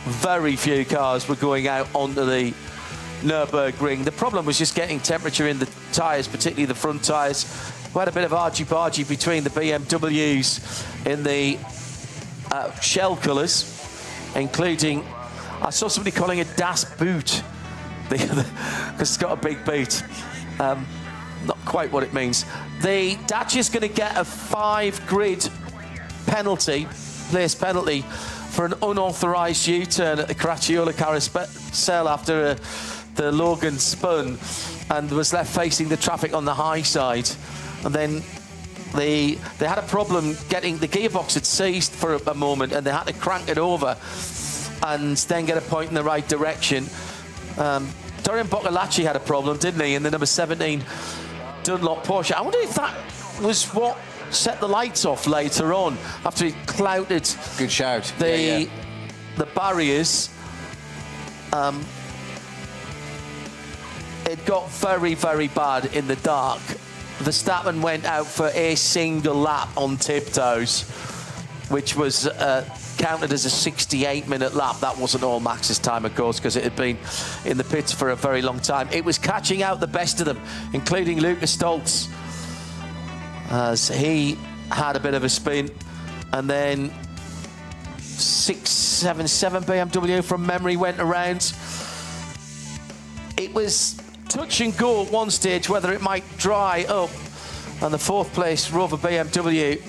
very few cars were going out onto the Nürburgring. The problem was just getting temperature in the tyres, particularly the front tyres. We had a bit of argy-bargy between the BMWs in the shell colours, including, I saw somebody calling it Das Boot, because it's got a big boot. Not quite what it means. The Dacia's going to get a 5-grid penalty, place penalty, for an unauthorised U-turn at the Caracciolo carousel after the Logan spun and was left facing the traffic on the high side. And then they had a problem getting, the gearbox had seized for a moment and they had to crank it over and then get a point in the right direction. Dorian Boccolacci had a problem, didn't he, in the number 17 Dunlop Porsche. I wonder if that was what set the lights off later on after he clouted. Good shout. The barriers. It got very, very bad in the dark. Verstappen went out for a single lap on tiptoes, which was counted as a 68-minute lap. That wasn't all Max's time, of course, because it had been in the pits for a very long time. It was catching out the best of them, including Lucas Stoltz, as he had a bit of a spin. And then 677 BMW from memory went around. It was touch and go at one stage whether it might dry up, and the 4th place Rover BMW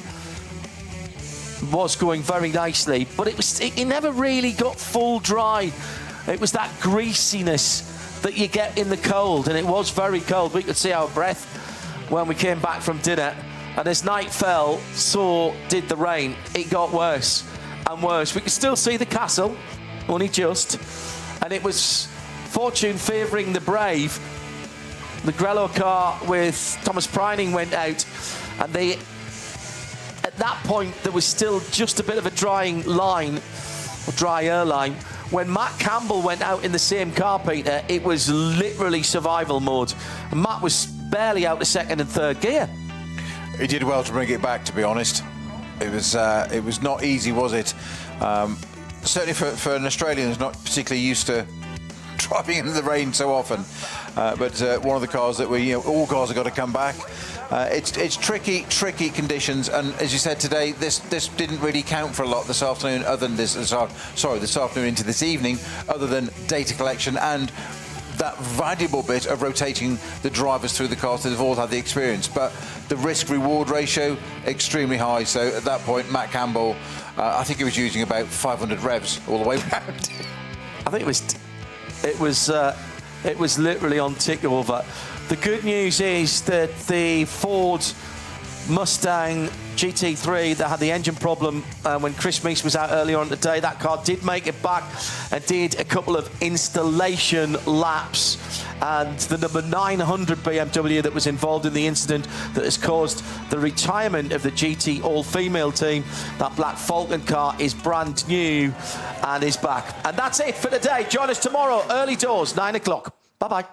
was going very nicely, but it never really got full dry. It was that greasiness that you get in the cold, and it was very cold. We could see our breath when we came back from dinner, and as night fell, so did the rain. It got worse and worse. We could still see the castle, only just, and it was fortune favouring the brave. The Grello car with Thomas Preining went out, and at that point there was still just a bit of a drying line, or drier line. When Matt Campbell went out in the same car, Peter, it was literally survival mode. And Matt was barely out of 2nd and 3rd gear. He did well to bring it back, to be honest. It was not easy, was it? Certainly for an Australian who's not particularly used to driving in the rain so often. But one of the cars that all cars have got to come back. It's tricky conditions, and as you said today, this didn't really count for a lot this afternoon, other than this afternoon into this evening, other than data collection and that valuable bit of rotating the drivers through the cars that have all had the experience. But the risk-reward ratio extremely high. So at that point, Matt Campbell, I think he was using about 500 revs all the way around. I think it was literally on tick over. The good news is that the Ford Mustang GT3 that had the engine problem when Chris Meese was out earlier on today, that car did make it back and did a couple of installation laps. And the number 900 BMW that was involved in the incident that has caused the retirement of the GT all-female team, that black Falcon car, is brand new and is back. And that's it for today. Join us tomorrow, early doors, 9 o'clock. Bye-bye.